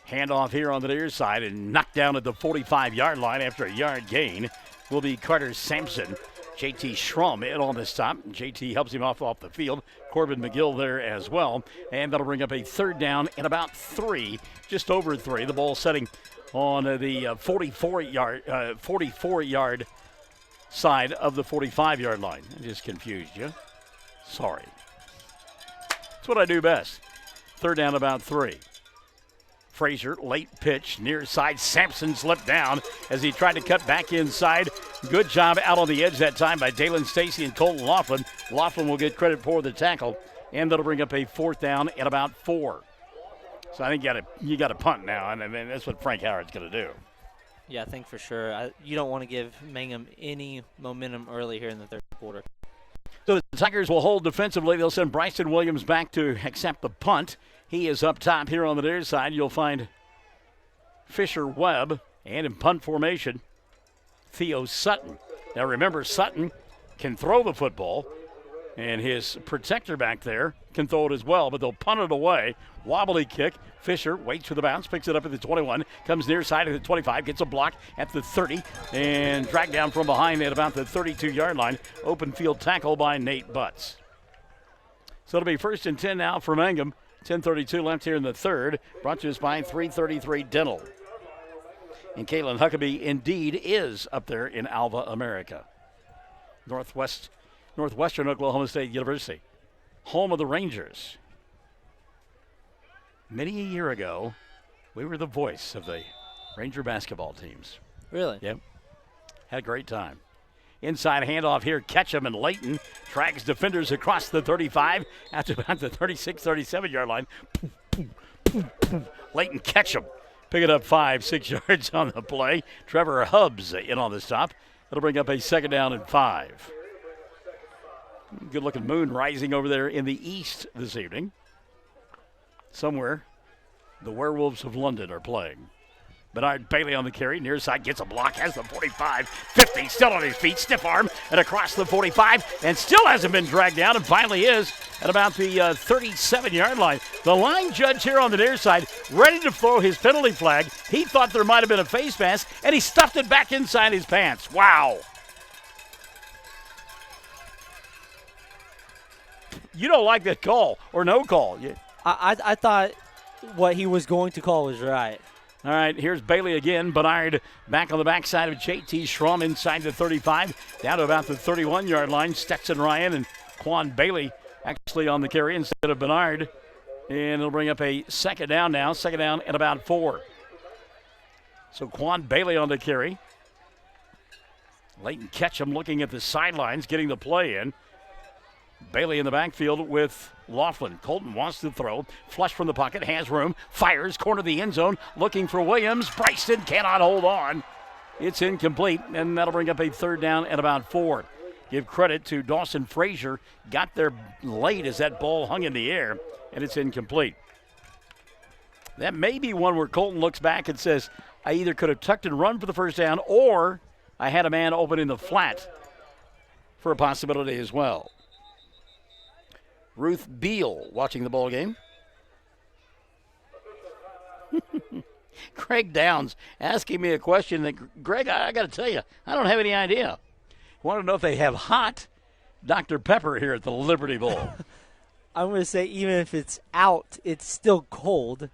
Handoff here on the near side and knocked down at the 45-yard line after a yard gain will be Carter Sampson. JT Schrum in on the stop. JT helps him off the field. Corbin McGill there as well. And that'll bring up a 3rd down and about 3, just over 3. The ball setting on the 44-yard side of the 45-yard line. I just confused you. Sorry. That's what I do best. 3rd down, about 3. Frazier, late pitch, near side. Sampson slipped down as he tried to cut back inside. Good job out on the edge that time by Dalen Stacy and Colton Laughlin. Laughlin will get credit for the tackle, and that'll bring up a 4th down and about 4. So I think you got to punt now, and I mean, that's what Frank Howard's going to do. Yeah, I think for sure. You don't want to give Mangum any momentum early here in the third quarter. So the Tigers will hold defensively. They'll send Bryson Williams back to accept the punt. He is up top here on the near side. You'll find Fisher Webb, and in punt formation, Theo Sutton. Now remember, Sutton can throw the football, and his protector back there can throw it as well, but they'll punt it away. Wobbly kick. Fisher waits for the bounce, picks it up at the 21, comes near side of the 25, gets a block at the 30, and dragged down from behind at about the 32-yard line. Open field tackle by Nate Butts. So it'll be 1st and 10 now for Mangum. 10:32 left here in the third. Brought to us by 333 Dental. And Caitlin Huckabee indeed is up there in Alva, America. Northwestern Oklahoma State University, home of the Rangers. Many a year ago, we were the voice of the Ranger basketball teams. Really? Yep. Had a great time. Inside handoff here, Ketchum and Layton drags defenders across the 35 out to about the 36, 37-yard line. Layton Ketchum picking up 5-6 yards on the play. Trevor Hubbs in on the stop. That'll bring up a 2nd down and 5. Good-looking moon rising over there in the east this evening. Somewhere, the Werewolves of London are playing. Bernard Bailey on the carry, near side, gets a block, has the 45, 50, still on his feet, stiff arm, and across the 45, and still hasn't been dragged down, and finally is at about the 37-yard line. The line judge here on the near side, ready to throw his penalty flag. He thought there might have been a face mask, and he stuffed it back inside his pants. Wow. You don't like that call, or no call. I thought what he was going to call was right. All right, here's Bailey again. Bernard back on the backside of JT Schramm inside the 35, down to about the 31-yard line. Stetson Ryan and Quan Bailey actually on the carry instead of Bernard. And it'll bring up a 2nd down now, 2nd down at about 4. So Quan Bailey on the carry. Layton Ketchum looking at the sidelines, getting the play in. Bailey in the backfield with Laughlin. Colton wants to throw. Flush from the pocket. Has room. Fires. Corner of the end zone. Looking for Williams. Bryson cannot hold on. It's incomplete. And that'll bring up a 3rd down at about 4. Give credit to Dawson Frazier. Got there late as that ball hung in the air. And it's incomplete. That may be one where Colton looks back and says, I either could have tucked and run for the 1st down, or I had a man open in the flat for a possibility as well. Ruth Beal watching the ball game. Greg Downs asking me a question that, Greg, I got to tell you, I don't have any idea. I want to know if they have hot Dr. Pepper here at the Liberty Bowl. I'm going to say even if it's out, it's still cold.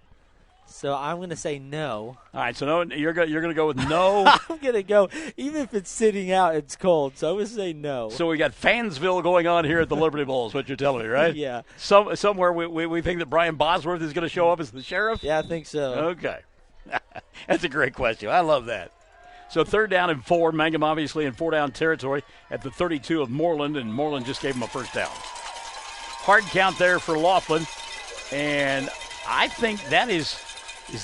So I'm going to say no. All right, so no, you're going to go with no. I'm going to go, even if it's sitting out, it's cold. So I'm going to say no. So we got Fansville going on here at the Liberty Bowl is what you're telling me, right? Yeah. Somewhere we think that Brian Bosworth is going to show up as the sheriff? Yeah, I think so. Okay. That's a great question. I love that. So 3rd down and 4. Mangum obviously in 4-down territory at the 32 of Mooreland, and Mooreland just gave him a 1st down. Hard count there for Laughlin, and I think that is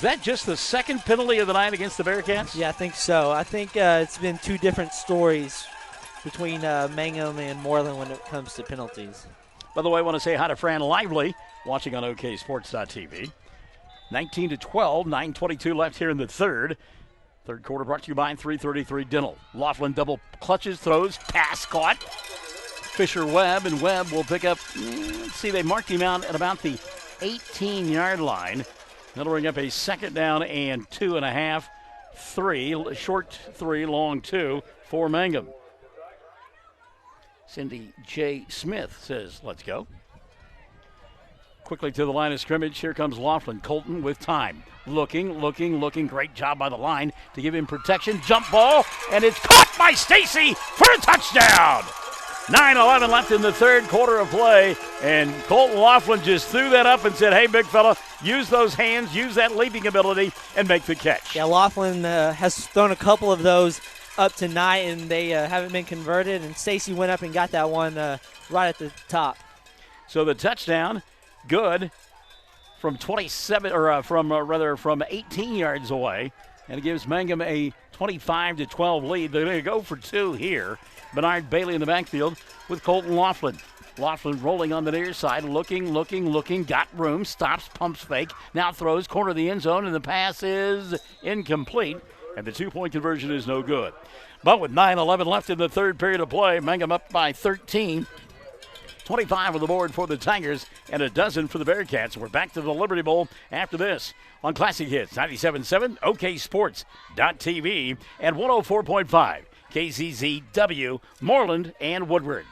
that just the 2nd penalty of the night against the Bearcats? Yeah, I think so. I think it's been 2 different stories between Mangum and Mooreland when it comes to penalties. By the way, I want to say hi to Fran Lively, watching on OKSports.tv. 19-12, 9:22 left here in the third. Third quarter brought to you by 333 Dental. Laughlin double clutches, throws, pass caught. Fisher Webb, and Webb will pick up, let's see, they marked him out at about the 18-yard line. That'll bring up a 2nd down and 2.5, 3, short 3, long 2 for Mangum. Cindy J. Smith says, let's go. Quickly to the line of scrimmage. Here comes Laughlin. Colton with time. Looking. Great job by the line to give him protection. Jump ball, and it's caught by Stacy for a touchdown. 9:11 left in the third quarter of play, and Colton Laughlin just threw that up and said, hey, big fella, use those hands, use that leaping ability, and make the catch. Yeah, Laughlin has thrown a couple of those up tonight, and they haven't been converted, and Stacy went up and got that one right at the top. So the touchdown, good from 18 yards away, and it gives Mangum a 25-12 lead. They're going to go for two here. Bernard Bailey in the backfield with Colton Laughlin. Laughlin rolling on the near side, looking, got room, stops, pumps fake, now throws, corner of the end zone, and the pass is incomplete, and the two-point conversion is no good. But with 9:11 left in the third period of play, Mangum up by 13. 25 on the board for the Tigers and a dozen for the Bearcats. We're back to the Liberty Bowl after this on Classic Hits 97.7, OKSports.tv, and 104.5 KZZW, Mooreland and Woodward.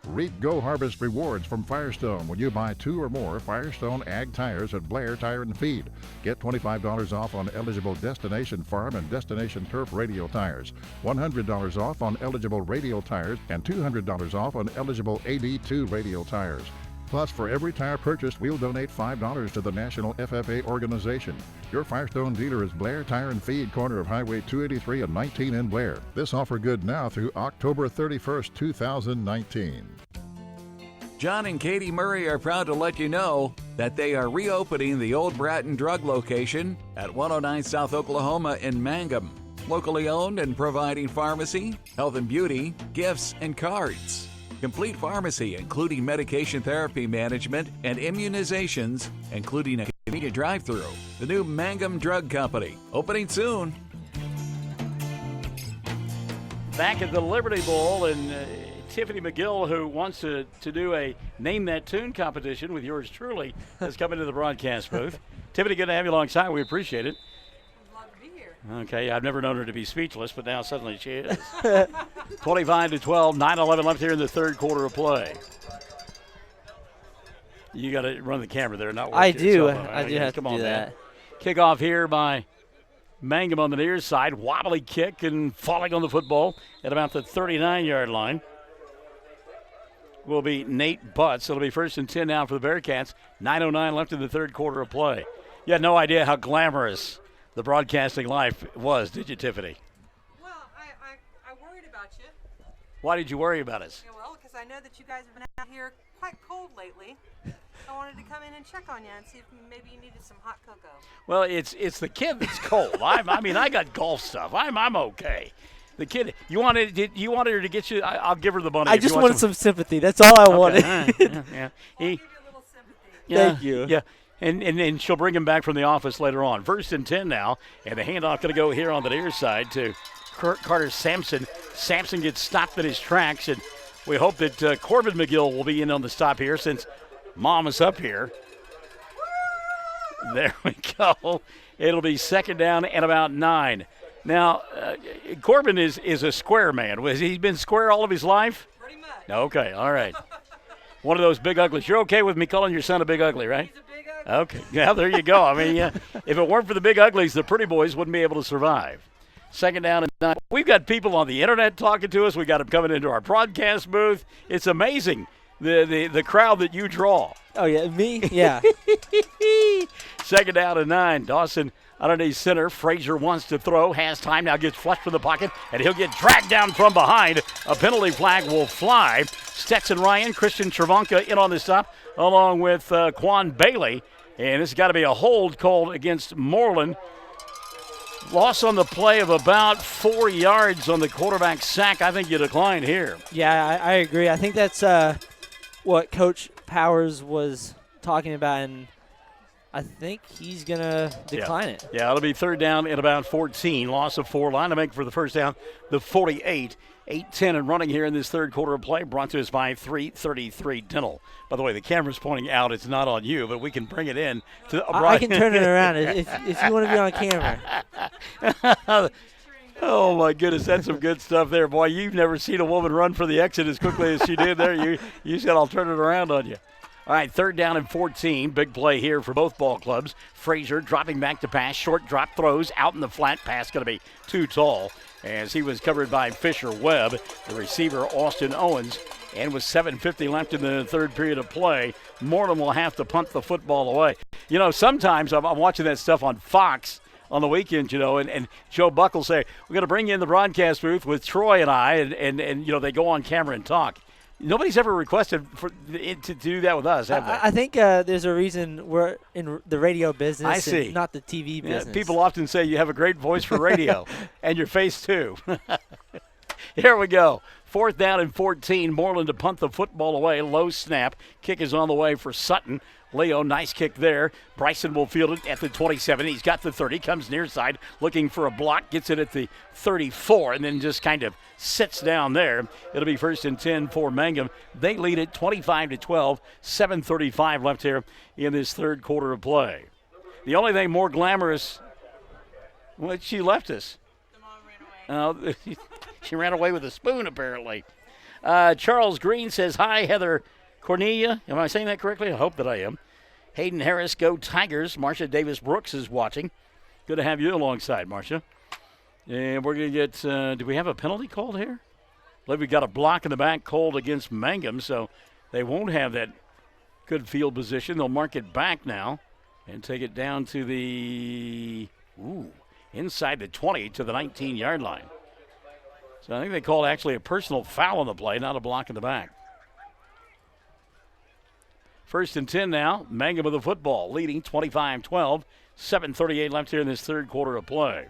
Reap Go Harvest rewards from Firestone when you buy two or more Firestone Ag tires at Blair Tire and Feed. Get $25 off on eligible Destination Farm and Destination Turf radial tires, $100 off on eligible radial tires, and $200 off on eligible AD2 radial tires. Plus, for every tire purchased, we'll donate $5 to the National FFA organization. Your Firestone dealer is Blair Tire and Feed, corner of Highway 283 and 19 in Blair. This offer good now through October 31st, 2019. John and Katie Murray are proud to let you know that they are reopening the old Bratton Drug location at 109 South Oklahoma in Mangum. Locally owned and providing pharmacy, health and beauty, gifts, and cards. Complete pharmacy, including medication therapy management and immunizations, including a convenient drive-thru. The new Mangum Drug Company, opening soon. Back at the Liberty Bowl, and Tiffany McGill, who wants to do a Name That Tune competition with yours truly, has come into the broadcast booth. Tiffany, good to have you alongside. We appreciate it. Okay, I've never known her to be speechless, but now suddenly she is. 25-12, 9:11 left here in the third quarter of play. You got to run the camera there, not work I do. yourself. I do have to do that. Kickoff here by Mangum on the near side. Wobbly kick and falling on the football at about the 39-yard line will be Nate Butts. It'll be 1st and 10 now for the Bearcats. 9:09 left in the third quarter of play. You had no idea how glamorous the broadcasting life was, did you, Tiffany? Well, I worried about you. Why did you worry about us? Yeah, well, because I know that you guys have been out here quite cold lately. I wanted to come in and check on you and see if maybe you needed some hot cocoa. Well, it's the kid that's cold. I got golf stuff. I'm okay. The kid, you wanted her to get you. I'll give her the money. I just wanted some sympathy. That's all I wanted. Yeah. I'll give you a little sympathy. Thank you. Yeah. And she'll bring him back from the office later on. 1st and 10 now, and the handoff going to go here on the near side to Carter Sampson. Sampson gets stopped in his tracks, and we hope that Corbin McGill will be in on the stop here since Mom is up here. There we go. It'll be 2nd down and about 9. Now, Corbin is a square man. Has he been square all of his life? Pretty much. Okay, all right. One of those big uglies. You're okay with me calling your son a big ugly, right? He's a big ugly. Okay, yeah, there you go. I mean, yeah, if it weren't for the big uglies, the pretty boys wouldn't be able to survive. 2nd down and 9. We've got people on the internet talking to us. We got them coming into our broadcast booth. It's amazing the crowd that you draw. Oh, yeah, me? Yeah. 2nd down and 9. Dawson underneath center. Frazier wants to throw, has time, now gets flushed from the pocket, and he'll get dragged down from behind. A penalty flag will fly. Stetson Ryan, Christian Travanka in on the stop, along with Quan Bailey. And this has got to be a hold called against Mooreland. Loss on the play of about 4 yards on the quarterback sack. I think you decline here. Yeah, I agree. I think that's what Coach Powers was talking about, and I think he's going to decline it. Yeah, it'll be 3rd down and about 14. Loss of 4. Line to make for the first down, the 48. 8-10 and running here in this third quarter of play, brought to us by 333 Dental. By the way, the camera's pointing out. It's not on you, but we can bring it in. I can turn it around if you want to be on camera. Oh, my goodness, that's some good stuff there. Boy, you've never seen a woman run for the exit as quickly as she did there. You said, I'll turn it around on you. All right, 3rd down and 14. Big play here for both ball clubs. Frazier dropping back to pass. Short drop throws out in the flat. Pass going to be too tall as he was covered by Fisher Webb, the receiver Austin Owens. And with 7:50 left in the third period of play, Mooreland will have to punt the football away. You know, sometimes I'm watching that stuff on Fox on the weekend, you know, and Joe Buck will say, we're going to bring you in the broadcast booth with Troy and I, and you know, they go on camera and talk. Nobody's ever requested for it to do that with us, have they? I think there's a reason we're in the radio business I see. and not the TV business. People often say you have a great voice for radio, and your face too. Here we go. 4th down and 14. Mooreland to punt the football away. Low snap. Kick is on the way for Sutton. Leo, nice kick there. Bryson will field it at the 27. He's got the 30. Comes near side looking for a block. Gets it at the 34 and then just kind of sits down there. It'll be 1st and 10 for Mangum. They lead it 25-12. 7:35 left here in this third quarter of play. The only thing more glamorous, well, she left us. She ran away with a spoon, apparently. Charles Green says, hi, Heather Cornelia. Am I saying that correctly? I hope that I am. Hayden Harris, go Tigers. Marcia Davis-Brooks is watching. Good to have you alongside, Marcia. And we're going to get, do we have a penalty called here? I believe we got a block in the back called against Mangum, so they won't have that good field position. They'll mark it back now and take it down to the, inside the 20 to the 19-yard line. So I think they called actually a personal foul on the play, not a block in the back. 1st and 10 now. Mangum with the football, leading 25-12. 7:38 left here in this third quarter of play.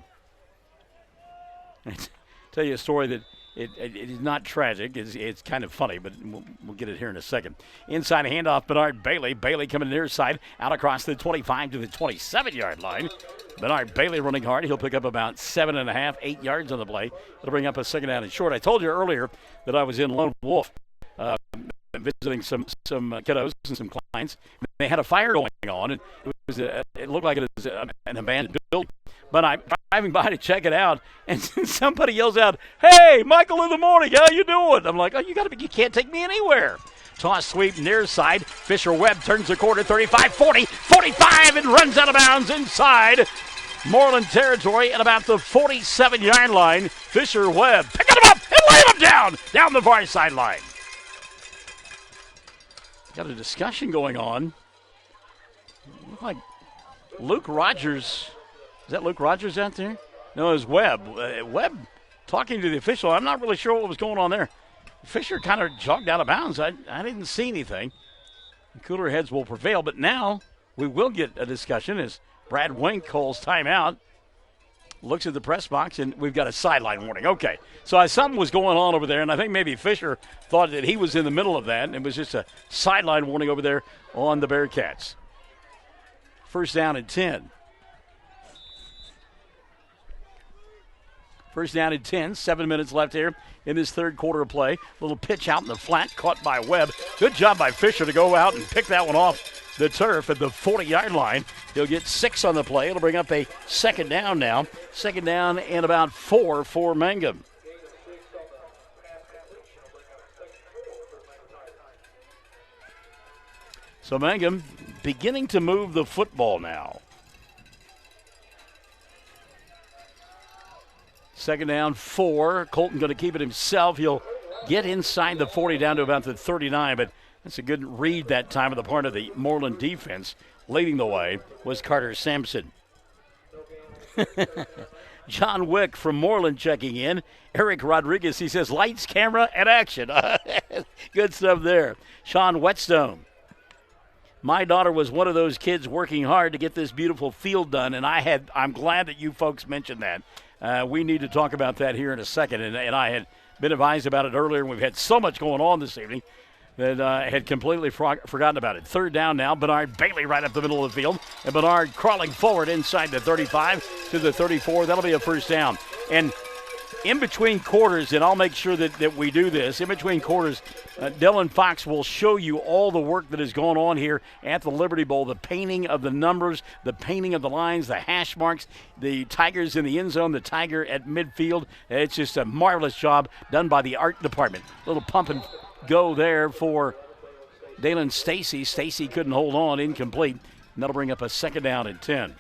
Tell you a story that it is not tragic. It's kind of funny, but we'll get it here in a second. Inside handoff, Bernard Bailey. Bailey coming near side, out across the 25 to the 27-yard line. Bernard Bailey running hard. He'll pick up about 7.5, 8 yards on the play. It'll bring up a 2nd down and short. I told you earlier that I was in Lone Wolf visiting some kiddos and some clients. They had a fire going on, and it looked like it was an abandoned building. But I'm driving by to check it out, and somebody yells out, "Hey, Michael in the morning, how you doing?" I'm like, "Oh, you can't take me anywhere." Toss sweep near side. Fisher Webb turns the corner, 35, 40, 45, and runs out of bounds inside Mooreland territory at about the 47-yard line. Fisher Webb picking him up and laying him down the far sideline. Got a discussion going on. Look like Luke Rogers. Is that Luke Rogers out there? No, it's Webb. Webb talking to the official. I'm not really sure what was going on there. Fisher kind of jogged out of bounds. I didn't see anything. Cooler heads will prevail, but now we will get a discussion as Brad Wink calls timeout. Looks at the press box, and we've got a sideline warning. Okay, so something was going on over there, and I think maybe Fisher thought that he was in the middle of that, and it was just a sideline warning over there on the Bearcats. 1st down and 10. 1st down and 10, 7 minutes left here in this third quarter of play. Little pitch out in the flat, caught by Webb. Good job by Fisher to go out and pick that one off the turf at the 40-yard line. He'll get 6 on the play. It'll bring up a 2nd down now. 2nd down and about 4 for Mangum. So Mangum beginning to move the football now. 2nd down, 4. Colton going to keep it himself. He'll get inside the 40 down to about the 39, but that's a good read that time on the part of the Mooreland defense. Leading the way was Carter Sampson. John Wick from Mooreland checking in. Eric Rodriguez, he says, lights, camera, and action. Good stuff there. Sean Whetstone. My daughter was one of those kids working hard to get this beautiful field done, and I'm glad that you folks mentioned that. We need to talk about that here in a second, and I had been advised about it earlier, and we've had so much going on this evening that I had completely forgotten about it. 3rd down now, Bernard Bailey right up the middle of the field, and Bernard crawling forward inside the 35 to the 34. That'll be a 1st down. And in between quarters, and I'll make sure that we do this, in between quarters, Dylan Fox will show you all the work that has gone on here at the Liberty Bowl, the painting of the numbers, the painting of the lines, the hash marks, the Tigers in the end zone, the Tiger at midfield. It's just a marvelous job done by the art department. Little pump and go there for Dalen Stacy. Stacy couldn't hold on, incomplete. And that'll bring up a 2nd down and 10.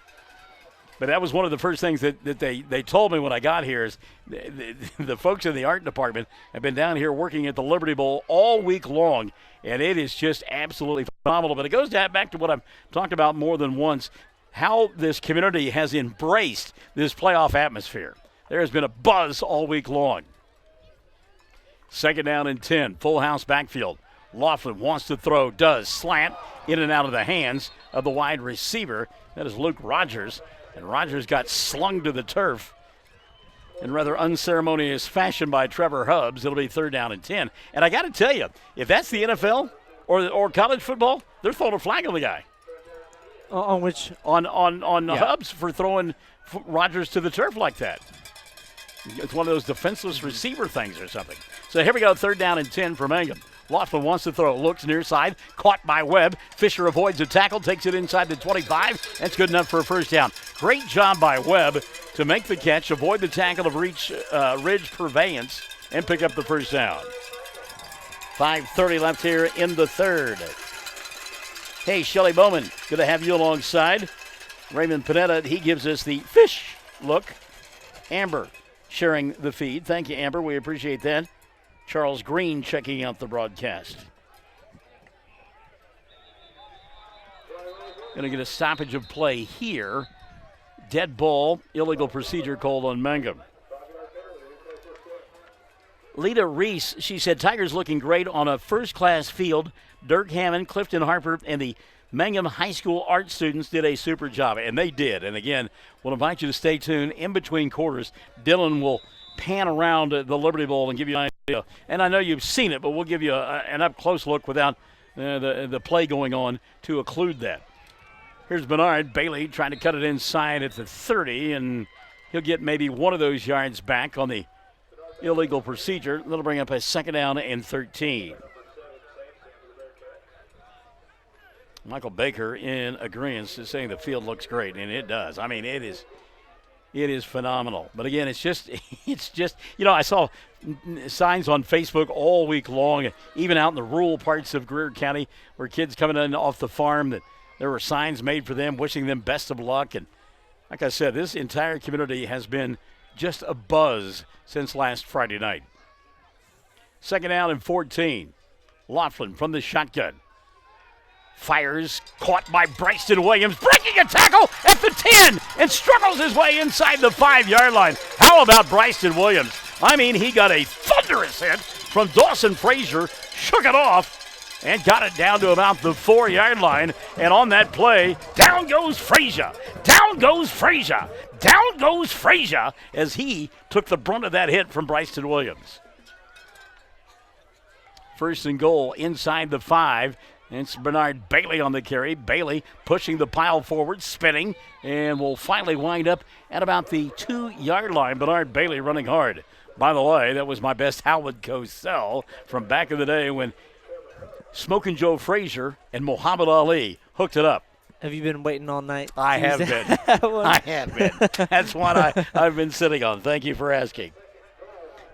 But that was one of the first things that they told me when I got here is the folks in the art department have been down here working at the Liberty Bowl all week long, and it is just absolutely phenomenal. But it goes back to what I've talked about more than once, how this community has embraced this playoff atmosphere. There has been a buzz all week long. Second down and 10. Full house backfield. Laughlin wants to throw, does. Slant in and out of the hands of the wide receiver. That is Luke Rogers. And Rogers got slung to the turf in rather unceremonious fashion by Trevor Hubbs. It'll be third down and 10. And I got to tell you, if that's the NFL or college football, they're throwing a flag on the guy. On which? On Hubbs for throwing Rogers to the turf like that. It's one of those defenseless receiver things or something. So here we go, third down and 10 for Mangum. Laughlin wants to throw, looks near side, caught by Webb. Fisher avoids a tackle, takes it inside the 25. That's good enough for a first down. Great job by Webb to make the catch, avoid the tackle of Ridge Purveyance, and pick up the first down. 5:30 left here in the third. Hey, Shelly Bowman, good to have you alongside. Raymond Panetta, he gives us the fish look. Amber sharing the feed. Thank you, Amber. We appreciate that. Charles Green checking out the broadcast. Going to get a stoppage of play here. Dead ball, illegal procedure called on Mangum. Lita Reese, she said, Tigers looking great on a first-class field. Dirk Hammond, Clifton Harper, and the Mangum High School art students did a super job, and they did. And again, we'll invite you to stay tuned. In between quarters, Dylan will pan around the Liberty Bowl and give you an idea. And I know you've seen it, but we'll give you an up-close look without the play going on to occlude that. Here's Bernard Bailey trying to cut it inside at the 30, and he'll get maybe one of those yards back on the illegal procedure. That'll bring up a second down and 13. Michael Baker in agreement is saying the field looks great, and it does. I mean, it is phenomenal. But again, it's just, I saw signs on Facebook all week long, even out in the rural parts of Greer County, where kids coming in off the farm, that there were signs made for them, wishing them best of luck. And like I said, this entire community has been just a buzz since last Friday night. Second down and 14. Laughlin from the shotgun. Fires, caught by Bryson Williams, breaking a tackle at the 10 and struggles his way inside the 5-yard line. How about Bryson Williams? I mean, he got a thunderous hit from Dawson Frazier, shook it off, and got it down to about the 4-yard line. And on that play, down goes Frazier. Down goes Frazier. Down goes Frazier as he took the brunt of that hit from Bryson Williams. First and goal inside the 5. It's Bernard Bailey on the carry. Bailey pushing the pile forward, spinning, and will finally wind up at about the 2-yard line. Bernard Bailey running hard. By the way, that was my best Howard Cosell from back in the day when Smokin' Joe Frazier and Muhammad Ali hooked it up. Have you been waiting all night? I have been. I have been. That's one I've been sitting on. Thank you for asking.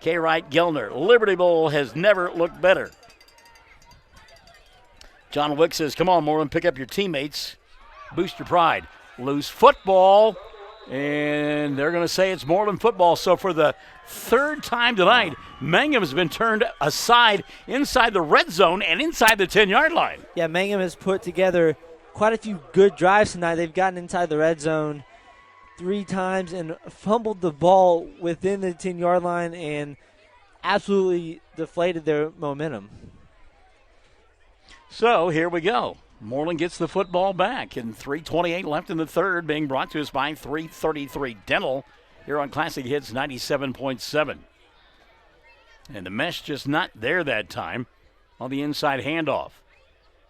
K. Wright Gellner. Liberty Bowl has never looked better. John Wick says, come on, Mooreland, pick up your teammates. Boost your pride. Loose football. And they're going to say it's Mooreland football. So for the third time tonight, Mangum has been turned aside inside the red zone and inside the 10-yard line. Yeah, Mangum has put together quite a few good drives tonight. They've gotten inside the red zone 3 times and fumbled the ball within the 10-yard line and absolutely deflated their momentum. So here we go. Mooreland gets the football back, and 3:28 left in the third, being brought to us by 333 Dental here on Classic Hits 97.7. And the mesh just not there that time on the inside handoff.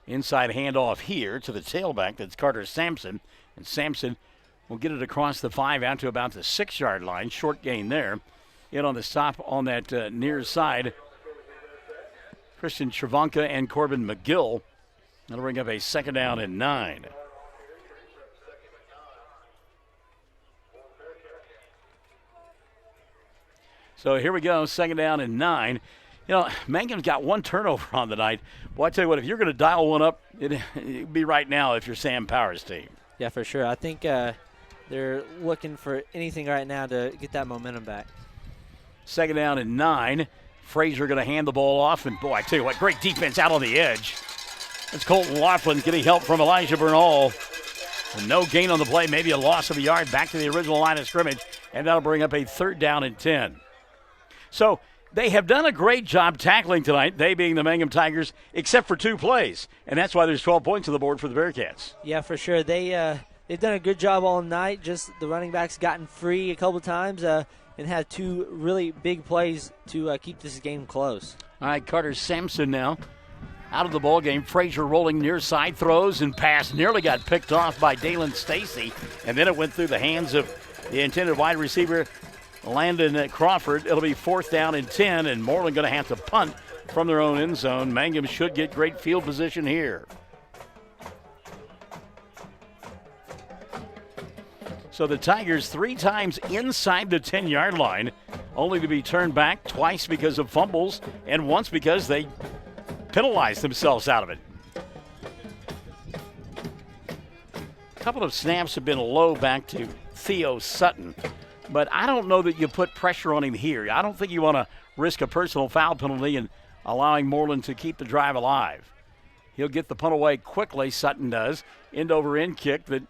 Inside handoff here to the tailback. That's Carter Sampson. And Sampson will get it across the 5 out to about the 6-yard line. Short gain there. In on the stop on that near side. Christian Travanka and Corbin McGill. That'll bring up a second down and 9. So here we go, second down and 9. You know, Mangum's got 1 turnover on the night. Well, I tell you what, if you're going to dial one up, it'd be right now if you're Sam Powers' team. Yeah, for sure. I think they're looking for anything right now to get that momentum back. Second down and 9. Frazier going to hand the ball off, and boy, I tell you what, great defense out on the edge. It's Colton Laughlin getting help from Elijah Bernal. And no gain on the play, maybe a loss of a yard back to the original line of scrimmage, and that'll bring up a third down and 10. So They have done a great job tackling tonight, they being the Mangum Tigers, except for 2 plays. And that's why there's 12 points on the board for the Bearcats. Yeah, for sure. They've done a good job all night. Just the running backs gotten free a couple times and had 2 really big plays to keep this game close. All right, Carter Sampson now out of the ball game. Frazier rolling near side, throws and pass. Nearly got picked off by Dalen Stacy. And then it went through the hands of the intended wide receiver, Landon Crawford. It'll be 4th down and 10, and Mooreland going to have to punt from their own end zone. Mangum should get great field position here. So the Tigers 3 times inside the 10-yard line, only to be turned back twice because of fumbles and once because they penalized themselves out of it. A couple of snaps have been low back to Theo Sutton, but I don't know that you put pressure on him here. I don't think you want to risk a personal foul penalty and allowing Mooreland to keep the drive alive. He'll get the punt away quickly, Sutton does. End-over-end kick that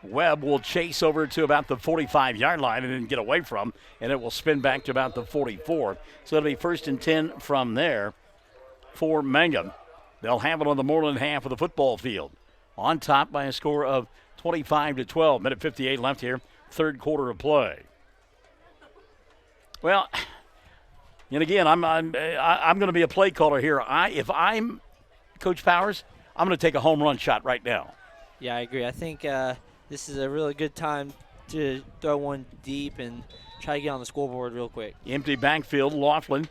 Webb will chase over to about the 45-yard line and then get away from, and it will spin back to about the 44. So it'll be 1st and 10 from there for Mangum. They'll have it on the Mooreland half of the football field. On top by a score of 25-12. Minute 58 left here, 3rd quarter of play. Well, and again, I'm going to be a play caller here. If I'm Coach Powers, I'm going to take a home run shot right now. Yeah, I agree. I think this is a really good time to throw one deep and try to get on the scoreboard real quick. Empty backfield, Laughlin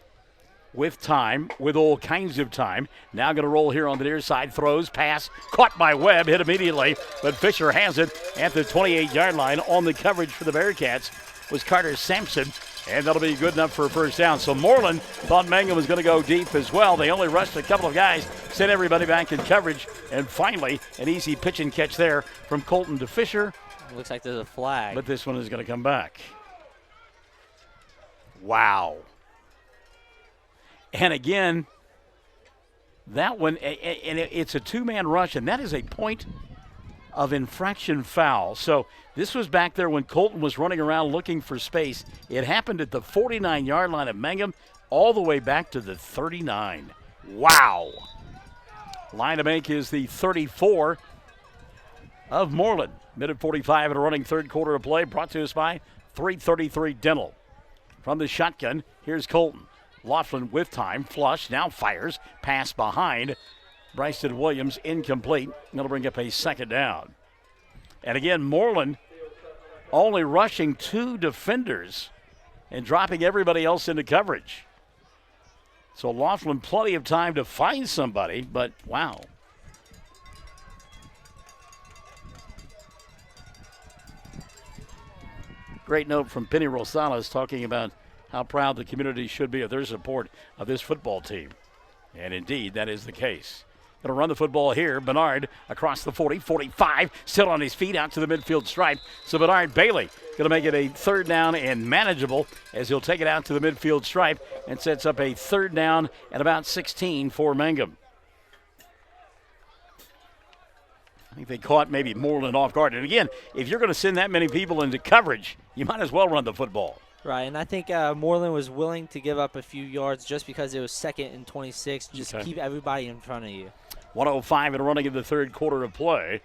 with time, with all kinds of time. Now going to roll here on the near side. Throws, pass, caught by Webb, hit immediately. But Fisher has it at the 28-yard line. On the coverage for the Bearcats was Carter Sampson, and that'll be good enough for a 1st down. So Mooreland thought Mangum was going to go deep as well. They only rushed a couple of guys, sent everybody back in coverage, and finally an easy pitch and catch there from Colton to Fisher. Looks like there's a flag. But this one is going to come back. Wow. And again, that one, and it's a 2-man rush, and that is a point of infraction foul. So this was back there when Colton was running around looking for space. It happened at the 49-yard line of Mangum, all the way back to the 39. Wow. Line to make is the 34 of Mooreland. Minute 45 and a running 3rd quarter of play, brought to us by 333 Dental. From the shotgun, here's Colton. Laughlin with time, flush, now fires, pass behind. Bryson Williams incomplete. That'll bring up a 2nd down. And again, Mooreland only rushing 2 defenders and dropping everybody else into coverage. So Laughlin plenty of time to find somebody, but wow. Great note from Penny Rosales talking about how proud the community should be of their support of this football team. And indeed, that is the case. Going to run the football here. Bernard across the 40, 45, still on his feet out to the midfield stripe. So Bernard Bailey going to make it a 3rd down and manageable as he'll take it out to the midfield stripe and sets up a 3rd down and about 16 for Mangum. I think they caught maybe Mooreland off guard. And again, if you're going to send that many people into coverage, you might as well run the football. Right, and I think Mooreland was willing to give up a few yards just because it was 2nd and 26. Just keep everybody in front of you. 1:05 and running in the 3rd quarter of play.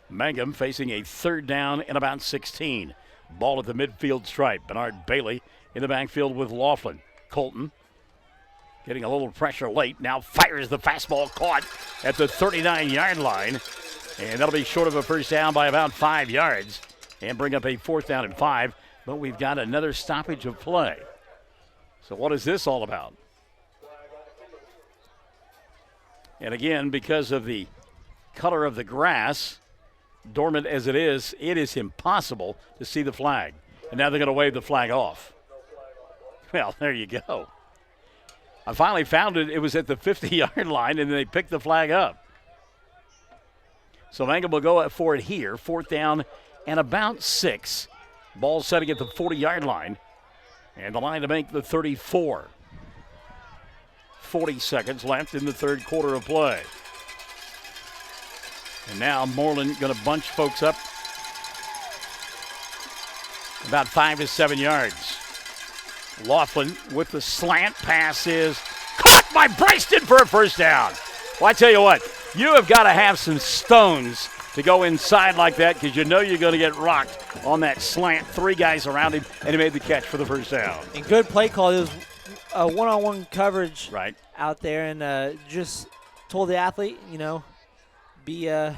Mangum facing a 3rd down and about 16. Ball at the midfield stripe. Bernard Bailey in the backfield with Laughlin. Colton getting a little pressure late. Now fires the fastball, caught at the 39-yard line. And that'll be short of a 1st down by about 5 yards and bring up a 4th down and 5. But we've got another stoppage of play. So what is this all about? And again, because of the color of the grass, dormant as it is impossible to see the flag. And now they're going to wave the flag off. Well, there you go. I finally found it. It was at the 50-yard line, and they picked the flag up. So Mangum will go for it here. 4th down and about 6. Ball setting at the 40-yard line. And the line to make the 34. 40 seconds left in the 3rd quarter of play. And now Mooreland going to bunch folks up about 5 to 7 yards. Laughlin with the slant pass is caught by Bryston for a first down. Well, I tell you what, you have got to have some stones to go inside like that because you know you're going to get rocked on that slant. 3 guys around him, and he made the catch for the first down. And good play call. It was a one-on-one coverage right out there, and just told the athlete, be an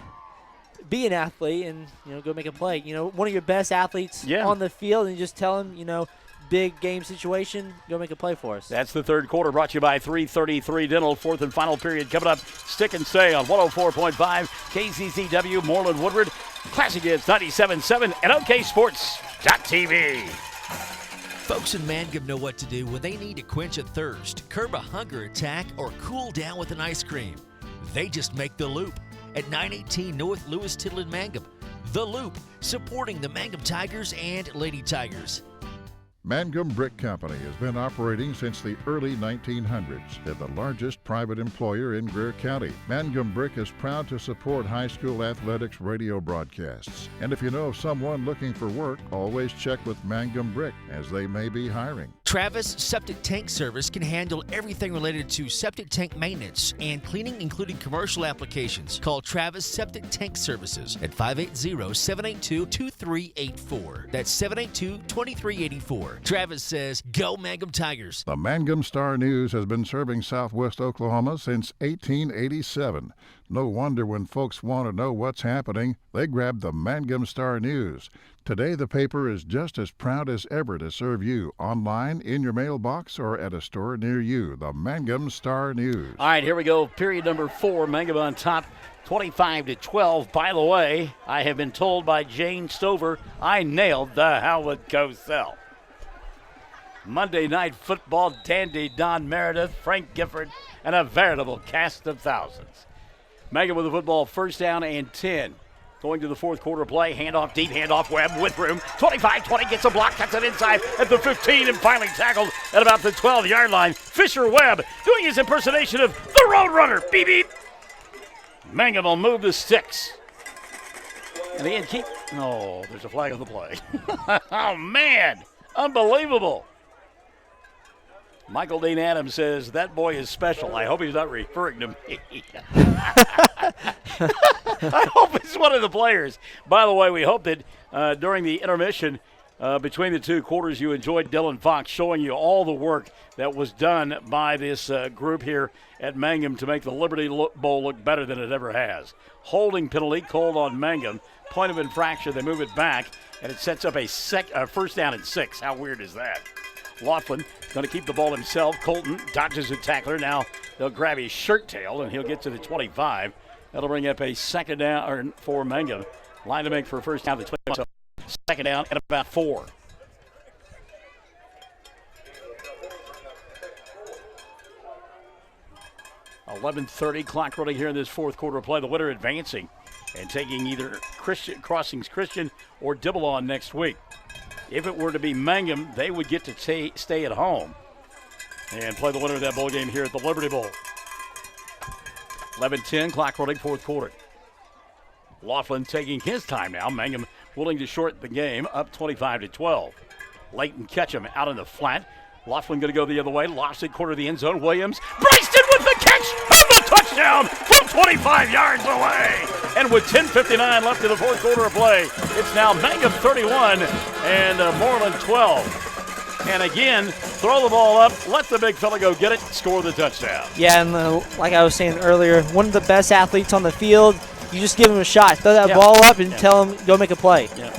athlete and, go make a play. One of your best athletes on the field, and just tell him, big game situation, go make a play for us. That's the third quarter, brought to you by 333 Dental. Fourth and final period coming up. Stick and stay on 104.5 KCCW, Mooreland, Woodward. Classic Hits 97.7 and OKSports.tv. Folks in Mangum know what to do when they need to quench a thirst, curb a hunger attack, or cool down with an ice cream. They just make the Loop at 918 North Lewis Tittle in Mangum. The Loop, supporting the Mangum Tigers and Lady Tigers. Mangum Brick Company has been operating since the early 1900s. They're the largest private employer in Greer County. Mangum Brick is proud to support high school athletics radio broadcasts. And if you know of someone looking for work, always check with Mangum Brick, as they may be hiring. Travis Septic Tank Service can handle everything related to septic tank maintenance and cleaning, including commercial applications. Call Travis Septic Tank Services at 580-782-2384. That's 782-2384. Travis says, go Mangum Tigers. The Mangum Star News has been serving southwest Oklahoma since 1887. No wonder when folks want to know what's happening, they grab the Mangum Star News. Today, the paper is just as proud as ever to serve you online, in your mailbox, or at a store near you. The Mangum Star News. All right, here we go. Period number 4. Mangum on top, 25-12. By the way, I have been told by Jane Stover I nailed the Howard Cosell. Monday Night Football dandy Don Meredith, Frank Gifford, and a veritable cast of thousands. Mangum with the football, first down and 10. Going to the fourth quarter play, handoff deep, handoff Webb with room. 25-20, gets a block, cuts it inside at the 15, and finally tackled at about the 12-yard line. Fisher Webb doing his impersonation of the Roadrunner. Beep, beep. Mangum will move the sticks. And the end keep. No, there's a flag on the play. Oh, man. Unbelievable. Michael Dean Adams says, that boy is special. I hope he's not referring to me. I hope it's one of the players. By the way, we hope that during the intermission between the two quarters, you enjoyed Dylan Fox showing you all the work that was done by this group here at Mangum to make the Liberty Bowl look better than it ever has. Holding penalty called on Mangum. Point of infraction, they move it back, and it sets up a first down and 6. How weird is that? Laughlin going to keep the ball himself. Colton dodges a tackler. Now they'll grab his shirt tail, and he'll get to the 25. That'll bring up a second down for Mangum. Line to make for a first down. So second down at about 4. .11:30 clock running here in this fourth quarter play. The winner advancing and taking either Crossings Christian or Dibbalon next week. If it were to be Mangum, they would get to stay at home and play the winner of that bowl game here at the Liberty Bowl. 11:10, clock running, fourth quarter. Laughlin taking his time now. Mangum willing to shorten the game, up 25-12. Leighton Ketchum out in the flat. Laughlin going to go the other way. Lost it, corner of the end zone. Williams. Bryston with the catch and the touchdown from 25 yards away. And with 10:59 left in the fourth quarter of play, it's now Mangum 31 and Mooreland 12. And again, throw the ball up, let the big fella go get it, score the touchdown. Yeah, and like I was saying earlier, one of the best athletes on the field. You just give him a shot. Throw that ball up and tell him, go make a play. Yeah.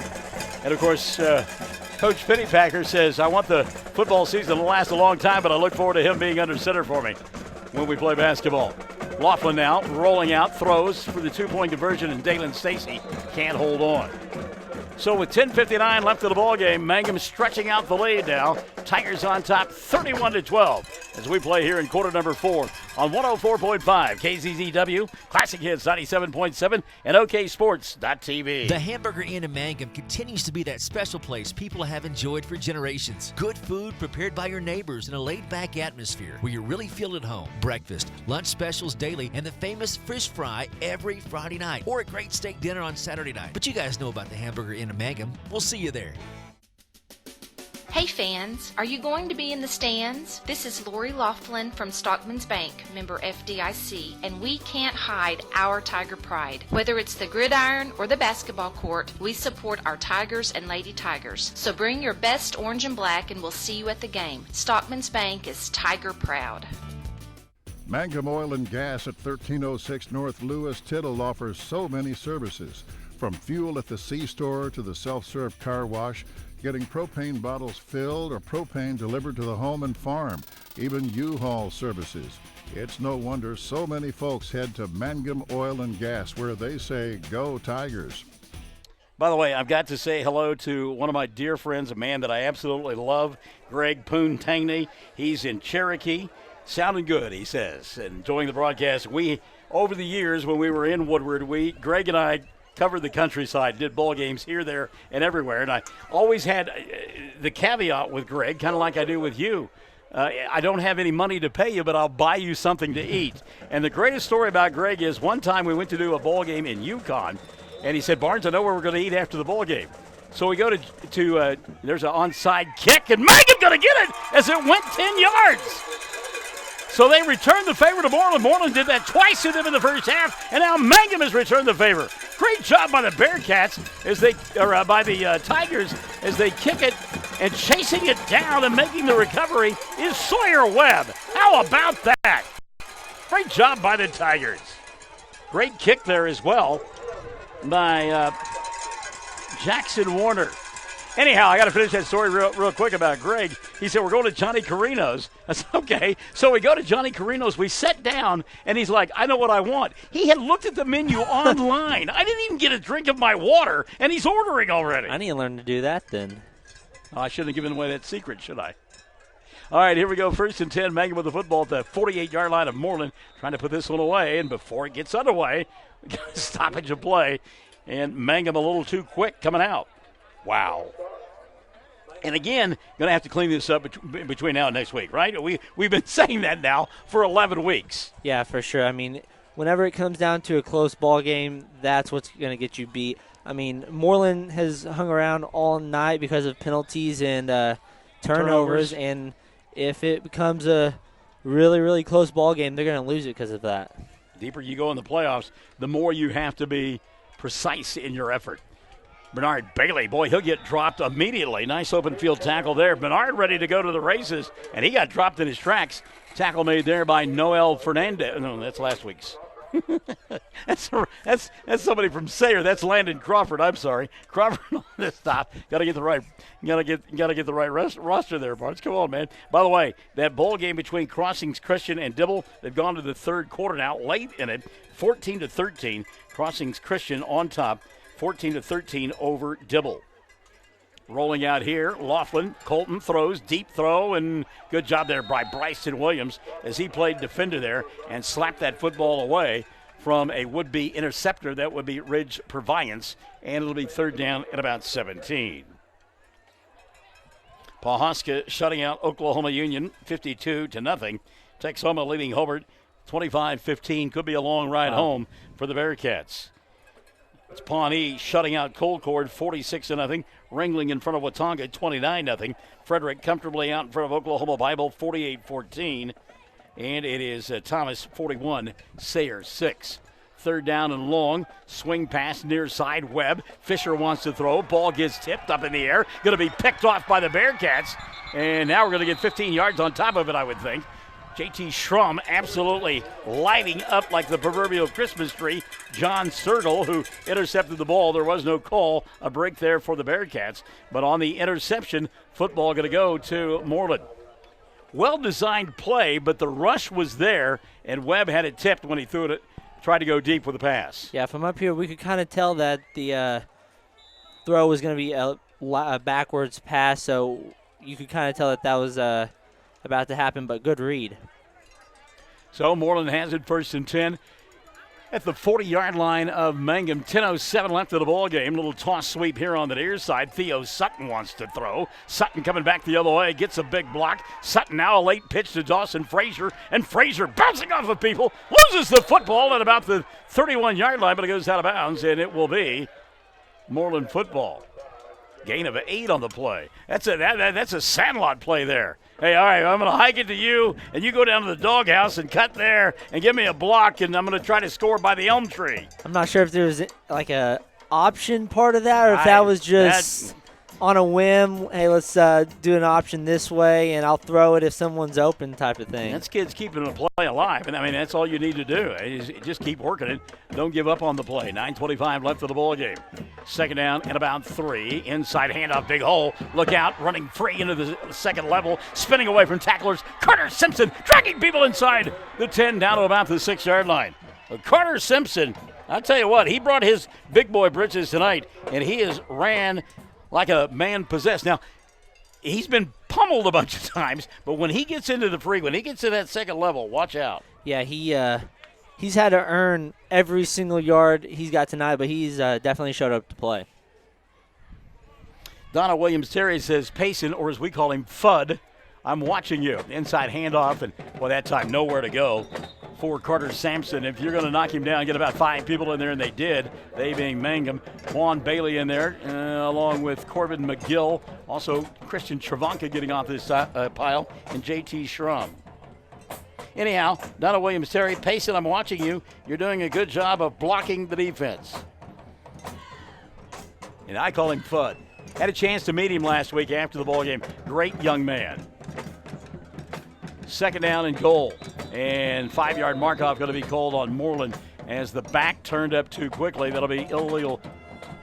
And, of course, Coach Pennypacker says, I want the football season to last a long time, but I look forward to him being under center for me when we play basketball. Laughlin now rolling out, throws for the two-point conversion, and Dalen Stacy can't hold on. So with 10:59 left in the ballgame, Mangum stretching out the lead now. Tigers on top 31-12 as we play here in quarter number 4 on 104.5 KZZW, Classic Hits 97.7, and OKSports.tv. The Hamburger Inn in Mangum continues to be that special place people have enjoyed for generations. Good food prepared by your neighbors in a laid-back atmosphere where you really feel at home. Breakfast, lunch specials daily, and the famous fish fry every Friday night, or a great steak dinner on Saturday night. But you guys know about the Hamburger Inn in Mangum. We'll see you there. Hey fans, are you going to be in the stands? This is Lori Laughlin from Stockman's Bank, member FDIC, and we can't hide our Tiger pride. Whether it's the gridiron or the basketball court, we support our Tigers and Lady Tigers. So bring your best orange and black and we'll see you at the game. Stockman's Bank is Tiger proud. Mangum Oil and Gas at 1306 North Lewis Tittle offers so many services. From fuel at the C-store to the self-serve car wash, getting propane bottles filled or propane delivered to the home and farm, even U-Haul services. It's no wonder so many folks head to Mangum Oil and Gas, where they say, go Tigers. By the way, I've got to say hello to one of my dear friends, a man that I absolutely love, Greg Poon-Tangney. He's in Cherokee. Sounding good, he says, enjoying the broadcast. We, over the years when we were in Woodward, Greg and I covered the countryside, did ball games here, there, and everywhere. And I always had the caveat with Greg, kind of like I do with you. I don't have any money to pay you, but I'll buy you something to eat. And the greatest story about Greg is one time we went to do a ball game in Yukon, and he said, Barnes, I know where we're going to eat after the ball game. So we go to there's an onside kick, and Mangum going to get it as it went 10 yards. So they returned the favor to Mooreland. Mooreland did that twice to them in the first half, and now Mangum has returned the favor. Great job by the Bearcats by the Tigers as they kick it, and chasing it down and making the recovery is Sawyer Webb. How about that? Great job by the Tigers. Great kick there as well by Jackson Warner. Anyhow, I got to finish that story real quick about Greg. He said, we're going to Johnny Carino's. I said, okay. So we go to Johnny Carino's. We sat down, and he's like, I know what I want. He had looked at the menu online. I didn't even get a drink of my water, and he's ordering already. I need to learn to do that then. Oh, I shouldn't have given away that secret, should I? All right, here we go. 1st and 10. Mangum with the football at the 48-yard line of Mooreland, trying to put this one away. And before it gets underway, we got a stoppage of play. And Mangum a little too quick coming out. Wow. And again, going to have to clean this up between now and next week, right? We've been saying that now for 11 weeks. Yeah, for sure. I mean, whenever it comes down to a close ball game, that's what's going to get you beat. I mean, Mooreland has hung around all night because of penalties and turnovers, and if it becomes a really, really close ball game, they're going to lose it because of that. The deeper you go in the playoffs, the more you have to be precise in your effort. Bernard Bailey, boy, he'll get dropped immediately. Nice open field tackle there. Bernard ready to go to the races, and he got dropped in his tracks. Tackle made there by Noel Fernandez. No, that's last week's. that's somebody from Sayre. That's Landon Crawford. I'm sorry, Crawford on this stop. Got to get the right roster there, Barnes. Come on, man. By the way, that bowl game between Crossings Christian and Dibble, they've gone to the third quarter now. Late in it, 14-13. Crossings Christian on top. 14-13 over Dibble. Rolling out here, Laughlin, Colton throws, deep throw, and good job there by Bryson Williams as he played defender there and slapped that football away from a would-be interceptor. That would be Ridge Purviance, and it'll be third down at about 17. Pawhuska shutting out Oklahoma Union 52-0. Texoma leading Hobart 25-15. Could be a long ride home for the Bearcats. It's Pawnee shutting out Colcord 46-0. Ringling in front of Watonga 29-0. Frederick comfortably out in front of Oklahoma Bible 48-14. And it is Thomas 41, Sayre 6. Third down and long. Swing pass near side. Webb. Fisher wants to throw. Ball gets tipped up in the air. Going to be picked off by the Bearcats. And now we're going to get 15 yards on top of it, I would think. J.T. Schrum absolutely lighting up like the proverbial Christmas tree. John Sertle, who intercepted the ball. There was no call. A break there for the Bearcats. But on the interception, football going to go to Mooreland. Well-designed play, but the rush was there, and Webb had it tipped when he threw it, tried to go deep with a pass. Yeah, from up here, we could kind of tell that the throw was going to be a backwards pass, so you could kind of tell that was about to happen, but good read. So Mooreland has it 1st and 10 at the 40-yard line of Mangum. 10:07 left of the ball game. Little toss sweep here on the near side. Theo Sutton wants to throw. Sutton coming back the other way, gets a big block. Sutton now a late pitch to Dawson Frazier, and Frazier bouncing off of people, loses the football at about the 31-yard line, but it goes out of bounds, and it will be Mooreland football. Gain of 8 on the play. That's a Sandlot play there. Hey, all right, I'm going to hike it to you, and you go down to the doghouse and cut there and give me a block, and I'm going to try to score by the elm tree. I'm not sure if there was like a option part of that or if that was just on a whim. Hey, let's do an option this way, and I'll throw it if someone's open type of thing. That's kids keeping the play alive, and I mean that's all you need to do. Is just keep working it. Don't give up on the play. 9:25 left of the ball game. Second down and about 3. Inside handoff, big hole. Look out, running free into the second level, spinning away from tacklers. Carter Simpson dragging people inside the 10 down to about the 6-yard line. Carter Simpson, I'll tell you what, he brought his big boy britches tonight, and he has ran like a man possessed. Now, he's been pummeled a bunch of times, but when he gets into the free, when he gets to that second level, watch out. Yeah, he's had to earn every single yard he's got tonight, but he's definitely showed up to play. Donna Williams-Terry says, Payson, or as we call him, Fudd, I'm watching you. Inside handoff, and, well, that time nowhere to go for Carter Sampson. If you're going to knock him down, get about 5 people in there, and they did, they being Mangum. Juan Bailey in there, along with Corbin McGill. Also, Christian Travanka getting off this pile, and J.T. Schramm. Anyhow, Donna Williams-Terry, Payson, I'm watching you. You're doing a good job of blocking the defense. And I call him Fudd. Had a chance to meet him last week after the ball game. Great young man. Second down and goal. And 5-yard mark-off going to be called on Mooreland as the back turned up too quickly. That'll be illegal.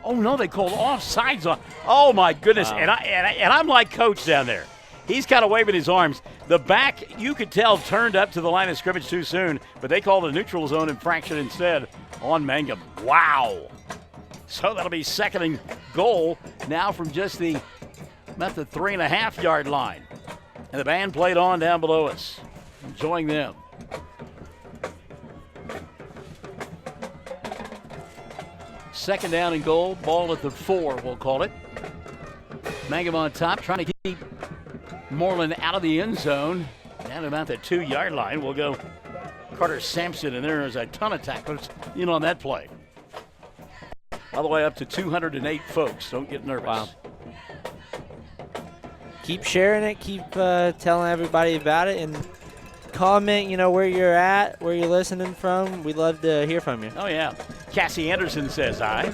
Oh, no, they called offsides on. Oh, my goodness. Wow. And I'm like Coach down there. He's kind of waving his arms. The back, you could tell, turned up to the line of scrimmage too soon, but they called a neutral zone infraction instead on Mangum. Wow. So that'll be second and goal now from just about the 3.5-yard line. And the band played on down below us. Enjoying them. Second down and goal. Ball at the 4, we'll call it. Mangum on top, trying to keep Mooreland out of the end zone. Down about the 2-yard line. We'll go Carter Sampson, and there's a ton of tacklers in on that play. All the way up to 208 folks. Don't get nervous. Wow. Keep sharing it. Keep telling everybody about it. And comment, where you're at, where you're listening from. We'd love to hear from you. Oh, yeah. Cassie Anderson says aye.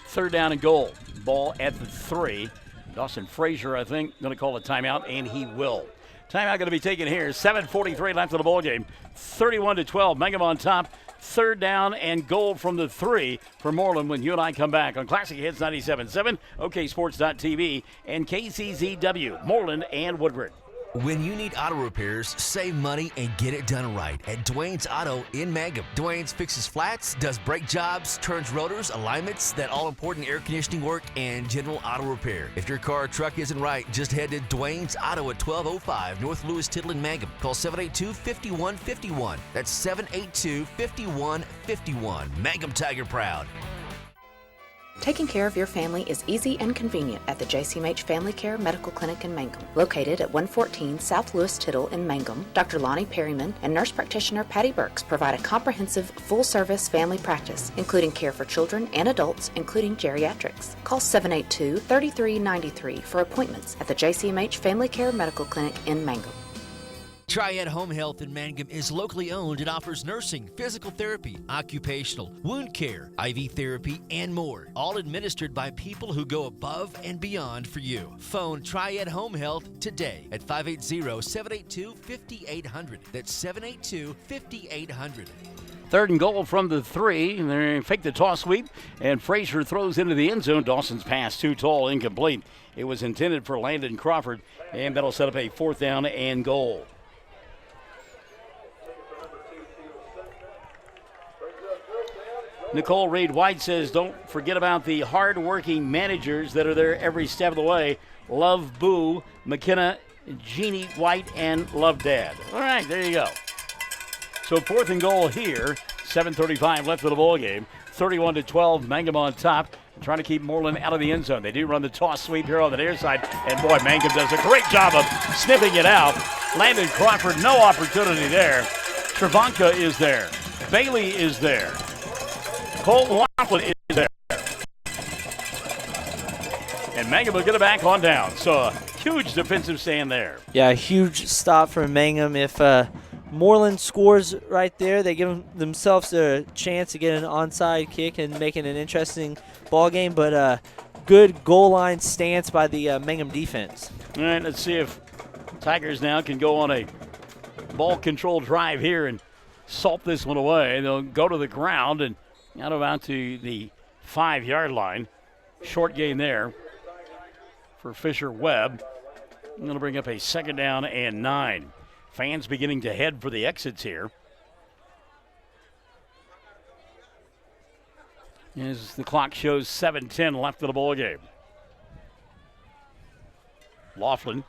Third down and goal. Ball at the 3. Dawson Frazier, I think, going to call a timeout, and he will. Timeout going to be taken here. 7:43 left of the ball game. 31-12. Mangum on top. Third down and goal from the 3 for Mooreland when you and I come back on Classic Hits 97.7, OKSports.tv, and KCZW, Mooreland and Woodward. When you need auto repairs, save money and get it done right at Dwayne's Auto in Mangum. Dwayne's fixes flats, does brake jobs, turns rotors, alignments, that all-important air conditioning work, and general auto repair. If your car or truck isn't right, just head to Dwayne's Auto at 1205 North Lewis Tittle in Mangum. Call 782-5151. That's 782-5151. Mangum Tiger Proud. Taking care of your family is easy and convenient at the JCMH Family Care Medical Clinic in Mangum. Located at 114 South Lewis Tittle in Mangum, Dr. Lonnie Perryman and nurse practitioner Patty Burks provide a comprehensive, full-service family practice, including care for children and adults, including geriatrics. Call 782-3393 for appointments at the JCMH Family Care Medical Clinic in Mangum. Triad Home Health in Mangum is locally owned and offers nursing, physical therapy, occupational, wound care, IV therapy, and more. All administered by people who go above and beyond for you. Phone Triad Home Health today at 580-782-5800. That's 782-5800. Third and goal from the 3. They fake the toss sweep, and Frazier throws into the end zone. Dawson's pass too tall, incomplete. It was intended for Landon Crawford, and that'll set up a 4th down and goal. Nicole Reed-White says, don't forget about the hard-working managers that are there every step of the way. Love Boo, McKenna, Jeannie White, and Love Dad. All right, there you go. So 4th and goal here. 7:35 left of the ball game. 31-12, Mangum on top. Trying to keep Mooreland out of the end zone. They do run the toss sweep here on the near side. And boy, Mangum does a great job of sniffing it out. Landon Crawford, no opportunity there. Travanka is there. Bailey is there. Colton Laughlin is there. And Mangum will get it back on down. So a huge defensive stand there. Yeah, a huge stop for Mangum. If Mooreland scores right there, they give themselves a chance to get an onside kick and make it an interesting ball game. But good goal line stance by the Mangum defense. All right, let's see if Tigers now can go on a ball control drive here and salt this one away. They'll go to the ground and out about to the 5-yard line. Short gain there for Fisher Webb. I'm going to bring up a 2nd down and 9. Fans beginning to head for the exits here. As the clock shows 7:10 left of the ball game. Laughlin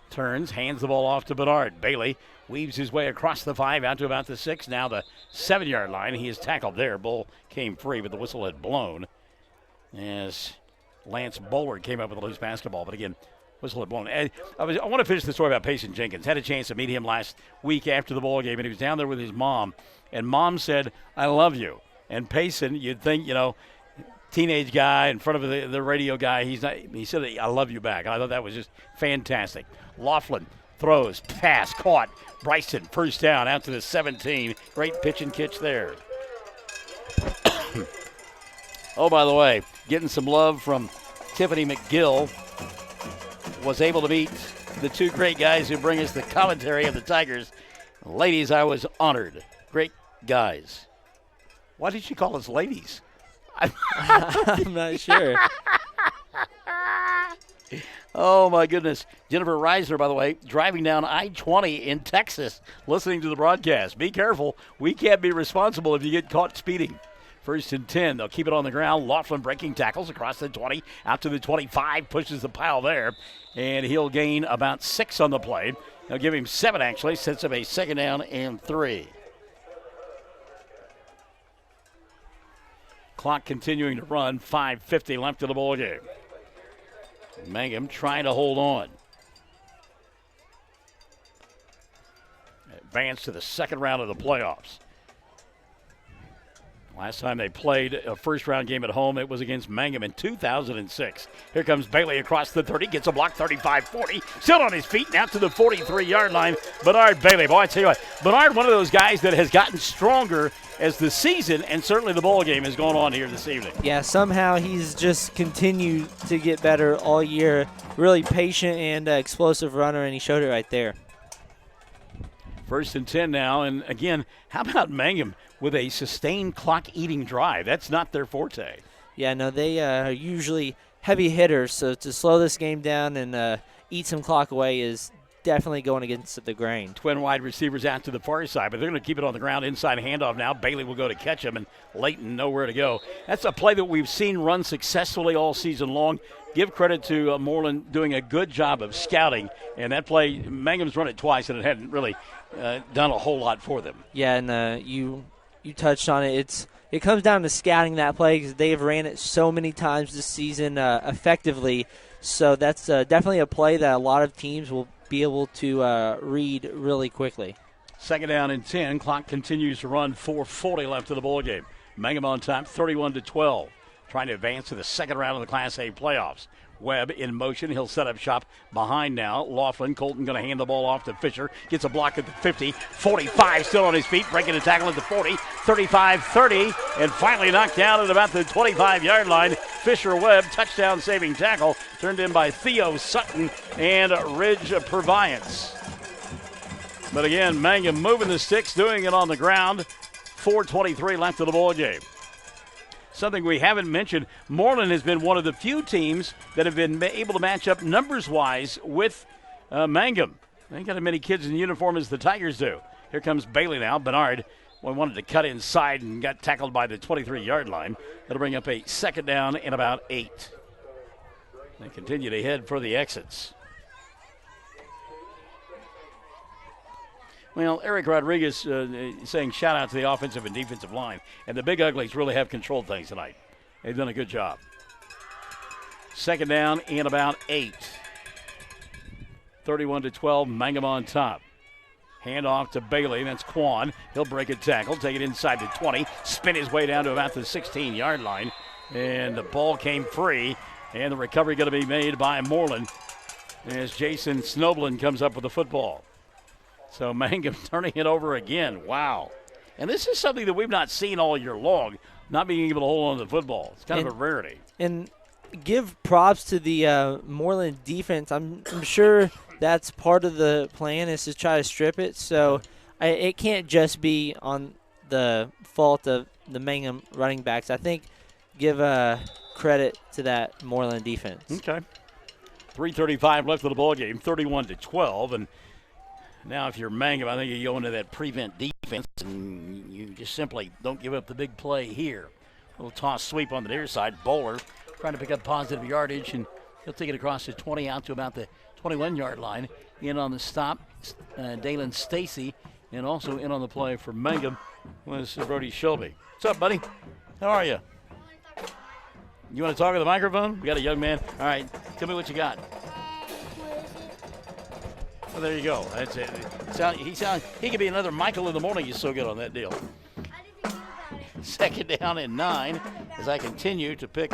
turns, hands the ball off to Bernard. Bailey weaves his way across the 5 out to about the 6, now the 7-yard line. He is tackled there. Ball came free, but the whistle had blown as Lance Bullard came up with a loose basketball. But again, whistle had blown. I want to finish the story about Payson Jenkins. Had a chance to meet him last week after the ball game, and he was down there with his mom. And Mom said, "I love you." And Payson, you'd think, teenage guy in front of the radio guy, he said, "I love you back." And I thought that was just fantastic. Laughlin throws, pass, caught. Bryson, first down, out to the 17. Great pitch and catch there. Oh, by the way, getting some love from Tiffany McGill. Was able to meet the two great guys who bring us the commentary of the Tigers. Ladies, I was honored. Great guys. Why did she call us ladies? I'm not sure. Oh, my goodness. Jennifer Reisner, by the way, driving down I-20 in Texas, listening to the broadcast. Be careful. We can't be responsible if you get caught speeding. 1st and 10. They'll keep it on the ground. Laughlin breaking tackles across the 20, out to the 25, pushes the pile there, and he'll gain about 6 on the play. They'll give him 7, actually, sets up a 2nd down and 3. Clock continuing to run, 5:50 left of the ball game. Mangum trying to hold on. Advance to the 2nd round of the playoffs. Last time they played a first-round game at home, it was against Mangum in 2006. Here comes Bailey across the 30, gets a block, 35-40, still on his feet, now to the 43-yard line. Bernard Bailey, boy, I tell you what, Bernard, one of those guys that has gotten stronger as the season and certainly the ball game has gone on here this evening. Yeah, somehow he's just continued to get better all year. Really patient and explosive runner, and he showed it right there. 1st and 10 now, and again, how about Mangum with a sustained clock-eating drive? That's not their forte. Yeah, no, they are usually heavy hitters, so to slow this game down and eat some clock away is definitely going against the grain. Twin wide receivers out to the far side, but they're going to keep it on the ground. Inside handoff now. Bailey will go to catch him, and Layton nowhere to go. That's a play that we've seen run successfully all season long. Give credit to Mooreland doing a good job of scouting, and that play, Mangum's run it twice, and it hadn't really done a whole lot for them. Yeah, and you touched on it. It comes down to scouting that play because they have ran it so many times this season effectively. So that's definitely a play that a lot of teams will be able to read really quickly. 2nd down and 10. Clock continues to run. 4:40 left of the ball game. Mangum on top, 31-12. Trying to advance to the 2nd round of the Class A playoffs. Webb in motion. He'll set up shop behind now. Laughlin. Colton going to hand the ball off to Fisher. Gets a block at the 50. 45 still on his feet. Breaking a tackle at the 40. 35-30. And finally knocked down at about the 25-yard line. Fisher Webb, touchdown saving tackle. Turned in by Theo Sutton and Ridge Purviance. But again, Mangum moving the sticks, doing it on the ground. 4:23 left of the ball game. Something we haven't mentioned, Mooreland has been one of the few teams that have been able to match up numbers-wise with Mangum. They ain't got as many kids in uniform as the Tigers do. Here comes Bailey now. Bernard wanted to cut inside and got tackled by the 23-yard line. That'll bring up a 2nd down and about 8. They continue to head for the exits. Well, Eric Rodriguez saying shout out to the offensive and defensive line. And the Big Uglies really have controlled things tonight. They've done a good job. 2nd down and about 8. 31-12, Mangum on top. Hand off to Bailey. That's Quan. He'll break a tackle, take it inside the 20, spin his way down to about the 16-yard line. And the ball came free. And the recovery going to be made by Mooreland as Jason Snoblen comes up with the football. So Mangum turning it over again. Wow. And this is something that we've not seen all year long, not being able to hold on to the football. It's kind of a rarity. And give props to the Mooreland defense. I'm sure that's part of the plan is to try to strip it. So it can't just be on the fault of the Mangum running backs. I think give credit to that Mooreland defense. Okay. 3:35 left of the ball game, 31-12. And now if you're Mangum, I think you go into that prevent defense and you just simply don't give up the big play here. A little toss sweep on the near side. Bowler trying to pick up positive yardage, and he'll take it across the 20 out to about the 21-yard line. In on the stop, Dalen Stacy, and also in on the play for Mangum was Brody Shelby. What's up, buddy? How are you? You want to talk to the microphone? We got a young man. All right, tell me what you got. Well, there you go. That's it. He could be another Michael in the morning. He's so good on that deal. Second down and 9 as I continue to pick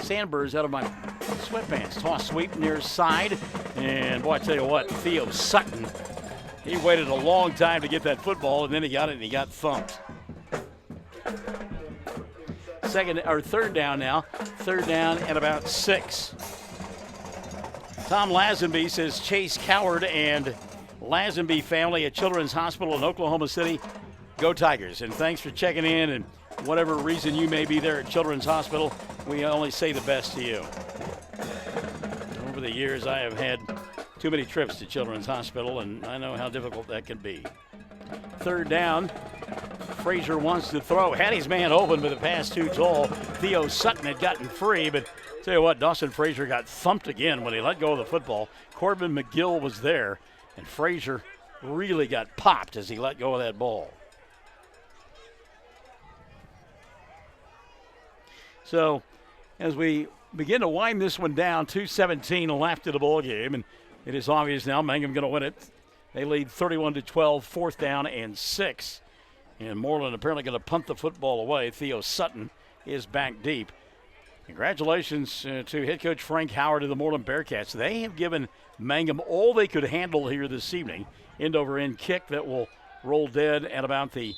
sandburrs out of my sweatpants. Toss sweep near side. And, boy, I tell you what, Theo Sutton, he waited a long time to get that football, and then he got it and he got thumped. Third down now. Third down and about 6. Tom Lazenby says Chase Coward and Lazenby family at Children's Hospital in Oklahoma City. Go Tigers. And thanks for checking in. And whatever reason you may be there at Children's Hospital, we only say the best to you. Over the years, I have had too many trips to Children's Hospital, and I know how difficult that can be. Third down. Frazier wants to throw. Had his man open, but the pass too tall. Theo Sutton had gotten free, but tell you what, Dawson Frazier got thumped again when he let go of the football. Corbin McGill was there, and Frazier really got popped as he let go of that ball. So as we begin to wind this one down, 2:17 left of the ball game, and it is obvious now Mangum going to win it. They lead 31-12, fourth down and 6. And Mooreland apparently going to punt the football away. Theo Sutton is back deep. Congratulations to head coach Frank Howard of the Mooreland Bearcats. They have given Mangum all they could handle here this evening. End-over-end kick that will roll dead at about the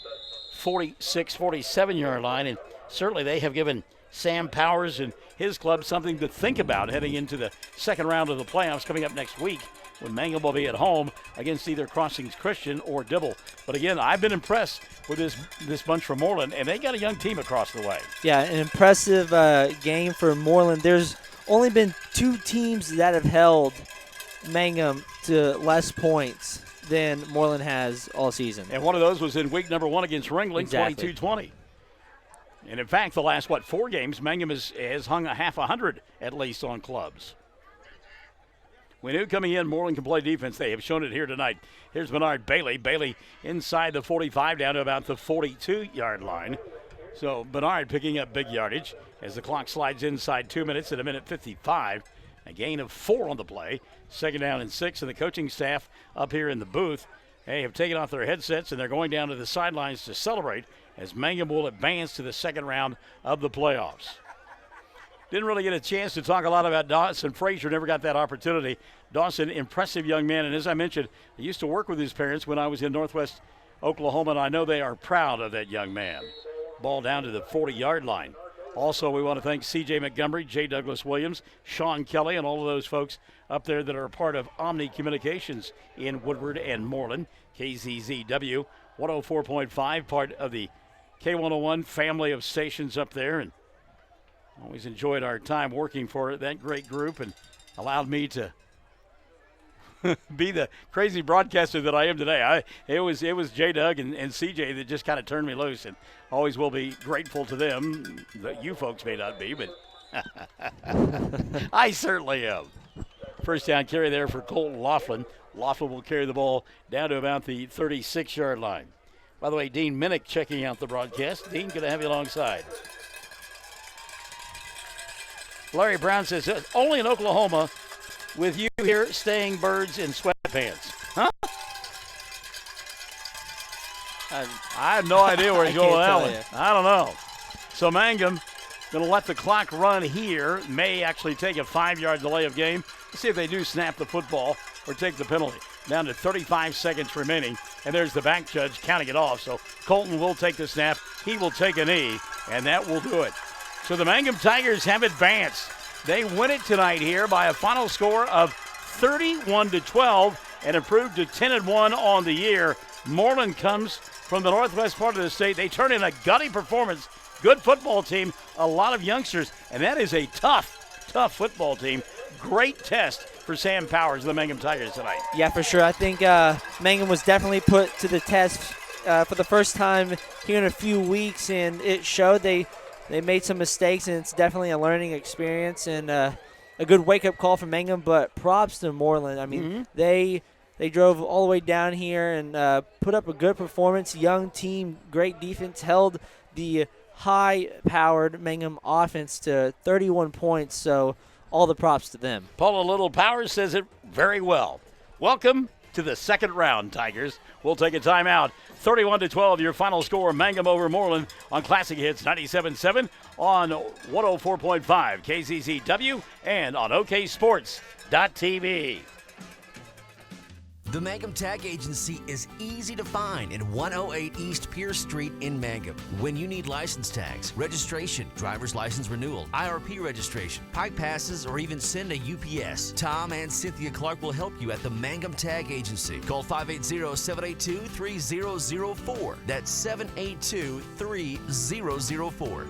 46, 47-yard line. And certainly they have given Sam Powers and his club something to think about heading into the second round of the playoffs coming up next week, when Mangum will be at home against either Crossings Christian or Dibble. But again, I've been impressed with this bunch from Mooreland, and they got a young team across the way. Yeah, an impressive game for Mooreland. There's only been 2 teams that have held Mangum to less points than Mooreland has all season. And one of those was in week number 1 against Ringling, exactly. 22-20. And in fact, the last, 4 games, Mangum has hung a half 100 at least on clubs. We knew coming in, Mooreland can play defense. They have shown it here tonight. Here's Bernard Bailey. Bailey inside the 45 down to about the 42-yard line. So Bernard picking up big yardage as the clock slides inside 2 minutes at 1:55. A gain of 4 on the play. Second down and 6. And the coaching staff up here in the booth, they have taken off their headsets and they're going down to the sidelines to celebrate as Mangum will advance to the second round of the playoffs. Didn't really get a chance to talk a lot about Dawson Frazier. Never got that opportunity. Dawson, impressive young man. And as I mentioned, I used to work with his parents when I was in Northwest Oklahoma, and I know they are proud of that young man. Ball down to the 40-yard line. Also, we want to thank C.J. Montgomery, J. Douglas Williams, Sean Kelly, and all of those folks up there that are a part of Omni Communications in Woodward and Mooreland. KZZW 104.5, part of the K101 family of stations up there. And always enjoyed our time working for that great group and allowed me to be the crazy broadcaster that I am today. It was J. Doug and CJ that just kind of turned me loose, and always will be grateful to them. That you folks may not be, but I certainly am. First down carry there for Colton Laughlin. Laughlin will carry the ball down to about the 36-yard line. By the way, Dean Minnick checking out the broadcast. Dean, good to have you alongside. Larry Brown says, only in Oklahoma with you here staying birds in sweatpants. Huh? I have no idea where he's going with that one. I don't know. So Mangum Going to let the clock run here. May actually take a 5-yard delay of game. Let's see if they do snap the football or take the penalty. Down to 35 seconds remaining, and there's the back judge counting it off. So Colton will take the snap. He will take a knee, and that will do it. So the Mangum Tigers have advanced. They win it tonight here by a final score of 31-12 and improved to 10-1 on the year. Mooreland comes from the northwest part of the state. They turn in a gutty performance. Good football team, a lot of youngsters, and that is a tough football team. Great test for Sam Powers of the Mangum Tigers tonight. Yeah, for sure. I think Mangum was definitely put to the test for the first time here in a few weeks, and it showed. They made some mistakes, and it's definitely a learning experience and a good wake-up call for Mangum, but props to Mooreland. I mean, they drove all the way down here and put up a good performance. Young team, great defense, held the high-powered Mangum offense to 31 points, so all the props to them. Paula Little Powers says it very well. Welcome to the second round, Tigers. We'll take a timeout. 31-12, your final score, Mangum over Mooreland on Classic Hits 97.7 on 104.5 KZZW and on OKSports.tv. The Mangum Tag Agency is easy to find in 108 East Pierce Street in Mangum. When you need license tags, registration, driver's license renewal, IRP registration, pike passes, or even send a UPS, Tom and Cynthia Clark will help you at the Mangum Tag Agency. Call 580-782-3004. That's 782-3004.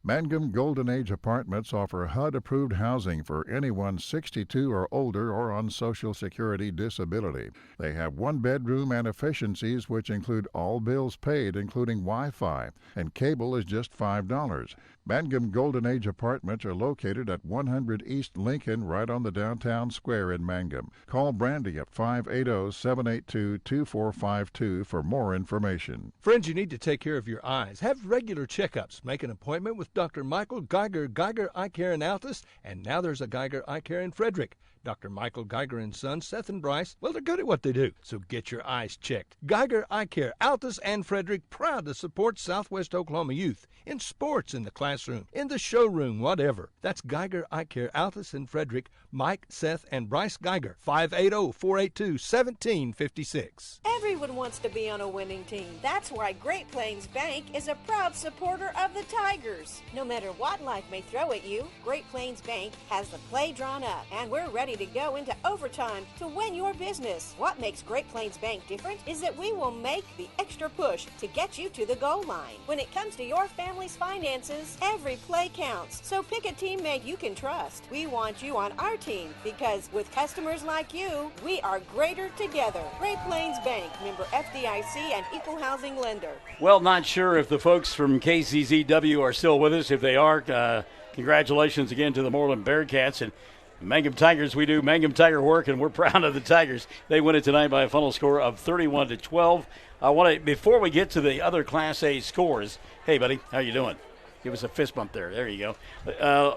Mangum Golden Age Apartments offer HUD-approved housing for anyone 62 or older or on Social Security disability. They have one-bedroom and efficiencies which include all bills paid, including Wi-Fi, and cable is just $5. Mangum Golden Age Apartments are located at 100 East Lincoln, right on the downtown square in Mangum. Call Brandy at 580-782-2452 for more information. Friends, you need to take care of your eyes. Have regular checkups. Make an appointment with Dr. Michael Geiger Eye Care in Altus, and now there's a Geiger Eye Care in Frederick. Dr. Michael Geiger and Sons, Seth and Bryce, well, they're good at what they do, so get your eyes checked. Geiger Eye Care, Altus and Frederick, proud to support Southwest Oklahoma youth in sports, in the classroom, in the showroom, whatever. That's Geiger Eye Care, Altus and Frederick, Mike, Seth, and Bryce Geiger, 580-482-1756. Everyone wants to be on a winning team. That's why Great Plains Bank is a proud supporter of the Tigers. No matter what life may throw at you, Great Plains Bank has the play drawn up, and we're ready to go into overtime to win your business. What makes Great Plains Bank different is that we will make the extra push to get you to the goal line. When it comes to your family's finances, every play counts. So pick a teammate you can trust. We want you on our team because with customers like you, we are greater together. Great Plains Bank, member FDIC and equal housing lender. Well, not sure if the folks from KCZW are still with us. If they are, congratulations again to the Mooreland Bearcats and Mangum Tigers. We do Mangum Tiger work, and we're proud of the Tigers. They win it tonight by a final score of 31-12. I want to, before we get to the other Class A scores, hey, buddy, how you doing? Give us a fist bump there. There you go.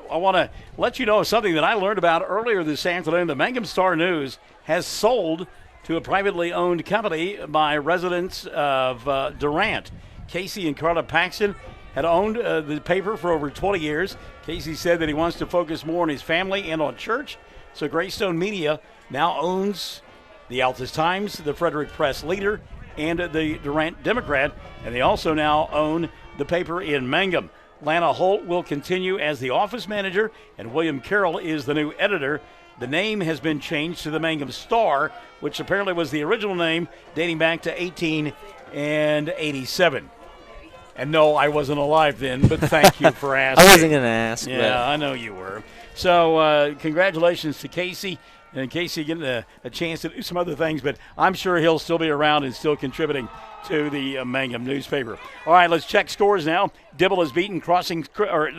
I want to let you know something that I learned about earlier this afternoon. The Mangum Star News has sold to a privately owned company by residents of Durant. Casey and Carla Paxton had owned the paper for over 20 years. Casey said that he wants to focus more on his family and on church. So Greystone Media now owns the Altus Times, the Frederick Press Leader, and the Durant Democrat. And they also now own the paper in Mangum. Lana Holt will continue as the office manager, and William Carroll is the new editor. The name has been changed to the Mangum Star, which apparently was the original name dating back to 1887. And no, I wasn't alive then, but thank you for asking. I wasn't going to ask. Yeah, but I know you were. So congratulations to Casey. And Casey getting a chance to do some other things, but I'm sure he'll still be around and still contributing to the Mangum newspaper. All right, let's check scores now. Dibble has beaten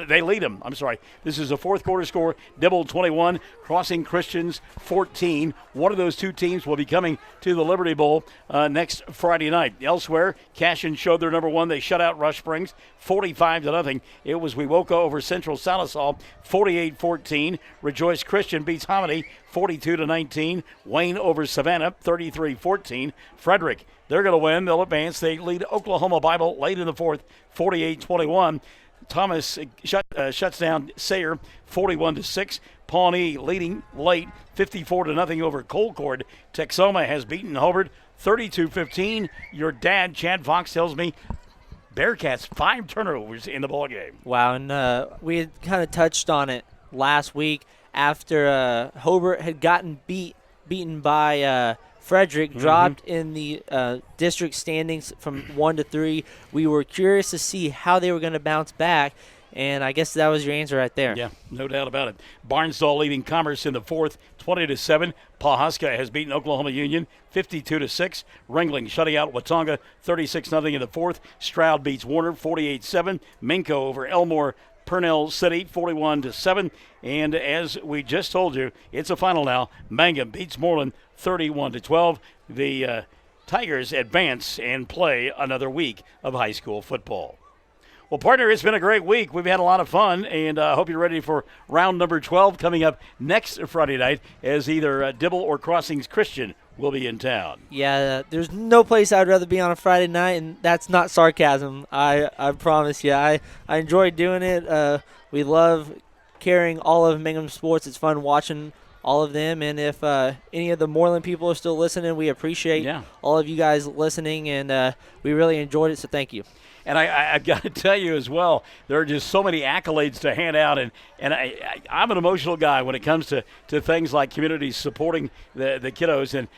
they lead them. I'm sorry. This is a fourth quarter score. Dibble 21, Crossing Christians 14. One of those two teams will be coming to the Liberty Bowl next Friday night. Elsewhere, Cashin showed their number one. They shut out Rush Springs 45-0. It was Wewoka over Central Salisaw 48-14. Rejoice Christian beats Hominy 42-19. Wayne over Savannah 33-14. Frederick, they're going to win. They'll advance. They lead Oklahoma Bible late in the fourth, 48-21. Thomas shuts down Sayre 41-6. Pawnee leading late 54-0 over Colcord. Texoma has beaten Hobart 32-15. Your dad, Chad Fox, tells me Bearcats 5 turnovers in the ballgame. Wow, and we had kind of touched on it last week after Hobart had gotten beaten by Frederick, dropped in the district standings from 1 to 3. We were curious to see how they were going to bounce back, and I guess that was your answer right there. Yeah, no doubt about it. Barnsdall leading Commerce in the 4th, 20-7. Pawhuska has beaten Oklahoma Union 52-6. Ringling shutting out Watonga 36-0 in the 4th. Stroud beats Warner 48-7. Minko over Elmore Purnell City 41-7. And as we just told you, it's a final now. Mangum beats Mooreland 31-12. The Tigers advance and play another week of high school football. Well, partner, it's been a great week. We've had a lot of fun, and I hope you're ready for round number 12 coming up next Friday night as either Dibble or Crossings Christian will be in town. Yeah, there's no place I'd rather be on a Friday night, and that's not sarcasm. I promise you. I enjoy doing it. We love carrying all of Mangum sports. It's fun watching all of them, and if any of the Mooreland people are still listening, we appreciate all of you guys listening, and we really enjoyed it, so thank you. And I've got to tell you as well, there are just so many accolades to hand out, and I'm an emotional guy when it comes to things like communities supporting the kiddos. And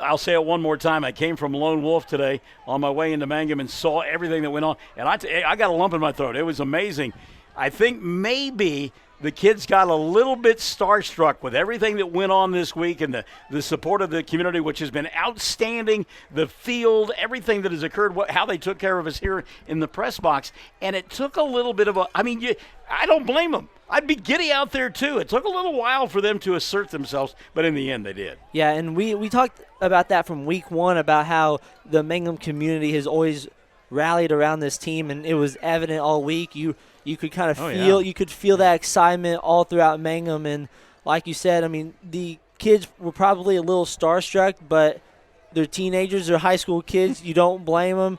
I'll say it one more time. I came from Lone Wolf today on my way into Mangum and saw everything that went on, and I got a lump in my throat. It was amazing. I think maybe the kids got a little bit starstruck with everything that went on this week and the support of the community, which has been outstanding, the field, everything that has occurred, how they took care of us here in the press box. And it took a little bit of I don't blame them. I'd be giddy out there, too. It took a little while for them to assert themselves, but in the end they did. Yeah, and we talked about that from week 1, about how the Mangum community has always rallied around this team, and it was evident all week. You could kind of feel that excitement all throughout Mangum, and like you said, I mean, the kids were probably a little starstruck, but they're teenagers, they're high school kids. You don't blame them.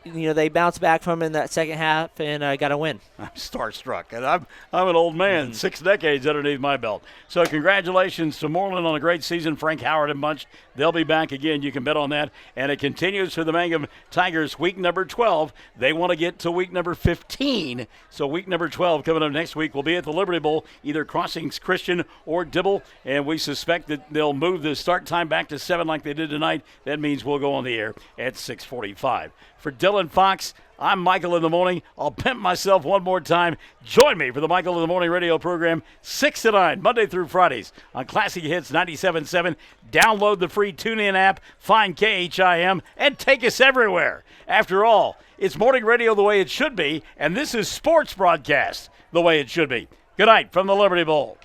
You know, they bounced back from it in that second half and got a win. I'm starstruck, and I'm an old man, 6 decades underneath my belt. So congratulations to Mooreland on a great season. Frank Howard and bunch, they'll be back again. You can bet on that. And it continues for the Mangum Tigers, week number 12. They want to get to week number 15. So week number 12 coming up next week will be at the Liberty Bowl, either Crossings Christian or Dibble. And we suspect that they'll move the start time back to 7 like they did tonight. That means we'll go on the air at 6:45. For Dylan Fox, I'm Michael in the Morning. I'll pimp myself one more time. Join me for the Michael in the Morning radio program, 6 to 9, Monday through Fridays on Classic Hits 97.7. Download the free TuneIn app, find KHIM, and take us everywhere. After all, it's morning radio the way it should be, and this is sports broadcast the way it should be. Good night from the Liberty Bowl.